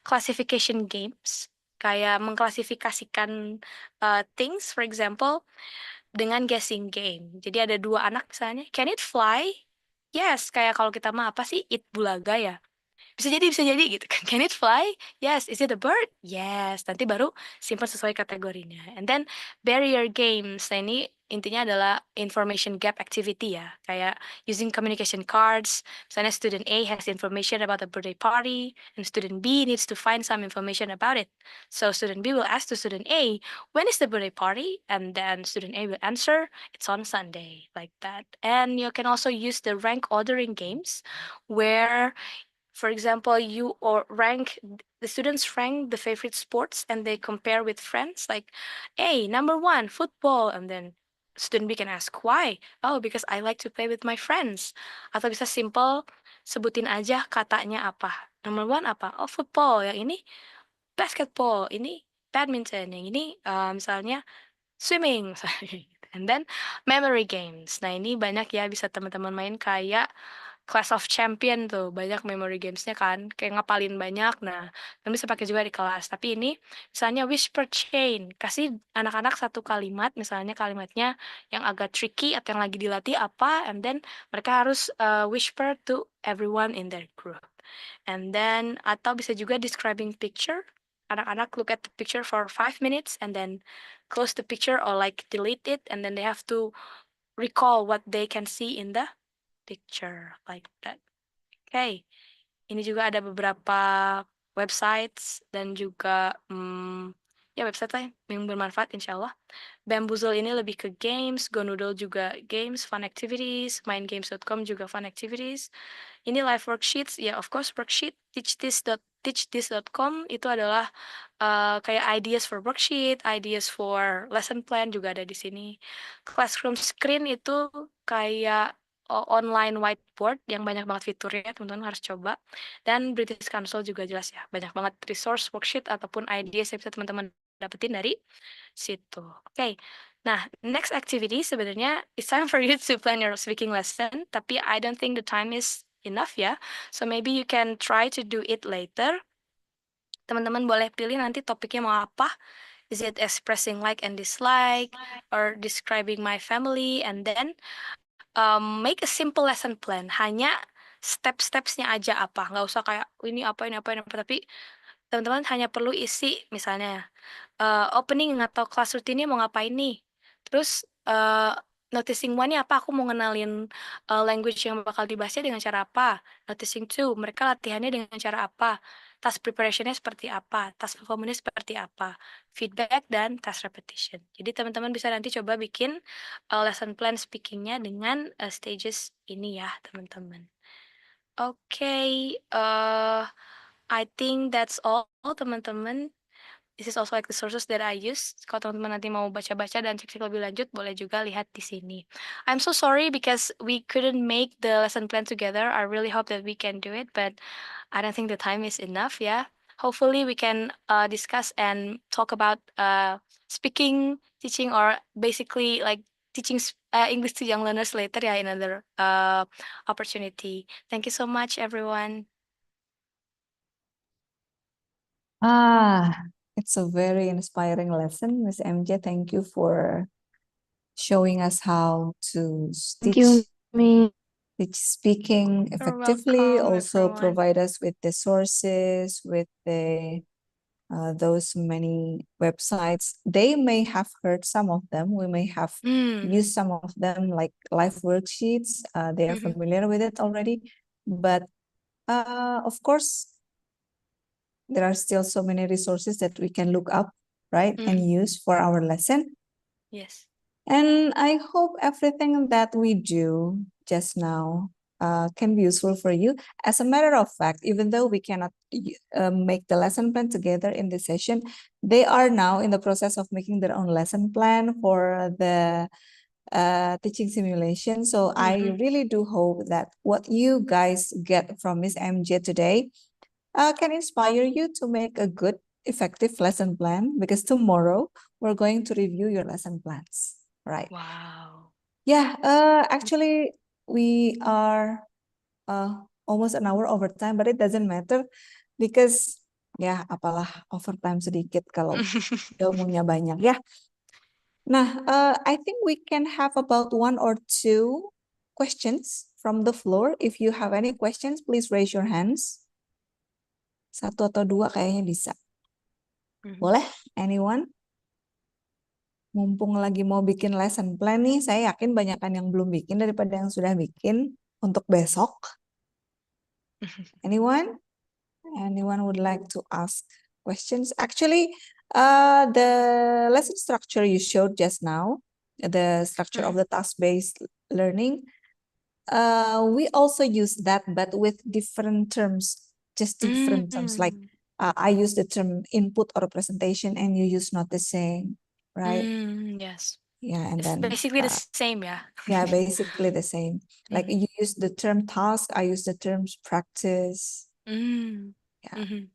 classification games, kayak mengklasifikasikan things, for example, dengan guessing game. Jadi ada 2 anak misalnya, can it fly? Yes, kayak kalau kita mah apa sih, it bulaga ya. Bisa jadi gitu kan. Can it fly? Yes. Is it a bird? Yes. Nanti baru simpan sesuai kategorinya. And then barrier games. Nah ini intinya adalah information gap activity ya. Kayak using communication cards. Misalnya student A has information about the birthday party and student B needs to find some information about it. So student B will ask to student A, when is the birthday party? And then student A will answer, it's on Sunday, like that. And you can also use the rank ordering games where, for example, you or rank the students rank the favorite sports and they compare with friends, like A, number 1 football, and then student B can ask why. Oh, because I like to play with my friends. Atau bisa simple, sebutin aja katanya apa. Number 1 apa? Oh, football. Yang ini basketball, ini badminton, yang ini misalnya swimming. And then memory games. Nah, ini banyak ya bisa teman-teman main, kayak Class of Champion tuh, banyak memory gamesnya kan, kayak ngapalin banyak. Nah, kan bisa pakai juga di kelas. Tapi ini misalnya whisper chain, kasih anak-anak satu kalimat, misalnya kalimatnya yang agak tricky atau yang lagi dilatih apa, and then mereka harus whisper to everyone in their group. And then atau bisa juga describing picture. Anak-anak look at the picture for 5 minutes and then close the picture or like delete it, and then they have to recall what they can see in the picture, like that. Okay, ini juga ada beberapa websites dan juga ya website yang bermanfaat insya Allah. Bamboozle ini lebih ke games, Go juga games, fun activities, mindgames.com juga fun activities. Ini live worksheets, ya of course worksheet, teachthis.com itu adalah kayak ideas for worksheet, ideas for lesson plan juga ada di sini. Classroom screen itu kayak online whiteboard yang banyak banget fiturnya, teman-teman harus coba. Dan British Council juga jelas ya, banyak banget resource worksheet ataupun ideas yang bisa teman-teman dapetin dari situ. Oke. Nah, next activity sebenarnya it's time for you to plan your speaking lesson, tapi I don't think the time is enough ya. So maybe you can try to do it later. Teman-teman boleh pilih nanti topiknya mau apa. Is it expressing like and dislike or describing my family, and then make a simple lesson plan. Hanya step-stepsnya aja apa. Nggak usah kayak ini apa, ini apa, ini apa. Tapi teman-teman hanya perlu isi misalnya opening atau kelas rutinnya mau ngapain nih. Terus noticing one apa, aku mau ngenalin language yang bakal dibahasnya dengan cara apa. Noticing two, mereka latihannya dengan cara apa. Task preparationnya seperti apa. Task performance seperti apa. Feedback dan task repetition. Jadi teman-teman bisa nanti coba bikin lesson plan speakingnya dengan stages ini ya teman-teman. Oke, I think that's all teman-teman. This is also like the sources that I use. Kalau teman-teman nanti mau baca-baca dan cek-cek lebih lanjut, boleh juga lihat di sini. I'm so sorry because we couldn't make the lesson plan together. I really hope that we can do it, but I don't think the time is enough, yeah. Hopefully we can discuss and talk about speaking, teaching, or basically like teaching English to young learners later, yeah, in another opportunity. Thank you so much, everyone. It's a very inspiring lesson, Miss MJ. Thank you for showing us how to Thank you, me. teach speaking You're effectively. welcome, Also everyone. provide us with the sources, with the those many websites. They may have heard some of them. We may have used some of them, like live worksheets. They are familiar with it already, but of course, there are still so many resources that we can look up, right, and use for our lesson. Yes. And I hope everything that we do just now can be useful for you. As a matter of fact, even though we cannot make the lesson plan together in this session, they are now in the process of making their own lesson plan for the teaching simulation. So I really do hope that what you guys get from Miss MJ today can inspire you to make a good, effective lesson plan, because tomorrow we're going to review your lesson plans, right? Wow. Yeah, actually we are almost an hour over time, but it doesn't matter because ya apalah overtime sedikit kalau ilmunya banyak ya. Nah, I think we can have about 1 or 2 questions from the floor. If you have any questions, please raise your hands. 1 atau 2 kayaknya bisa. Boleh? Anyone? Mumpung lagi mau bikin lesson plan nih, saya yakin banyakan yang belum bikin daripada yang sudah bikin untuk besok. Anyone? Anyone would like to ask questions? Actually, the lesson structure you showed just now, the structure of the task-based learning, we also use that, but with different terms, just different terms. Like I use the term input or presentation, and you use noticing, right? Yes. Yeah, and It's then basically the same, yeah. yeah, basically the same. Like you use the term task, I use the terms practice. Yeah.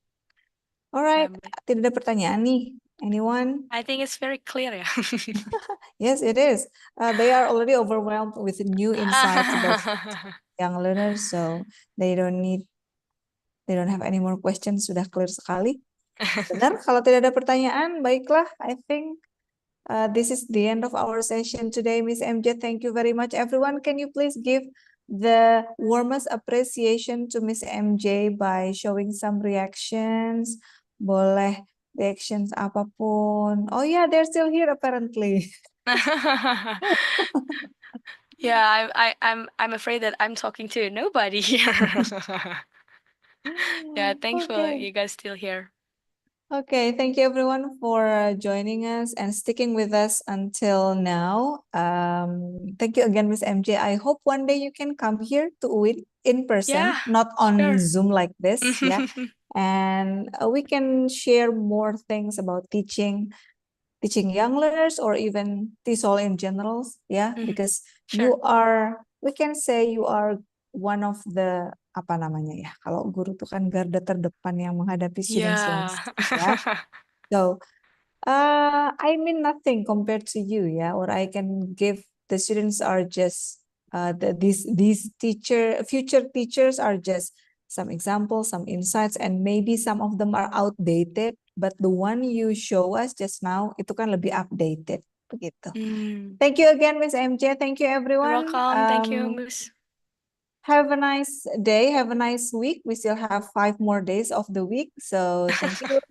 All right. Tidak ada pertanyaan nih. Anyone? I think it's very clear, yeah. Yes, it is. They are already overwhelmed with new insights about young learners, so they don't have any more questions. Sudah clear sekali. Benar, kalau tidak ada pertanyaan, baiklah. I think this is the end of our session today, Miss MJ. Thank you very much, everyone. Can you please give the warmest appreciation to Miss MJ by showing some reactions? Boleh reactions apapun. Oh yeah, they're still here apparently. Yeah, I'm afraid that I'm talking to nobody here. Yeah, thanks for Okay. you guys still here. Okay, thank you everyone for joining us and sticking with us until now. Thank you again, Miss MJ. I hope one day you can come here to UIN in person, Yeah, not on sure. Zoom like this, yeah. And we can share more things about teaching young learners or even TESOL in general, yeah, because you Sure. are, we can say you are one of the apa namanya ya, kalau guru tuh kan garda terdepan yang menghadapi students Yeah. langsung, ya. So, I mean nothing compared to you, yeah. What I can give the students are just these future teachers are just some examples, some insights, and maybe some of them are outdated. But the one you show us just now itu kan lebih updated, begitu. Thank you again, Miss MJ. Thank you, You're everyone. welcome. Thank you, Miss. Have a nice day. Have a nice week. We still have 5 more days of the week. So thank you.